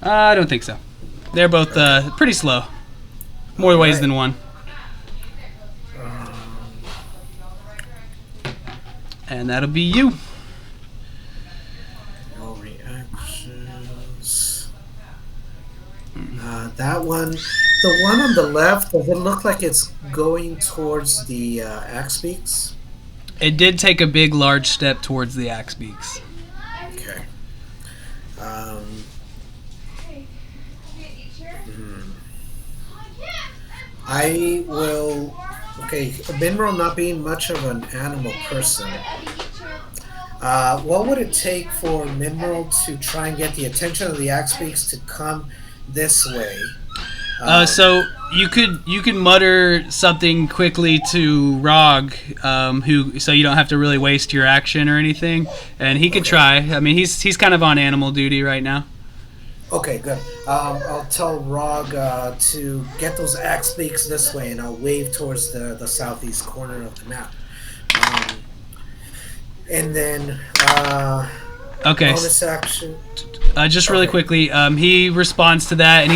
I don't think so. They're both pretty slow. More ways than one. And that'll be you. No reactions. That one, the one on the left, does it look like it's going towards the axe beaks? It did take a big, large step towards the axe beaks. Okay. I will. Okay, Minro not being much of an animal person, what would it take for Minro to try and get the attention of the axe beaks to come this way? So you could mutter something quickly to Rog, who so you don't have to really waste your action or anything, and he could try. I mean, he's kind of on animal duty right now. Okay, good. I'll tell Rog to get those axe beaks this way, and I'll wave towards the southeast corner of the map. And then Okay. bonus action. Just really quickly, he responds to that, and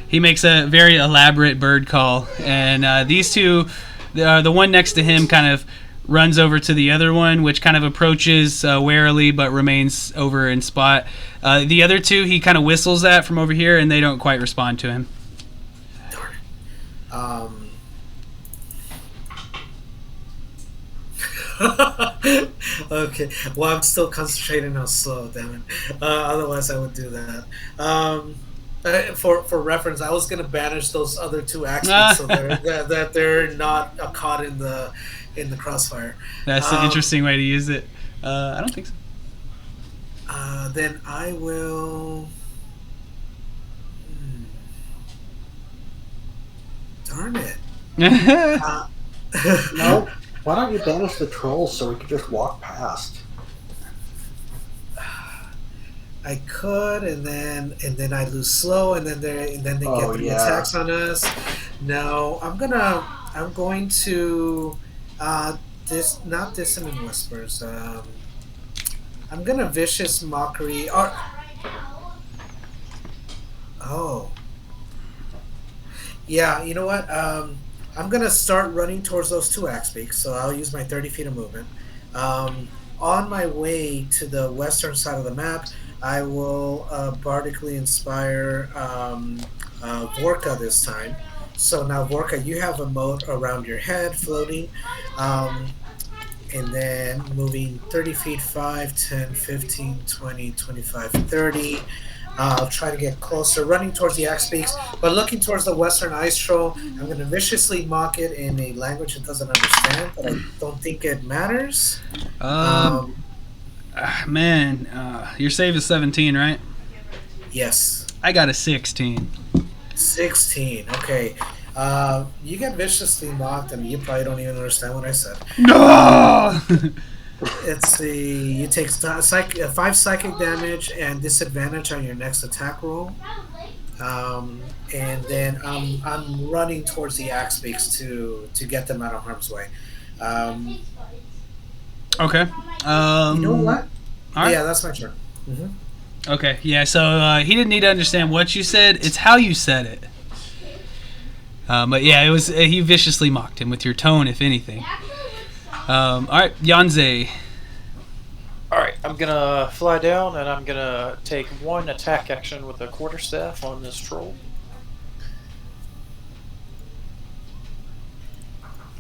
he makes a very elaborate bird call, and these two, the one next to him, kind of runs over to the other one, which kind of approaches warily but remains over in spot. The other two, he kind of whistles at from over here, and they don't quite respond to him. Okay. Well, I'm still concentrating on slow. Damn it. Otherwise, I would do that. For reference, I was gonna banish those other two actions so that they're not caught in the crossfire. That's an interesting way to use it. I don't think so. Then I will. Darn it. No. Why don't you banish the trolls so we could just walk past? I could, and then I lose slow, and then they get three attacks on us. No, I'm going to not dissonant whispers. I'm gonna vicious mockery. Oh, yeah. You know what? I'm gonna start running towards those two axe beaks, so I'll use my 30 feet of movement. On my way to the western side of the map, I will bardically inspire Vorka this time. So now, Vorka, you have a moat around your head floating. and then moving 30 feet, 5, 10, 15, 20, 25, 30. I'll try to get closer, running towards the axe peaks, but looking towards the western ice troll. I'm going to viciously mock it in a language it doesn't understand, but I don't think it matters. Man, your save is 17, right? Yes. I got a 16. 16. Okay. You get viciously mocked, and you probably don't even understand what I said. No! It's you take 5 psychic damage and disadvantage on your next attack roll. And then I'm running towards the axe peaks to get them out of harm's way. Okay. You know what? All right. Yeah, that's my turn. Okay, yeah, so he didn't need to understand what you said. It's how you said it. But yeah, it was he viciously mocked him with your tone, if anything. All right, Yanze. All right, I'm gonna fly down and I'm gonna take 1 attack action with a quarterstaff on this troll.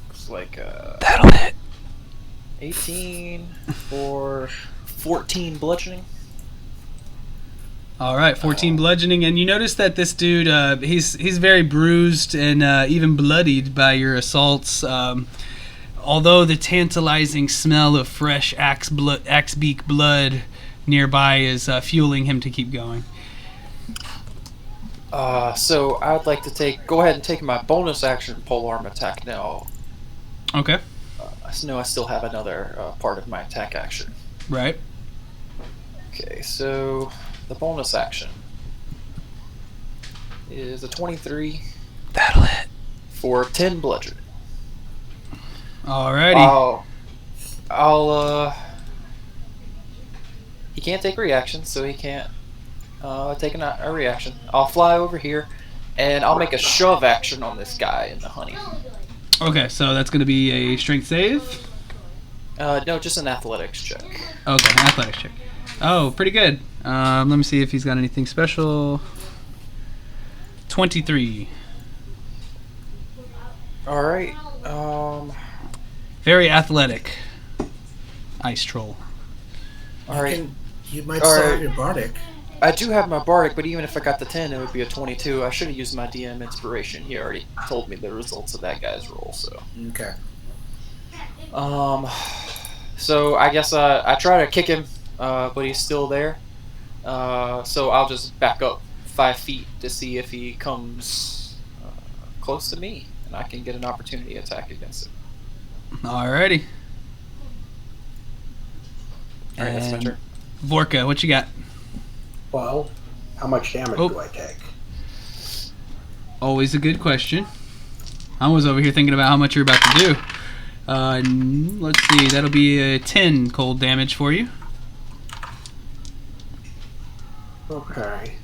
Looks like That'll hit. 18 for 14 bludgeoning. All right, 14 bludgeoning, and you notice that this dude, he's very bruised and even bloodied by your assaults. Although the tantalizing smell of fresh axe beak blood nearby is fueling him to keep going. So I'd like to go ahead and take my bonus action polearm attack now. Okay. I know I still have another part of my attack action. Right. Okay, so the bonus action is a 23. That'll hit. For 10 bludgeoning. Alrighty. He can't take reactions, so he can't take a reaction. I'll fly over here, and I'll make a shove action on this guy in the honey. Okay, so that's going to be a strength save? No, just an athletics check. Okay, athletics check. Oh, pretty good. Let me see if he's got anything special. 23. Alright, Very athletic. Ice troll. Alright. You might still have your bardic. I do have my bardic, but even if I got the 10, it would be a 22. I should have used my DM inspiration. He already told me the results of that guy's roll, so. Okay. So I guess I try to kick him, but he's still there. So I'll just back up 5 feet to see if he comes close to me, and I can get an opportunity attack against him. Alrighty. Alright, that's my turn. Vorka, what you got? Well, how much damage do I take? Always a good question. I was over here thinking about how much you're about to do. Let's see, that'll be a 10 cold damage for you. Okay.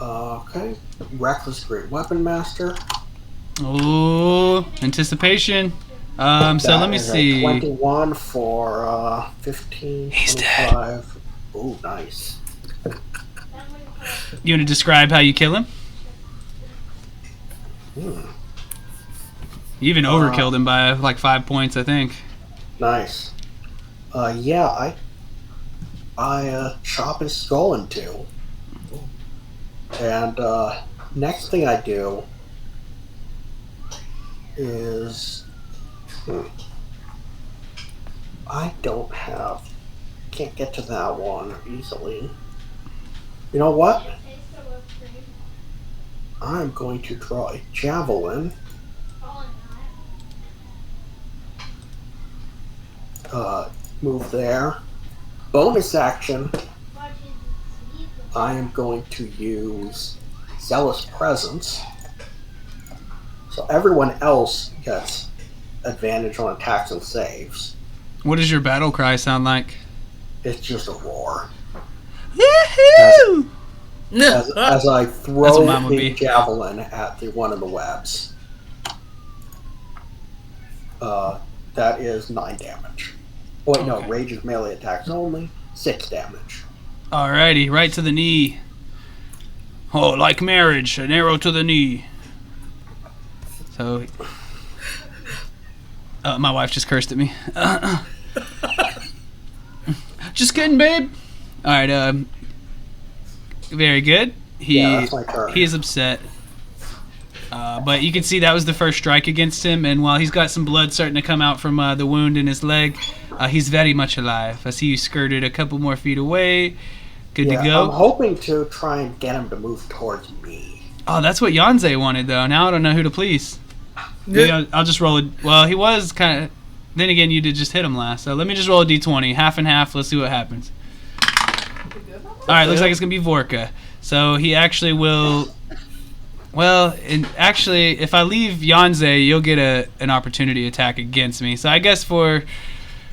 Okay. Reckless Great Weapon Master. Oh, anticipation. So let me see. 21 for 15. He's 25. Oh, nice. You want to describe how you kill him? You even overkilled him by like 5 points, I think. Nice. Yeah, I chop his skull in two. And next thing I do is I can't get to that one easily. You know what? I'm going to draw a javelin. Move there. Bonus action. I am going to use Zealous Presence. So everyone else gets advantage on attacks and saves. What does your battle cry sound like? It's just a roar. Yahoo! As I throw the javelin at the one of the webs. That is 9 damage. Oh, wait, no, rage is melee attacks only. 6 damage. Alrighty, right to the knee. Oh, like marriage, an arrow to the knee. So My wife just cursed at me. Just kidding, babe. All right. Very good. Yeah, that's my turn. He is upset. But you can see that was the first strike against him, and while he's got some blood starting to come out from the wound in his leg, he's very much alive. I see you skirted a couple more feet away. Good to go. I'm hoping to try and get him to move towards me. Oh, that's what Yanze wanted, though. Now I don't know who to please. Maybe I'll just roll it. Well, he was kind of... Then again, you did just hit him last. So let me just roll a d20. Half and half. Let's see what happens. Alright, looks like it's going to be Vorka. So he actually will... Well, and actually, if I leave Yanze, you'll get an opportunity attack against me. So I guess for...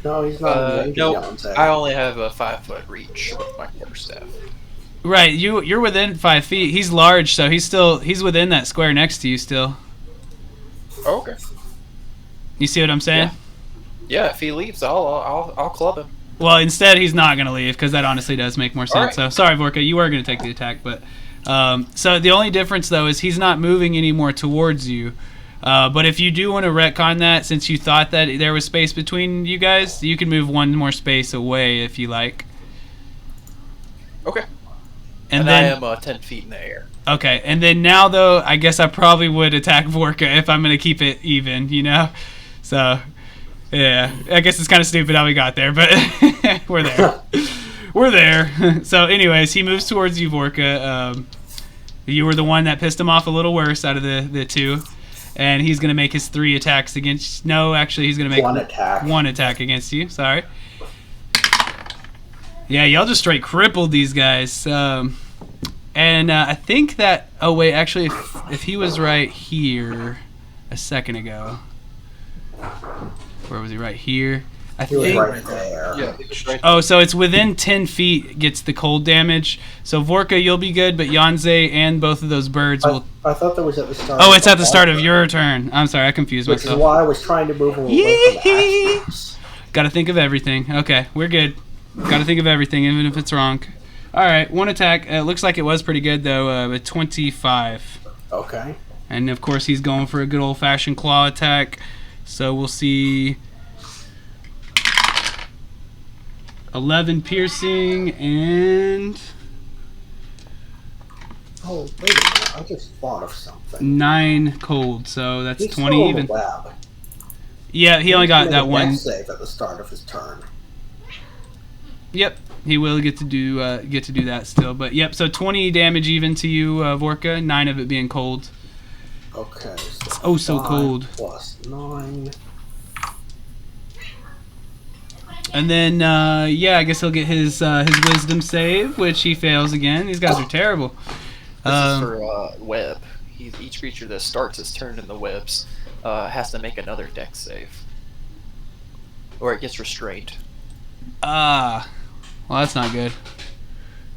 No, he's not in nope. range. I only have a 5-foot reach with my quarterstaff. Right, you're within 5 feet. He's large, so he's within that square next to you still. Oh, okay. You see what I'm saying? Yeah, if he leaves, I'll club him. Well, instead he's not going to leave because that honestly does make more sense. Right. So sorry, Vorka, you were going to take the attack, but so the only difference though is he's not moving any more towards you. But if you do want to retcon that, since you thought that there was space between you guys, you can move one more space away if you like. Okay. And then then I am 10 feet in the air. okay, and then now though, I guess I probably would attack Vorka if I'm going to keep it even, you know? So, yeah, I guess it's kind of stupid how we got there, but we're there. We're there. So anyways, he moves towards you, Vorka. You were the one that pissed him off a little worse out of the two. And he's going to make his 3 attacks against... No, actually, he's going to make... One attack against you. Sorry. Yeah, y'all just straight crippled these guys. And I think that... Oh, wait, actually, if he was right here a second ago... Where was he? Right here? I think... right there. Yeah. Oh, so it's within 10 feet gets the cold damage. So Vorka, you'll be good, but Yanze and both of those birds will... I thought that was at the start. Oh, it's at the start of your turn. I'm sorry, I confused Which myself. is why I was trying to move him away from the axes. Gotta think of everything. Okay, we're good. Gotta think of everything, even if it's wrong. Alright, one attack. It looks like it was pretty good, though. A 25. Okay. And, of course, he's going for a good old-fashioned claw attack. So we'll see... 11 piercing and... Oh, wait a minute. I just thought of something. 9 cold, so that's He's 20 still on even. the web. Yeah, he only got made that a one. death save at the start of his turn. Yep, he will get to do that still. But yep, so 20 damage even to you, Vorka. 9 of it being cold. Okay. So It's oh so 5 cold. plus 9. And then yeah, I guess he'll get his wisdom save, which he fails again. These guys are terrible. This is for web. Each creature that starts his turn in the webs has to make another dex save. Or it gets restrained. Well, that's not good.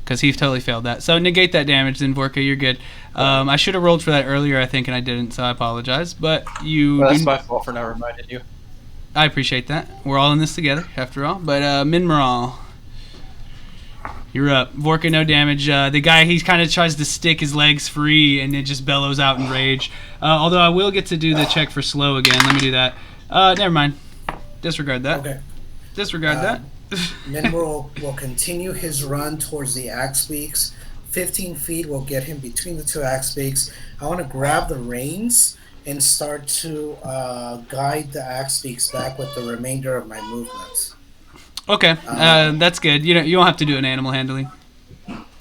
Because he totally failed that. So negate that damage then, Vorka, you're good. I should have rolled for that earlier, I think, and I didn't, so I apologize. But you... Well, that's my fault for not reminding you. I appreciate that. We're all in this together, after all. But Minmaral, you're up. Vorka, no damage. The guy, he kind of tries to stick his legs free, and it just bellows out in rage. Although I will get to do the check for slow again. Let me do that. Never mind. Disregard that. Okay. Disregard that. Minmaral will continue his run towards the axe beaks. 15 feet will get him between the 2 axe beaks. I want to grab the reins and start to guide the axe beaks back with the remainder of my movement. Okay, that's good. You don't have to do an animal handling.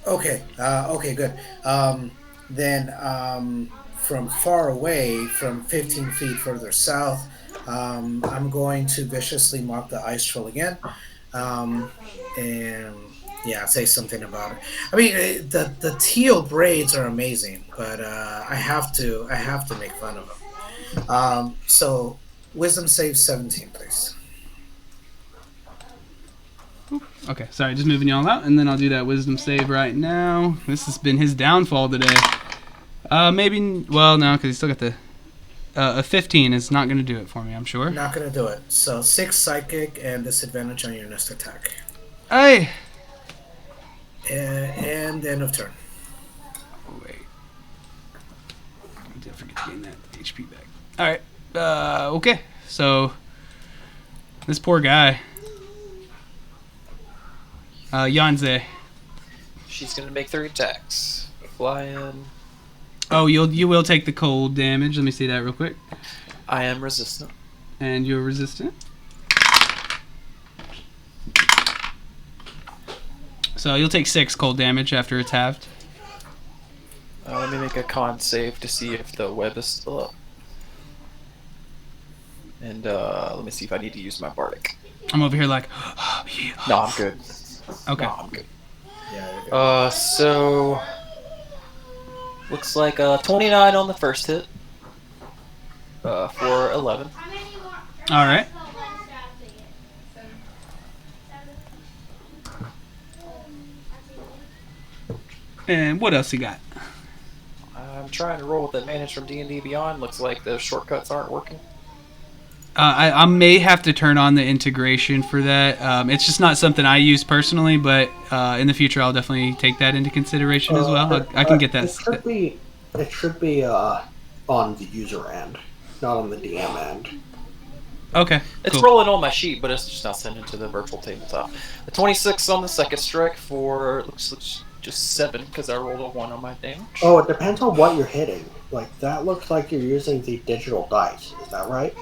Okay, okay, good. Then from far away, from 15 feet further south, I'm going to viciously mark the ice troll again. And yeah, say something about it. I mean, the teal braids are amazing, but I have to make fun of them. So wisdom save 17, please. Okay, sorry, just moving y'all out, and then I'll do that wisdom save right now. This has been his downfall today. Maybe, well, no, because he's still got the... a 15 is not going to do it for me, I'm sure. Not going to do it. So 6 psychic and disadvantage on your next attack. Hey! And end of turn. Oh, wait. I did forget to gain that HP back. Alright, okay. So, This poor guy. Yanze. She's gonna make 3 attacks. Fly in. Oh, you will take the cold damage. Let me see that real quick. I am resistant. And you're resistant. So you'll take 6 cold damage after it's halved. Let me make a con save to see if the web is still up. And let me see if I need to use my bardic. I'm over here like, No, I'm good. okay. No, I'm good. Yeah, you're good. So looks like 29 on the first hit. For 11. All right. And what else you got? I'm trying to roll with advantage from D&D Beyond. Looks like the shortcuts aren't working. I may have to turn on the integration for that. It's just not something I use personally, but in the future I'll definitely take that into consideration as well. I can get that. It should be on the user end, not on the DM end. Okay. It's Cool. rolling on my sheet, but it's just not sent into the virtual tabletop. A 26 on the second strike for looks just 7 because I rolled a 1 on my damage. Oh, it depends on what you're hitting. Like that looks like you're using the digital dice. Is that right?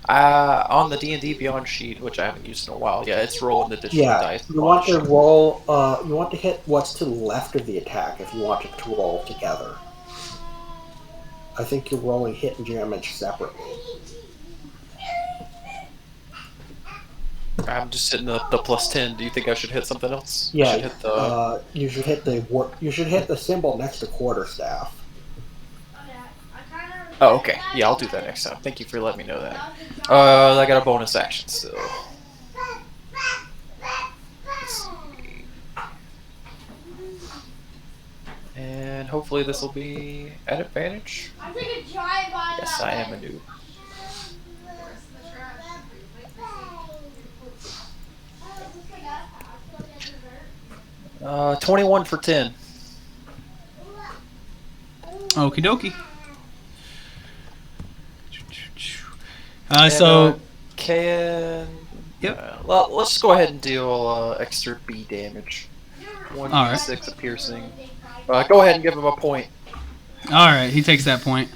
On the D&D Beyond sheet, which I haven't used in a while, yeah, it's rolling the digital dice. You want to roll. You want to hit what's to the left of the attack if you want it to roll together. I think you're rolling hit and damage separately. I'm just hitting the plus 10. Do you think I should hit something else? I Yeah, should hit the... you should hit the symbol next to quarterstaff. Oh, okay. Yeah, I'll do that next time. Thank you for letting me know that. I got a bonus action still. Let's see. And hopefully this will be at advantage. Yes, I am a noob. 21 for 10. Okie dokie. Can... Yep. Well, let's just go ahead and deal extra B damage. 1d6 of piercing. Go ahead and give him a point. All right, he takes that point.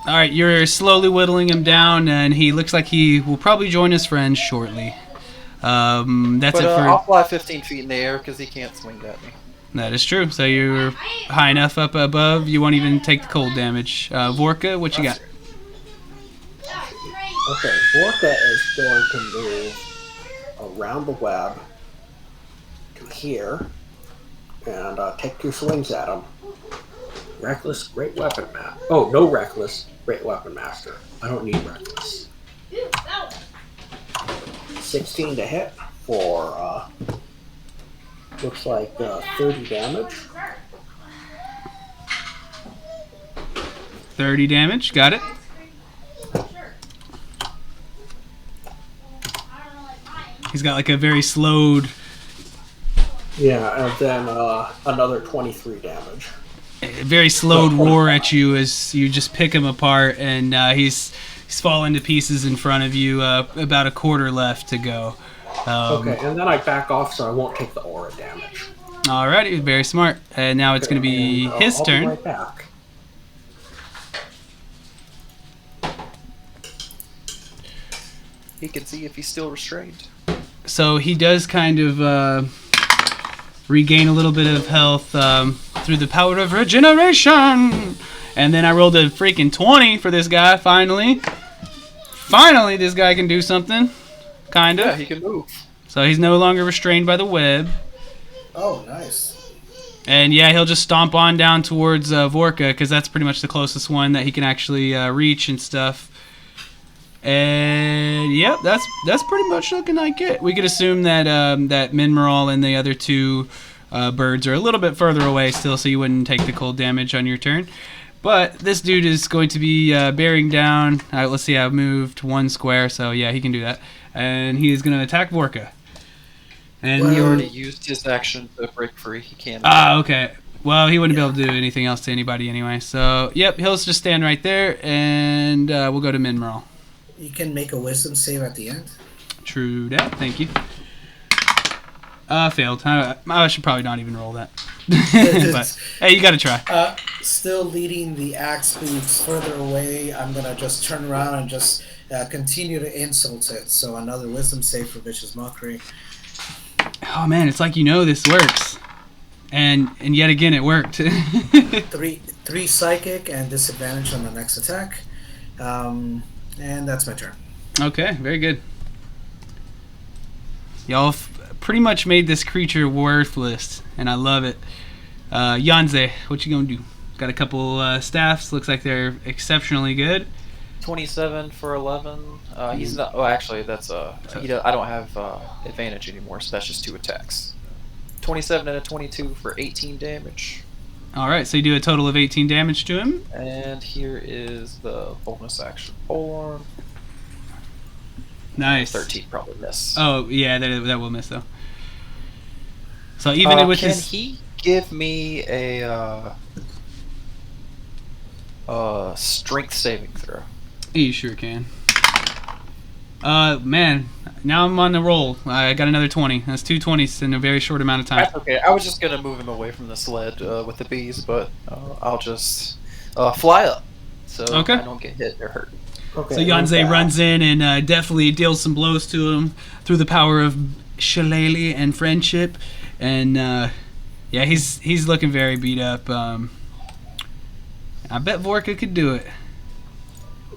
All right, you're slowly whittling him down, and he looks like he will probably join his friends shortly. That's it for... I'll fly 15 feet in the air because he can't swing at me. That is true. So you're high enough up above, you won't even take the cold damage. Vorka, what you got? Okay, Vorka is going to move around the web to here and take 2 swings at him. Reckless, great weapon master. Oh, no reckless, great weapon master. I don't need reckless. 16 to hit for looks like 30 damage. 30 damage, got it. He's got like a very slowed... Yeah, and then another 23 damage. A very slowed roar at you as you just pick him apart, and he's falling to pieces in front of you. About a quarter left to go. Okay, and then I back off so I won't take the aura damage. Alrighty, very smart. And now it's going to be his I'll turn. be right back. He can see if he's still restrained. So he does kind of regain a little bit of health through the power of regeneration. And then I rolled a freaking 20 for this guy, finally. Finally, this guy can do something. Kind of. Yeah, he can move. So he's no longer restrained by the web. Oh, nice. And yeah, he'll just stomp on down towards Vorka, because that's pretty much the closest one that he can actually reach and stuff. And yep, that's pretty much looking like it. We could assume that that Minmeral and the other 2 birds are a little bit further away still, so you wouldn't take the cold damage on your turn. But this dude is going to be bearing down. Let's see, I've moved 1 square, so yeah, he can do that. And he is going to attack Vorka. And He already used his action to break free. He can't. Ah, okay. Well, he wouldn't be able to do anything else to anybody anyway. So, yep, he'll just stand right there, and we'll go to Minmerl. You can make a wisdom save at the end. True that. Thank you. Failed. I should probably not even roll that. But, hey, you got to try. Still leading the axe beats further away, I'm going to just turn around and just continue to insult it. So another wisdom save for Vicious Mockery. Oh, man, it's like you know this works. And yet again, it worked. three psychic and disadvantage on the next attack. And that's my turn. Okay, very good. Y'all pretty much made this creature worthless, and I love it. Yanze, what you gonna do? Got a couple staffs. Looks like they're exceptionally good. 27 for 11. He's not. Oh, actually, that's I don't have advantage anymore, so that's just 2 attacks. 27 and a 22 for 18 damage. All right, so you do a total of 18 damage to him. And here is the bonus action polearm. Nice. 13 probably miss. Oh yeah, that will miss though. So even with can his, he give me a strength saving throw? he sure can. Man, now I'm on the roll. I got another 20. That's 2 20s in a very short amount of time. That's okay. I was just gonna move him away from the sled with the bees, but I'll just fly up so I don't get hit or hurt. Okay, So Yanze runs in and definitely deals some blows to him through the power of shillelagh and friendship, and yeah, he's looking very beat up. I bet Vorka could do it.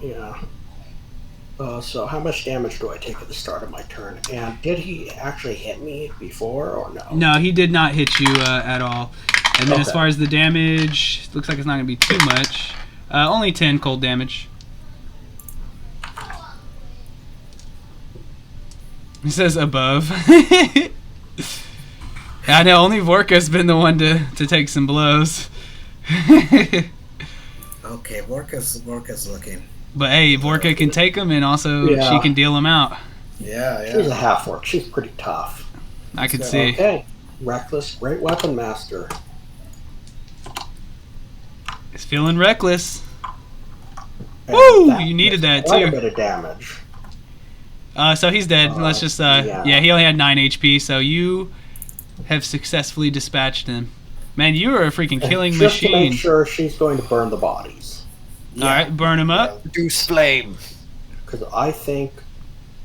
Yeah. So how much damage do I take at the start of my turn? And did he actually hit me before or no? No, he did not hit you at all. And then as far as the damage, looks like it's not going to be too much. Only 10 cold damage. It says above. I know, only Vorka's been the one to take some blows. Okay, Vorka's looking. But hey, Vorka can take them, and also she can deal them out. Yeah. She's a half-orc. She's pretty tough. I could see. Okay. Reckless, great weapon master. It's feeling reckless. And Woo! that You needed does that, quite too. a bit of damage. So he's dead. Let's just, yeah, he only had 9 HP, so you have successfully dispatched him. Man, you are a freaking killing just machine. to make sure she's going to burn the bodies. Alright, burn him up. Deuce flame. Because I think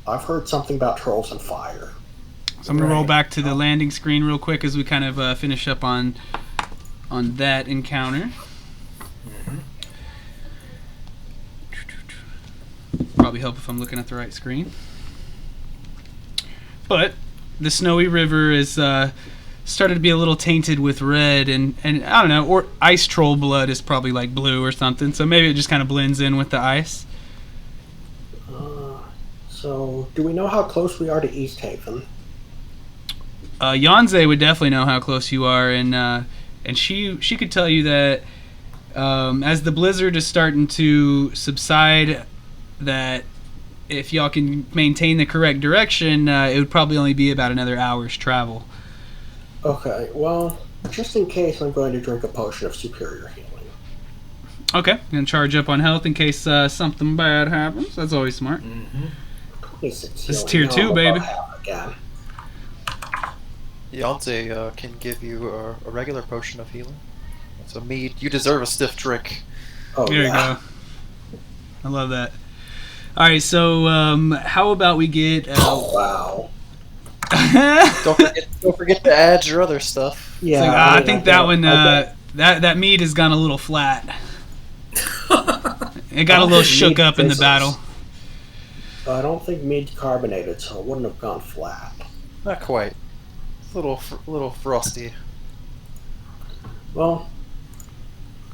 I've heard something about trolls and fire. So I'm going to roll back to the landing screen real quick as we kind of finish up on that encounter. Probably help if I'm looking at the right screen. But the snowy river is started to be a little tainted with red, and I don't know, or ice troll blood is probably like blue or something, so maybe it just kind of blends in with the ice. So, do we know how close we are to Easthaven? Yanze would definitely know how close you are, and she could tell you that as the blizzard is starting to subside, that if y'all can maintain the correct direction, it would probably only be about another hour's travel. Okay, well, just in case, I'm going to drink a potion of superior healing. Okay, gonna charge up on health in case something bad happens. That's always smart. 26 This is healing. tier 2, I'm baby. about half again. Yonsei can give you a regular potion of healing. It's a mead. You deserve a stiff drink. Oh, There you yeah. go. I love that. All right, so how about we get? Oh, wow. Don't forget to add your other stuff. Yeah, I mean, think that don't- one, that mead has gone a little flat. It got a little shook up in the battle. I don't think mead's carbonated, so it wouldn't have gone flat. Not quite. It's a little frosty. Well,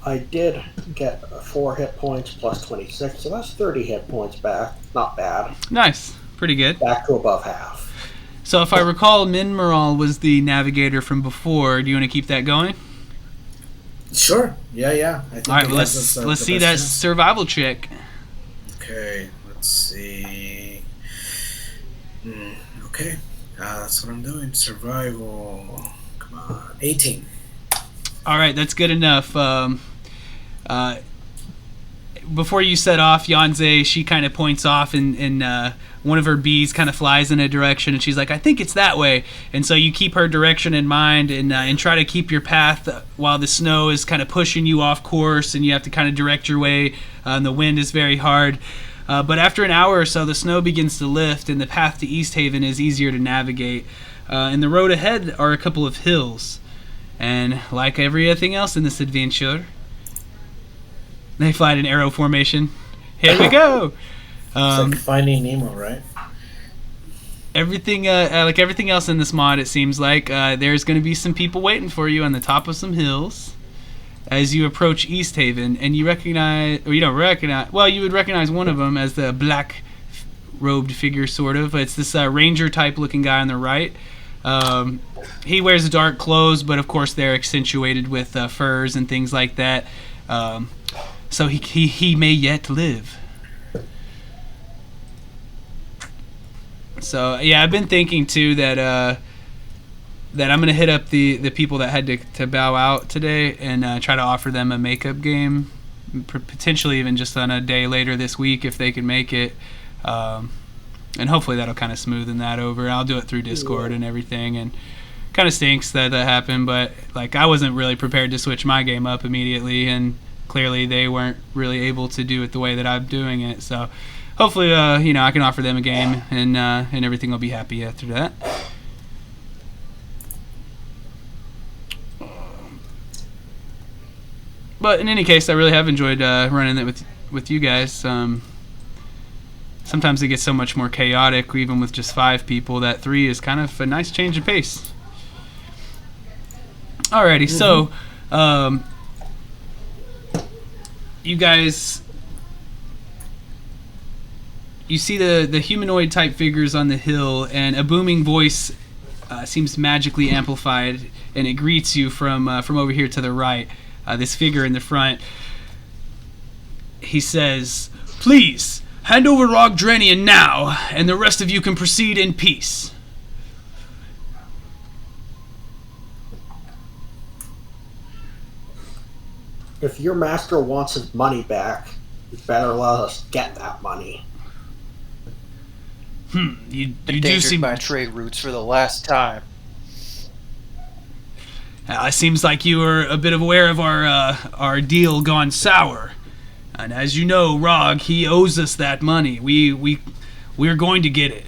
I did get 4 hit points plus 26, so that's 30 hit points back. Not bad. Nice, pretty good. Back to above half. So if I recall, Minmeral was the navigator from before. Do you want to keep that going? Sure. Yeah. I think All right, it well, gives us, let's the see best that chance. survival check. Okay, let's see. Okay, that's what I'm doing. Survival. Come on. 18. All right, that's good enough. Before you set off, Yanze, she kind of points off, and one of her bees kind of flies in a direction, and she's like, I think it's that way. And so you keep her direction in mind and try to keep your path while the snow is kind of pushing you off course, and you have to kind of direct your way, and the wind is very hard. But after an hour or so, the snow begins to lift, and the path to Easthaven is easier to navigate. And the road ahead are a couple of hills. And like everything else in this adventure, they fly in arrow formation. Here we go. It's like Finding Nemo, right? Everything, like everything else in this mod, it seems like there's going to be some people waiting for you on the top of some hills as you approach Easthaven, and you recognize, or you don't recognize. Well, you would recognize one of them as the black-robed figure, sort of. It's this ranger type looking guy on the right. He wears dark clothes, but of course they're accentuated with furs and things like that. So he may yet live. So yeah, I've been thinking too that that I'm gonna hit up the people that had to bow out today and try to offer them a makeup game, potentially even just on a day later this week if they can make it. And hopefully that'll kind of smoothen that over. I'll do it through Discord and everything, and kind of stinks that happened, but like I wasn't really prepared to switch my game up immediately, and clearly they weren't really able to do it the way that I'm doing it. So hopefully, I can offer them a game, and everything will be happy after that. But in any case, I really have enjoyed running it with you guys. Sometimes it gets so much more chaotic, even with just 5 people, that 3 is kind of a nice change of pace. Alrighty, so you guys, you see the humanoid type figures on the hill, and a booming voice seems magically amplified, and it greets you from over here to the right. This figure in the front, he says, "Please, hand over R20 now, and the rest of you can proceed in peace." If your master wants his money back, you better let us get that money. You do Endangered seem my trade routes for the last time. Seems like you were a bit aware of our deal gone sour. And as you know, Rog, he owes us that money. We're going to get it.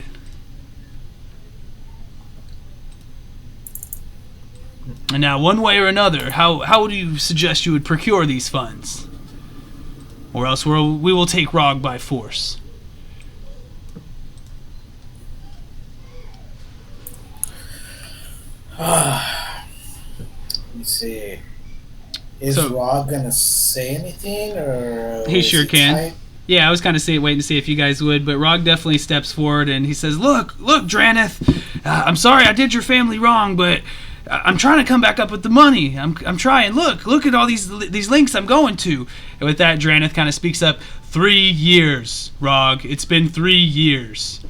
And now, one way or another, how do you suggest you would procure these funds? Or else we will take Rog by force. Let me see. Is Rog gonna say anything, or he sure can. Tight? Yeah, I was kind of waiting to see if you guys would, but Rog definitely steps forward and he says, "Look, Draneth, I'm sorry I did your family wrong, but I'm trying to come back up with the money. I'm trying. Look at all these links I'm going to." And with that, Draneth kind of speaks up. 3 years, Rog. It's been 3 years.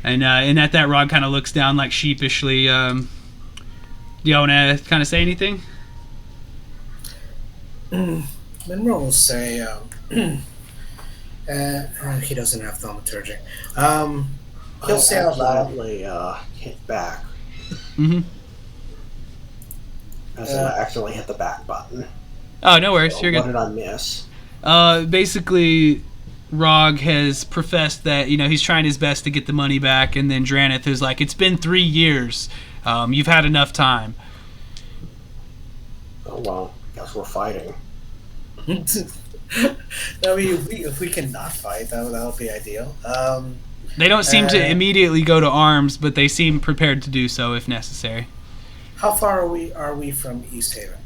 And at that, Rog kind of looks down like sheepishly. Do you want to kind of say anything? Monroe will say, he doesn't have thaumaturgy. He'll say out loud. Accidentally hit back. As I accidentally hit the back button. Oh, no worries. So You're good. What did I miss? Basically, Rog has professed that he's trying his best to get the money back, and then Draneth is like, "It's been 3 years. You've had enough time." Oh well, guess we're fighting. I mean, if we can not fight, that would be ideal. They don't seem to immediately go to arms, but they seem prepared to do so if necessary. How far are we from Easthaven?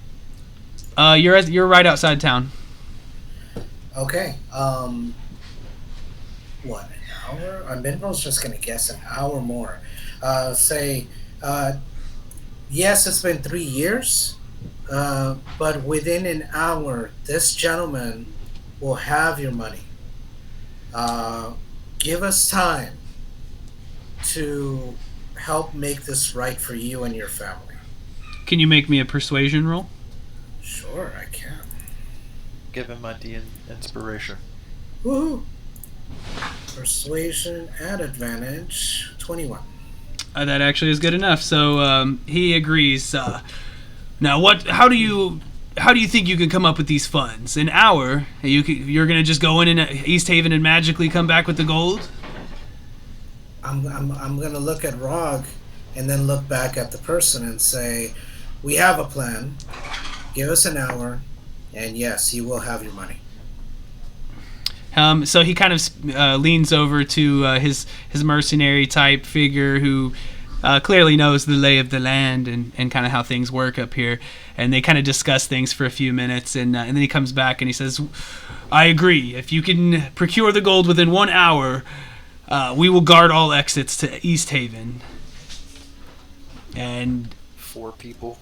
You're right outside town. Okay. What, an hour? Minro's just gonna guess an hour more. Yes, it's been 3 years, but within an hour, this gentleman will have your money. Give us time to help make this right for you and your family. Can you make me a persuasion roll? Sure, I can. Give him my inspiration. Woohoo! Persuasion at advantage, 21. That actually is good enough. So he agrees. Now, How do you think you can come up with these funds? An hour? You're gonna just go in Easthaven and magically come back with the gold? I'm gonna look at Rog, and then look back at the person and say, "We have a plan. Give us an hour, and yes, you will have your money." So he kind of leans over to his mercenary type figure who clearly knows the lay of the land and kind of how things work up here. And they kind of discuss things for a few minutes, and then he comes back and he says, "I agree. If you can procure the gold within 1 hour, we will guard all exits to Easthaven." And 4 people.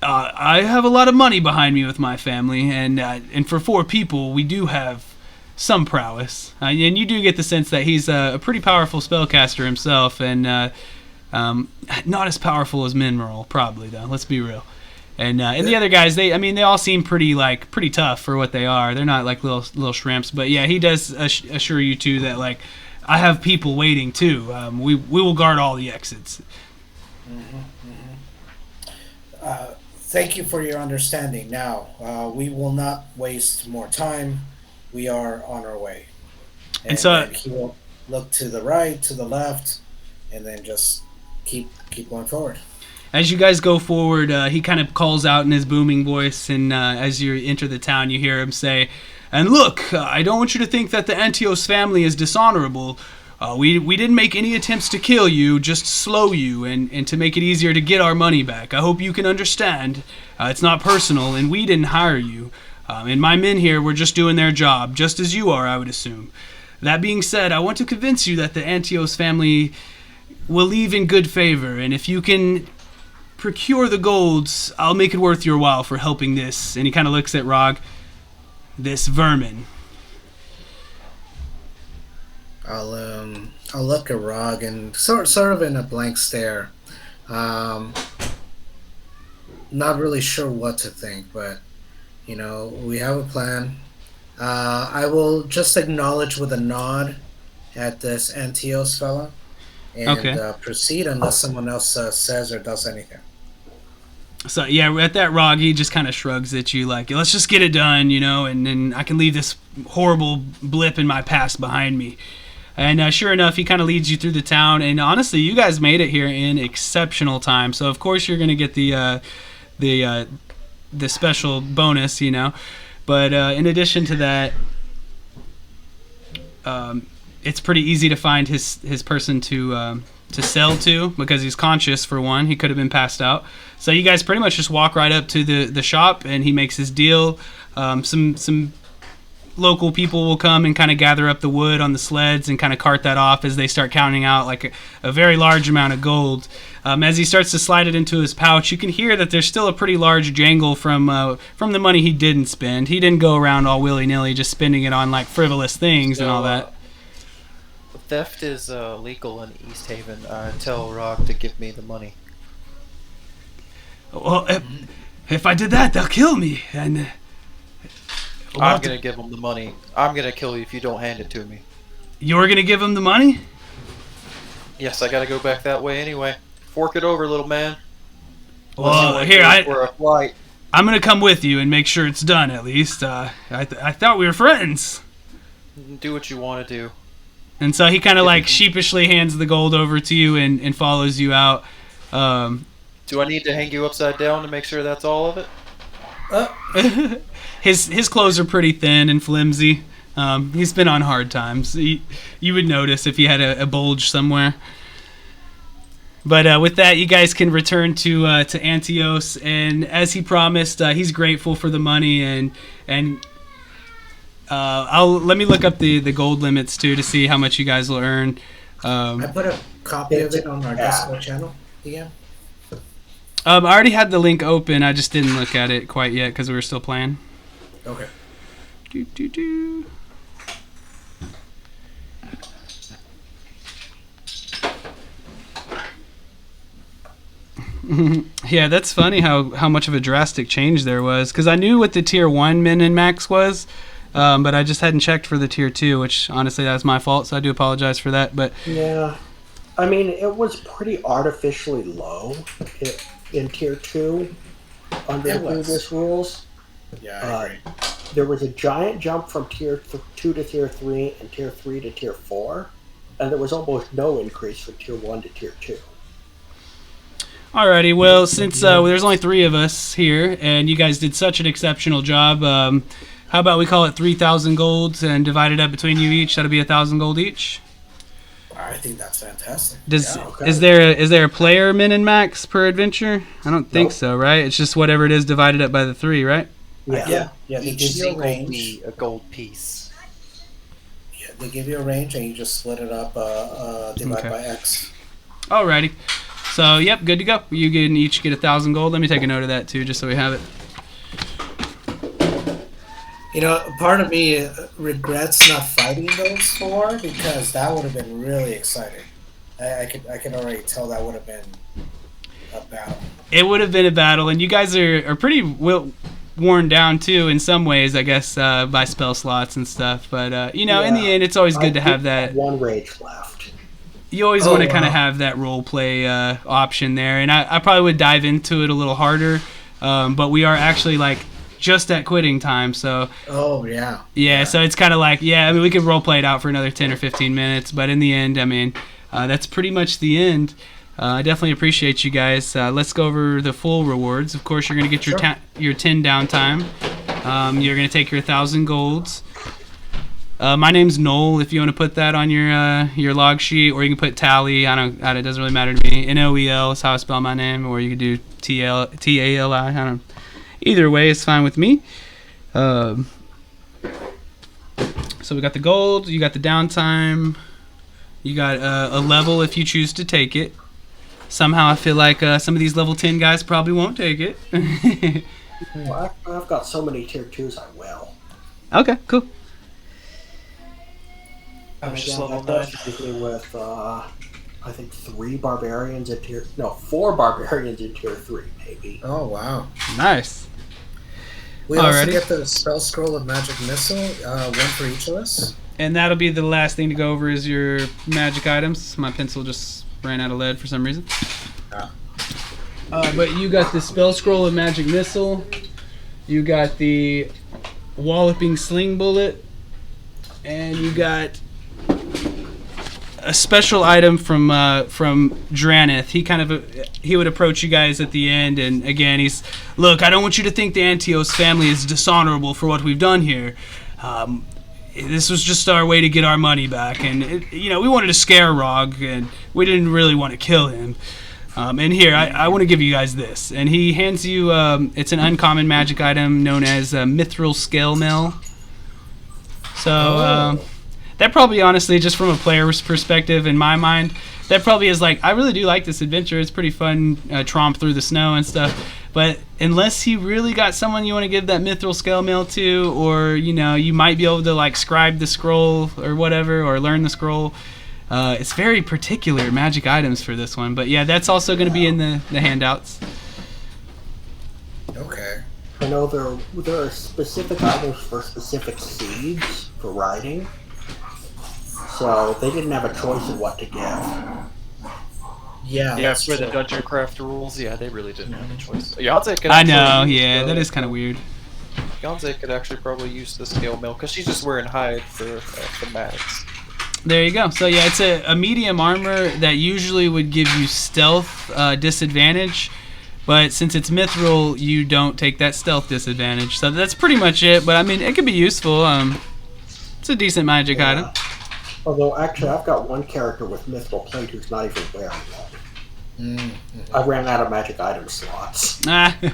I have a lot of money behind me with my family, and for 4 people, we do have some prowess. And you do get the sense that he's a pretty powerful spellcaster himself, and not as powerful as Mineral, probably, though. Let's be real. And the other guys, they all seem pretty tough for what they are. They're not like little shrimps, but yeah, he does assure you too that like I have people waiting too. We will guard all the exits. Thank you for your understanding. Now, we will not waste more time. We are on our way. And so then he will look to the right, to the left, and then just keep going forward. As you guys go forward, he kind of calls out in his booming voice, and as you enter the town, you hear him say, "And look, I don't want you to think that the Antios family is dishonorable. We didn't make any attempts to kill you, just slow you, and to make it easier to get our money back. I hope you can understand. It's not personal, and we didn't hire you. And my men here were just doing their job, just as you are, I would assume. That being said, I want to convince you that the Antios family will leave in good favor, and if you can procure the golds, I'll make it worth your while for helping this." And he kind of looks at Rog. "This vermin." I'll look at Rog and sort of in a blank stare. Not really sure what to think, but we have a plan. I will just acknowledge with a nod at this Antios fella and proceed unless someone else says or does anything. So yeah, at that, Rog, he just kind of shrugs at you like, "Let's just get it done, and then I can leave this horrible blip in my past behind me." And sure enough, he kind of leads you through the town. And honestly, you guys made it here in exceptional time. So of course you're gonna get the special bonus, But in addition to that, it's pretty easy to find his person to sell to because he's conscious for one. He could have been passed out. So you guys pretty much just walk right up to the shop, and he makes his deal. Some local people will come and kind of gather up the wood on the sleds and kind of cart that off as they start counting out like a very large amount of gold. As he starts to slide it into his pouch, you can hear that there's still a pretty large jangle from the money he didn't spend. He didn't go around all willy-nilly just spending it on like frivolous things and all that. Theft is legal in Easthaven. Tell Rog to give me the money. Well, if I did that, they'll kill me, and I'm gonna give him the money. I'm gonna kill you if you don't hand it to me. You're gonna give him the money? Yes, I gotta go back that way anyway. Fork it over, little man. Well, here, for a flight. I'm gonna come with you and make sure it's done at least. I thought we were friends. Do what you want to do. And so he kind of like sheepishly hands the gold over to you and follows you out. Do I need to hang you upside down to make sure that's all of it? His clothes are pretty thin and flimsy. He's been on hard times. You would notice if he had a bulge somewhere. But with that, you guys can return to Antios, and as he promised, he's grateful for the money, and let me look up the gold limits too to see how much you guys will earn. I put a copy of it on our Discord channel again. I already had the link open. I just didn't look at it quite yet because we were still playing. Okay. Yeah, that's funny how much of a drastic change there was. Because I knew what the tier 1 min and max was, but I just hadn't checked for the tier 2, which honestly that's my fault, so I do apologize for that. But Yeah. I mean, it was pretty artificially low in tier 2 under the previous rules. Yeah, I agree. There was a giant jump from tier 2 to tier 3 and tier 3 to tier 4, and there was almost no increase from tier 1 to tier 2. alrighty, well, since there's only 3 of us here, and you guys did such an exceptional job, how about we call it 3,000 golds and divide it up between you each? That'll be 1,000 gold each. I think that's fantastic. Is there a player min and max per adventure? I don't think so, right? It's just whatever it is divided up by the 3, right? Yeah. They Each give you a single range. be a gold piece. Yeah, they give you a range, and you just split it up, divide Okay. by X. Alrighty. So, yep, good to go. You can each get 1,000 gold. Let me take a note of that, too, just so we have it. You know, part of me regrets not fighting those 4 because that would have been really exciting. I could already tell that would have been a battle. It would have been a battle, and you guys are pretty worn down, too, in some ways, I guess, by spell slots and stuff. But, in the end, it's always good to have that. 1 rage left. You always want to kind of have that role play option there, and I probably would dive into it a little harder, but we are actually just at quitting time, so so it's kind of we could role play it out for another 10 or 15 minutes, but in the end, that's pretty much the end. I definitely appreciate you guys. Let's go over the full rewards. Of course, you're going to get your 10 downtime. You're going to take your 1,000 golds. My name's Noel, if you want to put that on your log sheet, or you can put Tally. It doesn't really matter to me. Noel is how I spell my name, or you could do Tali. I don't. Either way, it's fine with me. So we got the gold. You got the downtime. You got a level if you choose to take it. Somehow I feel like some of these level 10 guys probably won't take it. Well, I've got so many tier 2s, I will. Okay, cool. I was just Again, level that 9. does leave me with, I think 4 barbarians in tier 3, maybe. Oh, wow. Nice. We also Alrighty. get the spell scroll of magic missile, 1 for each of us. And that'll be the last thing to go over is your magic items. My pencil just ran out of lead for some reason. But you got the spell scroll of magic missile. You got the walloping sling bullet. And you got a special item from Draneth. He would approach you guys at the end, and again he's, look, I don't want you to think the Antios family is dishonorable for what we've done here. This was just our way to get our money back, and we wanted to scare Rog, and we didn't really want to kill him. And here, I want to give you guys this. And he hands you, it's an uncommon magic item known as Mithril Scale Mill. So that probably, honestly, just from a player's perspective, in my mind, that probably is I really do like this adventure. It's pretty fun, tromp through the snow and stuff. But unless he really got someone you want to give that Mithril Scale Mail to, or you might be able to scribe the scroll or whatever, or learn the scroll. It's very particular magic items for this one. But yeah, that's also going to be in the handouts. Okay. I know there are specific items for specific seeds for riding, so they didn't have a choice in what to give. Yeah, for the dungeon craft rules, they really didn't have a choice. Yonze could I know, actually use that is kind of weird. Yonze could actually probably use the scale mill because she's just wearing hide for thematics. There you go. So yeah, it's a medium armor that usually would give you stealth disadvantage, but since it's mithril, you don't take that stealth disadvantage. So that's pretty much it. But it could be useful. It's a decent magic item. Although actually, I've got one character with mithril plate who's not even wearing it. I ran out of magic item slots. Yeah. Would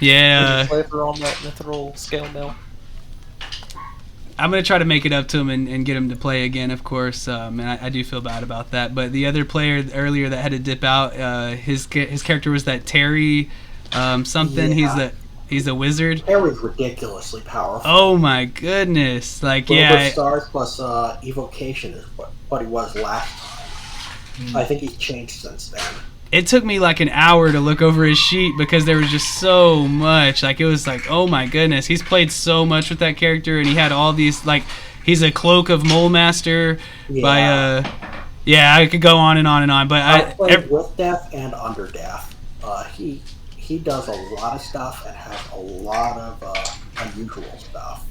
you flavor on that mithril scale mill? I'm going to try to make it up to him and get him to play again, of course. And I do feel bad about that. But the other player earlier that had to dip out, his character was that Terry something. Yeah. He's a wizard. Terry's ridiculously powerful. Oh my goodness! Stars plus evocation is what he was last time. I think he's changed since then. It took me like an hour to look over his sheet because there was just so much. Like, it was like, oh my goodness, he's played so much with that character, and he had all these, like, he's a Cloak of Mole Master by yeah, I could go on and on and on, but I played with Death and under Death. He does a lot of stuff and has a lot of unusual stuff.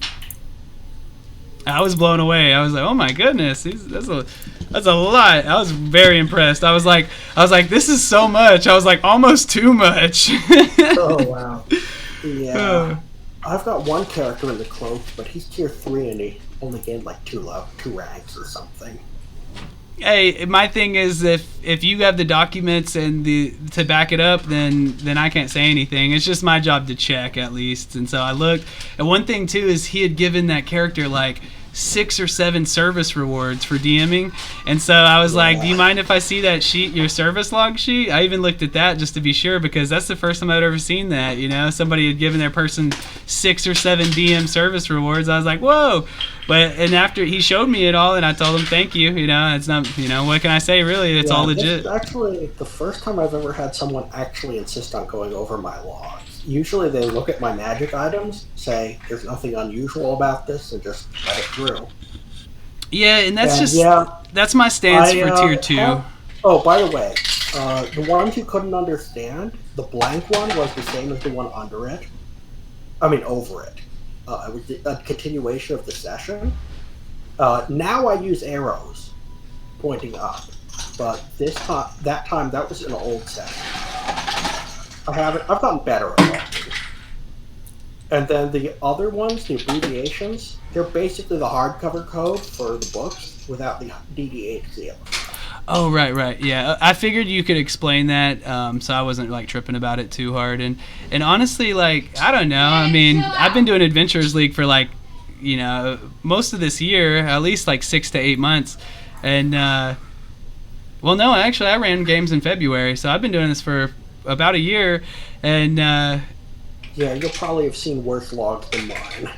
I was blown away. I was like, oh my goodness, that's a lot. I was very impressed. I was like, this is so much. I was like, almost too much. Oh wow. Yeah. I've got one character in the Cloak, but he's tier 3 and he only gained like two ranks or something. Hey, my thing is if you have the documents and to back it up, then I can't say anything. It's just my job to check at least. And so I looked. And one thing too is he had given that character like 6 or 7 service rewards for DMing, and so I was like, do you mind if I see that sheet, your service log sheet? I even looked at that just to be sure, because that's the first time I'd ever seen that. Somebody had given their person 6 or 7 DM service rewards. I was like, whoa. And after he showed me it all, and I told him thank you. It's not, what can I say, really? It's all legit. This is actually the first time I've ever had someone actually insist on going over my logs. Usually they look at my magic items, say there's nothing unusual about this, and just let it through. Yeah, and that's my stance for tier 2. Oh, by the way, the ones you couldn't understand, the blank one was the same as the one under it. I mean, over it. It was a continuation of the session. Now I use arrows pointing up, but that time that was an old session. I've gotten better at it. And then the other ones, the abbreviations, they're basically the hardcover code for the books without the DDH seal. Oh, right, yeah. I figured you could explain that, so I wasn't like tripping about it too hard. And honestly, like, I don't know. I mean, I've been doing Adventurers League for like, most of this year, at least like 6 to 8 months. And well, no, actually, I ran games in February, so I've been doing this for about a year. And yeah, you'll probably have seen worse logs than mine.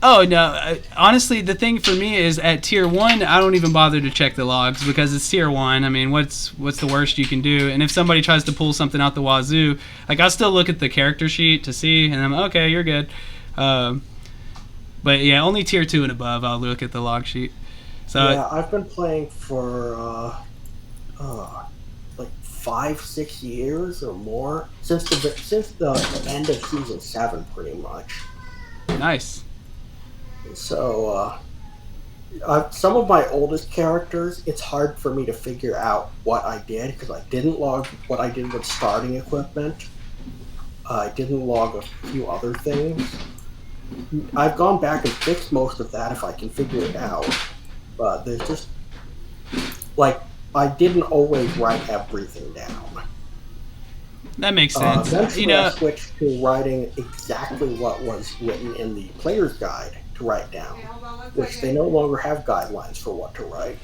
Oh, no. Honestly, the thing for me is at tier 1, I don't even bother to check the logs because it's tier 1. I mean, what's the worst you can do? And if somebody tries to pull something out the wazoo, like, I'll still look at the character sheet to see, and I'm okay, you're good. But yeah, only tier 2 and above, I'll look at the log sheet. So yeah, I've been playing for like 5-6 years or more since the end of season 7, pretty much. Nice. So, some of my oldest characters, it's hard for me to figure out what I did because I didn't log what I did with starting equipment. I didn't log a few other things. I've gone back and fixed most of that if I can figure it out. But there's just, like, I didn't always write everything down. That makes sense. Eventually I switched to writing exactly what was written in the player's guide to write down, which they no longer have guidelines for what to write.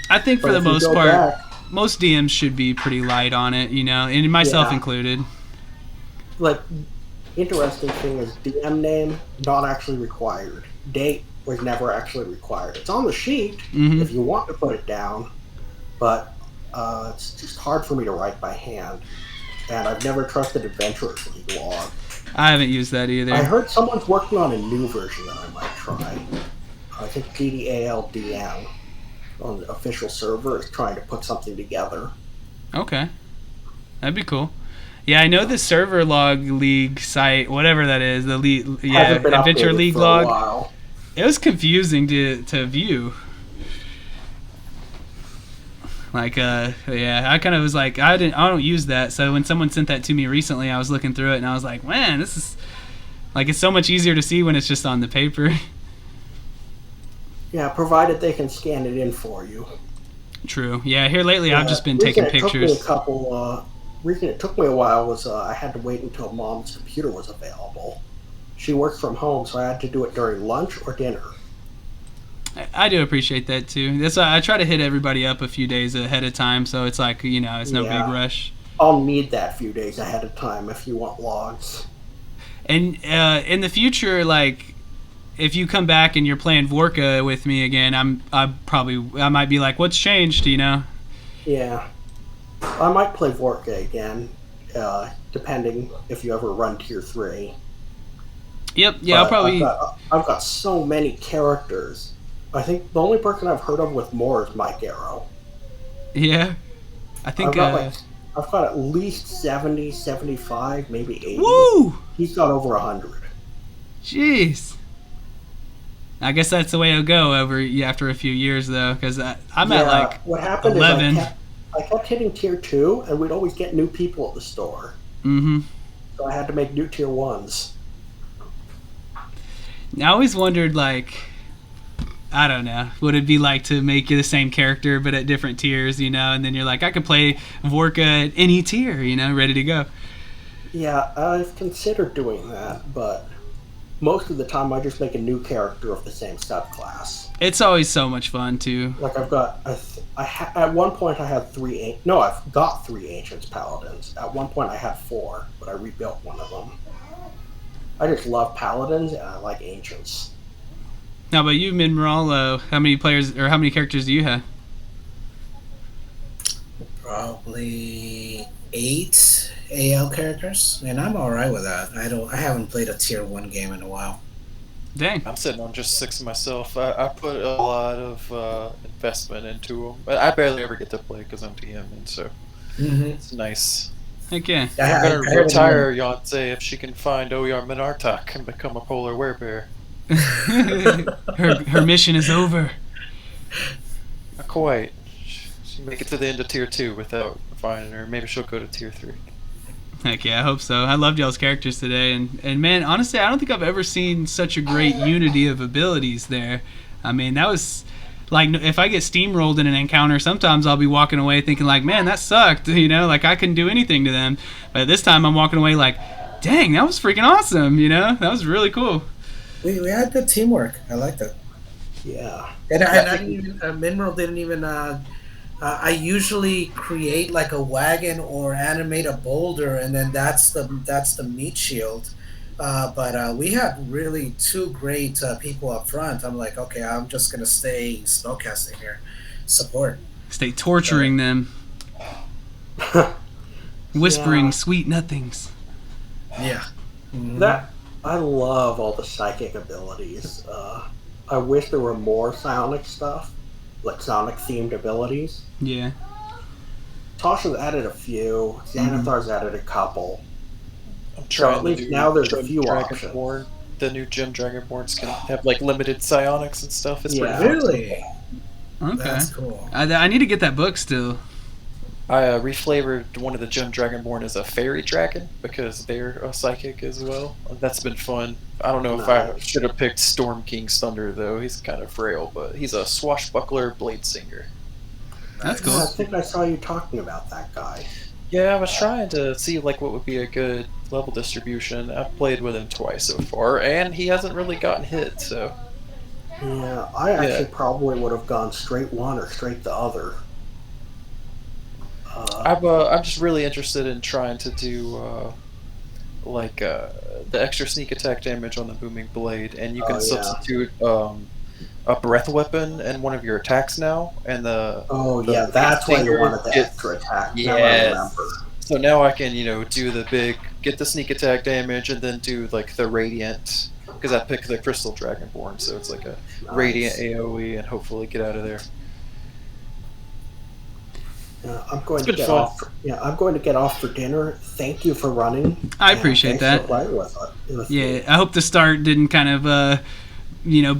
I think for the most part, most DMs should be pretty light on it, and myself included. Like, interesting thing is DM name, not actually required. Date was never actually required. It's on the sheet if you want to put it down, but it's just hard for me to write by hand. And I've never trusted Adventurers League log. I haven't used that either. I heard someone's working on a new version that I might try. I think PDALDM on the official server is trying to put something together. Okay. That'd be cool. Yeah, I know the server log league site, whatever that is, the Adventure League log. It was confusing to view. Like, I kind of was like, I don't use that. So when someone sent that to me recently, I was looking through it and I was like, man, this is like, it's so much easier to see when it's just on the paper. Yeah, provided they can scan it in for you. True. Yeah, here lately I've just been taking pictures. Reason it took me a while was I had to wait until Mom's computer was available. She works from home, so I had to do it during lunch or dinner. I do appreciate that too. That's why I try to hit everybody up a few days ahead of time, so it's like, it's no big rush. I'll need that few days ahead of time if you want logs. And in the future, like, if you come back and you're playing Vorka with me again, I might be like, what's changed, Yeah, I might play Vorka again, depending if you ever run tier 3. Yep. Yeah. I'll But probably. I've got so many characters. I think the only person I've heard of with more is Mike Arrow. Yeah. I I've think. got like I've got at least 70, 75, maybe 80. Woo! He's got over 100. Jeez. I guess that's the way it'll go after a few years, though, because I'm at like what happened 11. is I kept hitting tier 2, and we'd always get new people at the store. Mm-hmm. So I had to make new tier 1s. I always wondered, like, I don't know, what it'd be like to make the same character but at different tiers, you know, and then you're like, I could play Vorka at any tier, you know, ready to go. Yeah, I've considered doing that, but most of the time I just make a new character of the same subclass. It's always so much fun, too. Like I've got, at one point I had I've got 3 Ancients Paladins. At one point I had 4, but I rebuilt one of them. I just love Paladins and I like Ancients. How about you, Midmoral? How many players or how many characters do you have? Probably 8 AL characters, and I'm all right with that. I haven't played a tier 1 game in a while. Dang. I'm sitting on just 6 myself. I put a lot of investment into them, but I barely ever get to play because I'm DMing, so it's nice. Heck yeah. I'm gonna retire Yonsei if she can find Oyar Minartak and become a polar werebear. her mission is over. Not quite. She make it to the end of tier 2 without finding her. Maybe she'll go to tier 3. Heck yeah, I hope so. I loved y'all's characters today, and man, honestly, I don't think I've ever seen such a great unity of abilities there. I mean, that was like, if I get steamrolled in an encounter, sometimes I'll be walking away thinking like, man, that sucked, you know, like I couldn't do anything to them. But this time I'm walking away like, dang, that was freaking awesome, you know, that was really cool. We had good teamwork. I liked it. Yeah. And I didn't even, Mineral didn't even. I usually create like a wagon or animate a boulder, and then that's the meat shield. But we had really 2 great people up front. I'm like, okay, I'm just gonna stay spellcasting here, support. Stay torturing them, whispering sweet nothings. Yeah. Mm-hmm. That I love all the psychic abilities. I wish there were more Psionic stuff, like Sonic themed abilities. Yeah. Tasha's added a few. Xanathar's added a couple. I'm trying at least now there's a few options. The new Gem Dragonborns can have like limited psionics and stuff. It's pretty fun. Really? Okay. That's cool. I need to get that book still. I reflavored one of the Gem Dragonborn as a fairy dragon because they're a psychic as well. That's been fun. I don't know if I should have picked Storm King's Thunder though. He's kind of frail, but he's a swashbuckler blade singer. That's cool. I think I saw you talking about that guy. Yeah, I was trying to see like what would be a good level distribution. I've played with him twice so far, and he hasn't really gotten hit. So yeah, I actually probably would have gone straight one or straight the other. I'm just really interested in trying to do the extra sneak attack damage on the booming blade, and you can substitute a breath weapon in one of your attacks now, and that's why you wanted the extra attack. Yeah. So now I can do the big get the sneak attack damage, and then do like the radiant because I picked the Crystal Dragonborn, so it's like a radiant AOE, and hopefully get out of there. I'm going to get off. I'm going to get off for dinner. Thank you for running. I appreciate that. For playing with me. I hope the start didn't kind of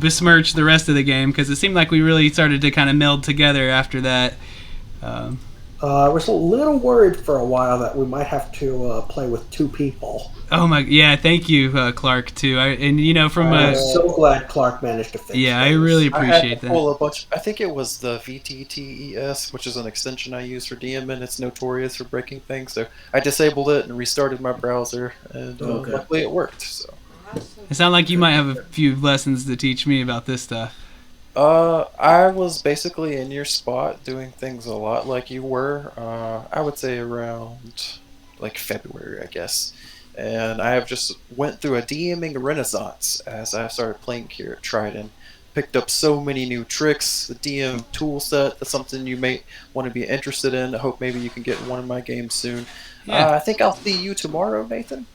besmirch the rest of the game, because it seemed like we really started to kind of meld together after that. I was a little worried for a while that we might have to play with 2 people. Oh my, yeah! Thank you, Clark, too. I'm so glad Clark managed to fix things. I really appreciate that. Pull a bunch. I think it was the VTTES, which is an extension I use for DM, and it's notorious for breaking things. So I disabled it and restarted my browser, and luckily it worked. So. It sounds like you might have a few lessons to teach me about this stuff. I was basically in your spot doing things a lot like you were. I would say around like February, I guess. And I have just went through a DMing renaissance as I started playing here at TRIDEN, picked up so many new tricks. The DM tool set, that's something you may want to be interested in. I hope maybe you can get one of my games soon. Yeah. I think I'll see you tomorrow, Nathan.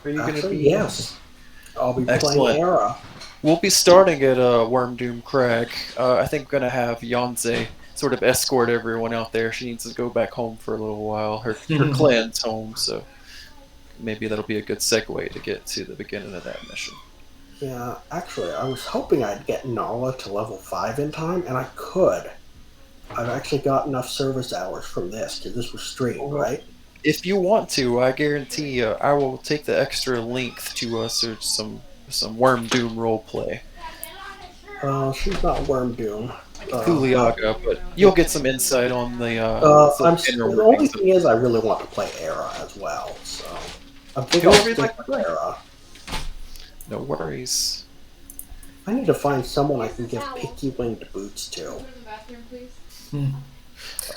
Are you going to Actually, be? yes. I'll be Excellent. playing Era. We'll be starting at Worm Doom Crag. I think we're going to have Yonze sort of escort everyone out there. She needs to go back home for a little while. Her clan's home, so maybe that'll be a good segue to get to the beginning of that mission. Yeah, actually, I was hoping I'd get Nala to level 5 in time, and I could. I've actually got enough service hours from this, because this was streamed, right? If you want to, I guarantee I will take the extra length to search some Worm Doom roleplay. She's not Worm Doom. Kuliaga, but you'll get some insight on the the only thing is, I really want to play Era as well, so I'm thinking I'll stick with Era. No worries. I need to find someone I can give Picky Winged boots to.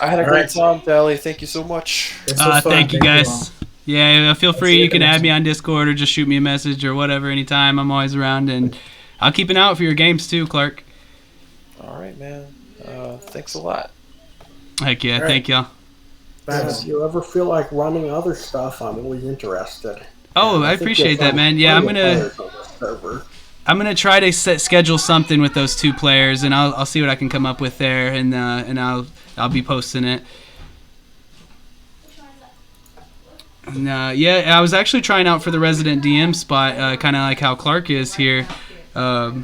I had a great time, Dally. Thank you so much. Thank you guys. Yeah, feel free. You can add me on Discord or just shoot me a message or whatever anytime. I'm always around, and I'll keep an eye out for your games too, Clark. All right, man. Thanks a lot. Heck yeah, thank y'all. If you ever feel like running other stuff, I'm always interested. Oh, I appreciate that, man. Yeah, I'm gonna try to schedule something with those 2 players, and I'll see what I can come up with there, and I'll be posting it. And, I was actually trying out for the resident DM spot, kind of like how Clark is here. I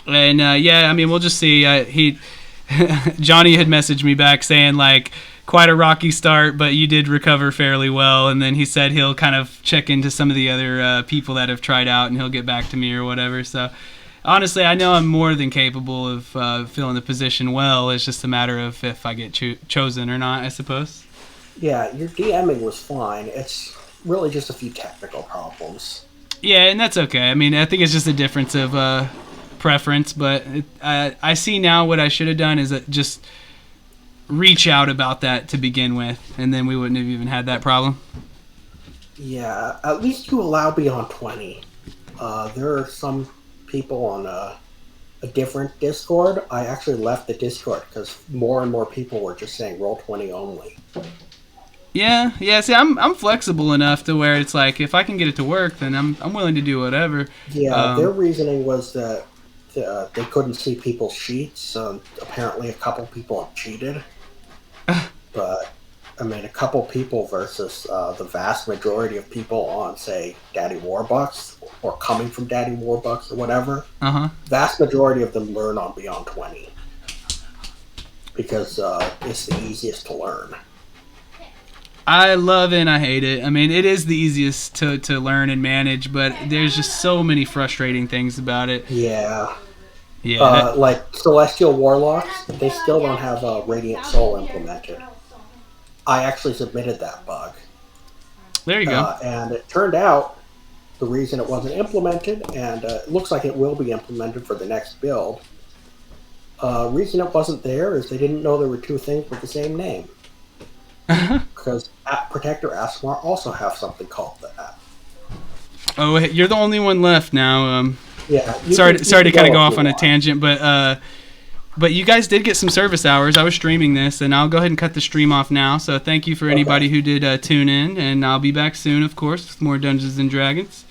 mean, we'll just see. Johnny had messaged me back saying, like, quite a rocky start, but you did recover fairly well. And then he said he'll kind of check into some of the other people that have tried out, and he'll get back to me or whatever. So, honestly, I know I'm more than capable of filling the position well. It's just a matter of if I get chosen or not, I suppose. Yeah, your DMing was fine. It's really just a few technical problems. Yeah, and that's okay. I mean, I think it's just a difference of preference, but I see now what I should have done is just reach out about that to begin with, and then we wouldn't have even had that problem. Yeah, at least you allow beyond 20. There are some people on a different Discord. I actually left the Discord because more and more people were just saying roll 20 only. Yeah. See, I'm flexible enough to where it's like if I can get it to work, then I'm willing to do whatever. Yeah, their reasoning was that they couldn't see people's sheets, so apparently a couple people have cheated. But I mean, a couple people versus the vast majority of people on, say, Daddy Warbucks or coming from Daddy Warbucks or whatever. Vast majority of them learn on Beyond 20 because it's the easiest to learn. I love it and I hate it. I mean, it is the easiest to learn and manage, but there's just so many frustrating things about it. Yeah. Yeah. Like Celestial Warlocks, they still don't have Radiant Soul implemented. I actually submitted that bug. There you go. And it turned out the reason it wasn't implemented, and it looks like it will be implemented for the next build, reason it wasn't there is they didn't know there were 2 things with the same name. Because Protector Asmar also have something called that. Oh, you're the only one left now. Yeah. Sorry to kind of go off on a tangent, but you guys did get some service hours. I was streaming this, and I'll go ahead and cut the stream off now. So thank you for anybody who did tune in, and I'll be back soon, of course, with more Dungeons and Dragons.